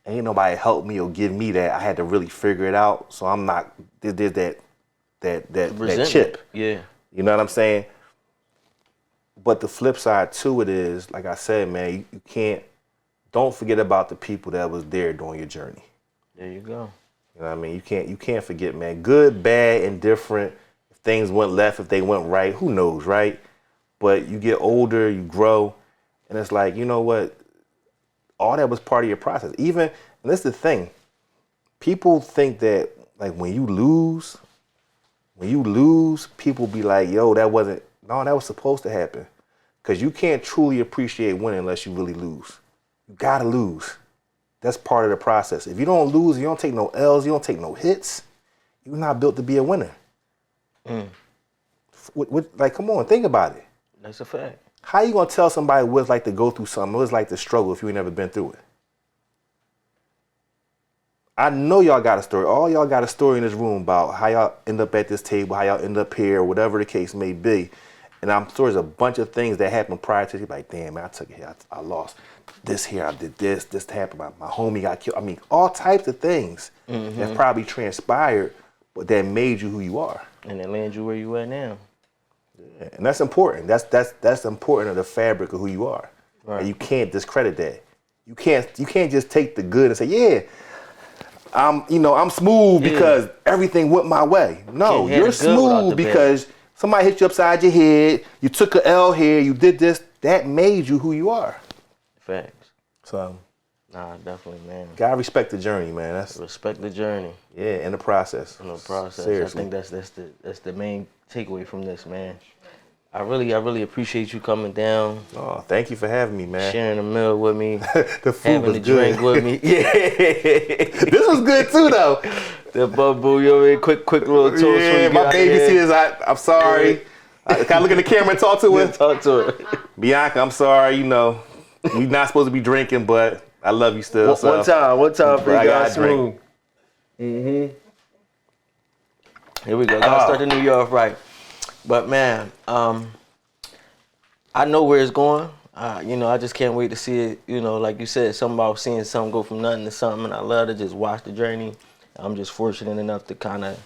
D: Ain't nobody help me or give me that. I had to really figure it out. So I'm not. There's that chip.
C: Yeah.
D: You know what I'm saying? But the flip side to it is, like I said, man, you can't. Don't forget about the people that was there during your journey.
C: There you go.
D: You know what I mean? You can't forget, man. Good, bad, indifferent. If things went left, if they went right, who knows, right? But you get older, you grow, and it's like, you know what? All that was part of your process. Even, and this is the thing. People think that, like, when you lose, people be like, yo, that was supposed to happen. Because you can't truly appreciate winning unless you really lose. You gotta lose. That's part of the process. If you don't lose, you don't take no L's, you don't take no hits, you're not built to be a winner. Like, come on, think about it.
C: That's a fact.
D: How you gonna tell somebody what it's like to go through something, what it's like to struggle if you ain't never been through it? I know y'all got a story. All y'all got a story in this room about how y'all end up at this table, how y'all end up here, whatever the case may be. And I'm sure there's a bunch of things that happened prior to it. Like, damn, man, I took it here. I lost this here. I did this. This happened. My homie got killed. I mean, all types of things that probably transpired, but that made you who you are.
C: And it landed you where you are now.
D: Yeah, and that's important. That's important of the fabric of who you are. Right. And you can't discredit that. You can't just take the good and say, yeah, I'm smooth because everything went my way. No, you're smooth because somebody hit you upside your head, you took a L here, you did this, that made you who you are.
C: Facts.
D: So,
C: nah, definitely, man.
D: Gotta respect the journey, man.
C: Respect the journey.
D: Yeah, in the process.
C: In the process.
D: Seriously.
C: I think that's the main takeaway from this, man. I really appreciate you coming down.
D: Oh, thank you for having me, man.
C: Sharing a meal with me.
D: The food
C: having
D: was
C: a
D: good.
C: drink with me. Yeah.
D: This was good too, though.
C: The bubble, you know, quick little toast.
D: Yeah, my baby's here. I'm sorry. Can I look at the camera and talk to her?
C: Talk to her.
D: Bianca, I'm sorry. You know, we're not supposed to be drinking, but I love you still.
C: One time, for
D: I
C: you
D: got
C: guys smooth. Here we go. Gotta start the new year off right. But man, I know where it's going. I just can't wait to see it. You know, like you said, something about seeing something go from nothing to something, and I love to just watch the journey. I'm just fortunate enough to kind of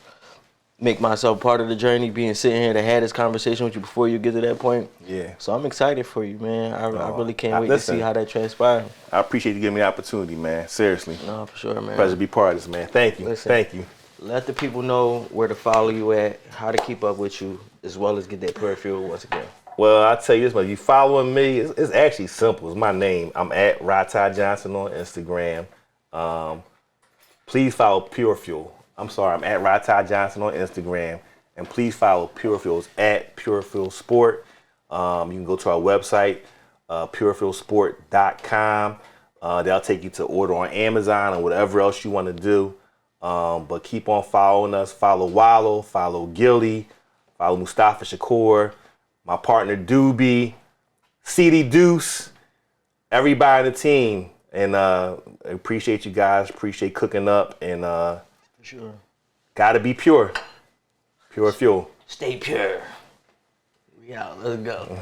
C: make myself part of the journey, sitting here to have this conversation with you before you get to that point.
D: Yeah.
C: So I'm excited for you, man. I really can't wait to see how that transpires.
D: I appreciate you giving me the opportunity, man. Seriously.
C: No, for sure, man.
D: Pleasure to be part of this, man. Thank you.
C: Listen,
D: Thank you.
C: Let the people know where to follow you at, how to keep up with you, as well as get that prayer fuel once again.
D: Well, I'll tell you this much. You following me, it's actually simple. It's my name. I'm at Ra-Tah Johnson on Instagram. Please follow Pure Fuel. I'm at Ra-Tah Johnson on Instagram. And please follow Pure Fuels at Pure Fuel Sport. You can go to our website, purefuelsport.com. That'll take you to order on Amazon or whatever else you want to do. But keep on following us. Follow Wallo, follow Gillie, follow Mustafa Shakur, my partner Doobie, CD Deuce, everybody on the team. And I appreciate you guys. Appreciate cooking up. And
C: For sure.
D: Gotta be pure. Pure fuel.
C: Stay pure. We out. Let's go.